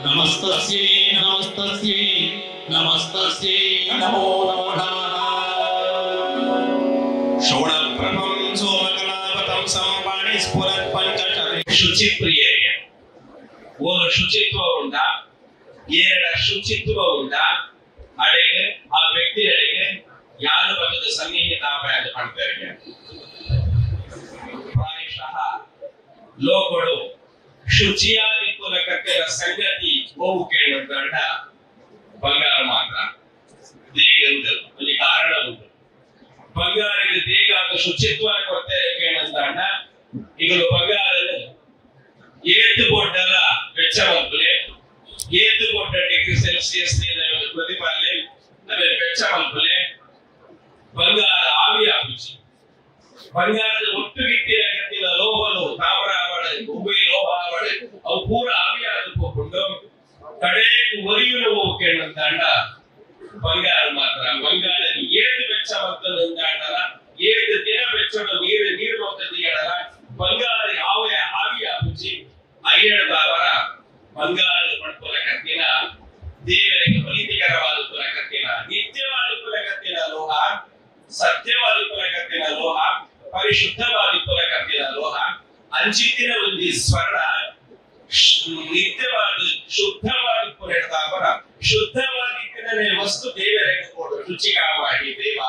नमस्तस्यै नमस्तस्यै नमस्तस्यै नमो नमः षोडप्रभं सोमकलावतं संपाणि स्फुरत् पंचचरे ಶುಚಿಪ್ರಿಯರಿಗೆ ಒಂದು ಶುಚಿತ್ವ ಉಂಟಾ ಎರಡು ಶುಚಿತ್ವ ಉಂಟಾ ಅಡೆಗೆ ಆ ವ್ಯಕ್ತಿ ಅಡೆಗೆ ಯಾರು ಬಗೆದ ಸನ್ನಿಹಿತ ಅಪಾಯ ಮಾಡ್ತಾರೆ ಪ್ರಾಯಶಃ ಲೋಕಗಳು ಶುಚಿಯಾಗಿ ಕುಲಕತ್ತೆಯ ಸಂಗತಿ ಗೋವು ಕೇಳಿದಂತ ಬಂಗಾರ ಮಾತ್ರ ದೇಗ ಅಲ್ಲಿ ಕಾರಣ ಉಂಟು ಬಂಗಾರಿಗೆ ದೇಗ ಶುಚಿತ್ವ ಕೊಡ್ತೇವೆ ಕೇಳಿದಂತ ಈಗ ಬಂಗಾರದ ಏತು ಕೊಟ್ಟಲ್ಲ ವೆಚ್ಚ ಮಲ್ಪಲೆ ಏತು ಕೊಟ್ಟ ಡಿಗ್ರಿ ಸೆಲ್ಸಿಯಸ್ ಪ್ರತಿಪಾಲನೆ ಅದೇ ವೆಚ್ಚ ಮಲ್ಪಲೆ ಬಂಗಾರ ಆವಿ ಆಪಿಸಿ ಬಂಗಾರದ ಒಟ್ಟುಗಿಟ್ಟಿನ ಕತ್ತಿನ ಲೋಹಗಳು ತಾಮ್ರ ಆವಡೆ ಉಭಯ ಲೋಹ ಆವಡೆ ಅವು ಪೂರ ಆವಿಯಾದಕೊಂಡು ಕಡೆಗೂ ಒರಿಯುವ ಹೋಗ್ಕೇಳಂತ ಬಂಗಾರ ಮಾತ್ರ ಬಂಗಾರ ಏಳು ವೆಚ್ಚ ಮತ್ತಲ್ಲ ಏಳು ದಿನ ವೆಚ್ಚದ ನೀರು ಹೋಗ್ತದಲ್ಲ ಬಂಗಾರ ಯಾವ ಆವಿ ಆಪಿಸಿ ಅಯ್ಯದ ಅವರ ಬಂಗಾರ ಪಡ್ಕೊಳ ಕತ್ತಿನ ದೇವರಿಗೆ ಪ್ರೀತಿಕರವಾದ ಕುಲಕತ್ತಿನ ನಿತ್ಯವಾದ ಕುಲಕತ್ತಿನ ಲೋಹ ಸತ್ಯವಾದ ಕುಲಕತ್ತಿನ ಲೋಹ ಪರಿಶುದ್ಧವಾದ ಕುಲಕತ್ತಿನ ಲೋಹ ಅಂಚಿತ್ತಿನ ಒಂದು ಸ್ವರ್ಣ ನಿತ್ಯವಾದ ಶುದ್ಧವಾದ ಕುಲಕತ್ತಾವರ ಶುದ್ಧವಾದ ವಸ್ತು ದೇವರಿಗೆ ಕೊಡು ರುಚಿಕರವಾಗಿ ದೇವ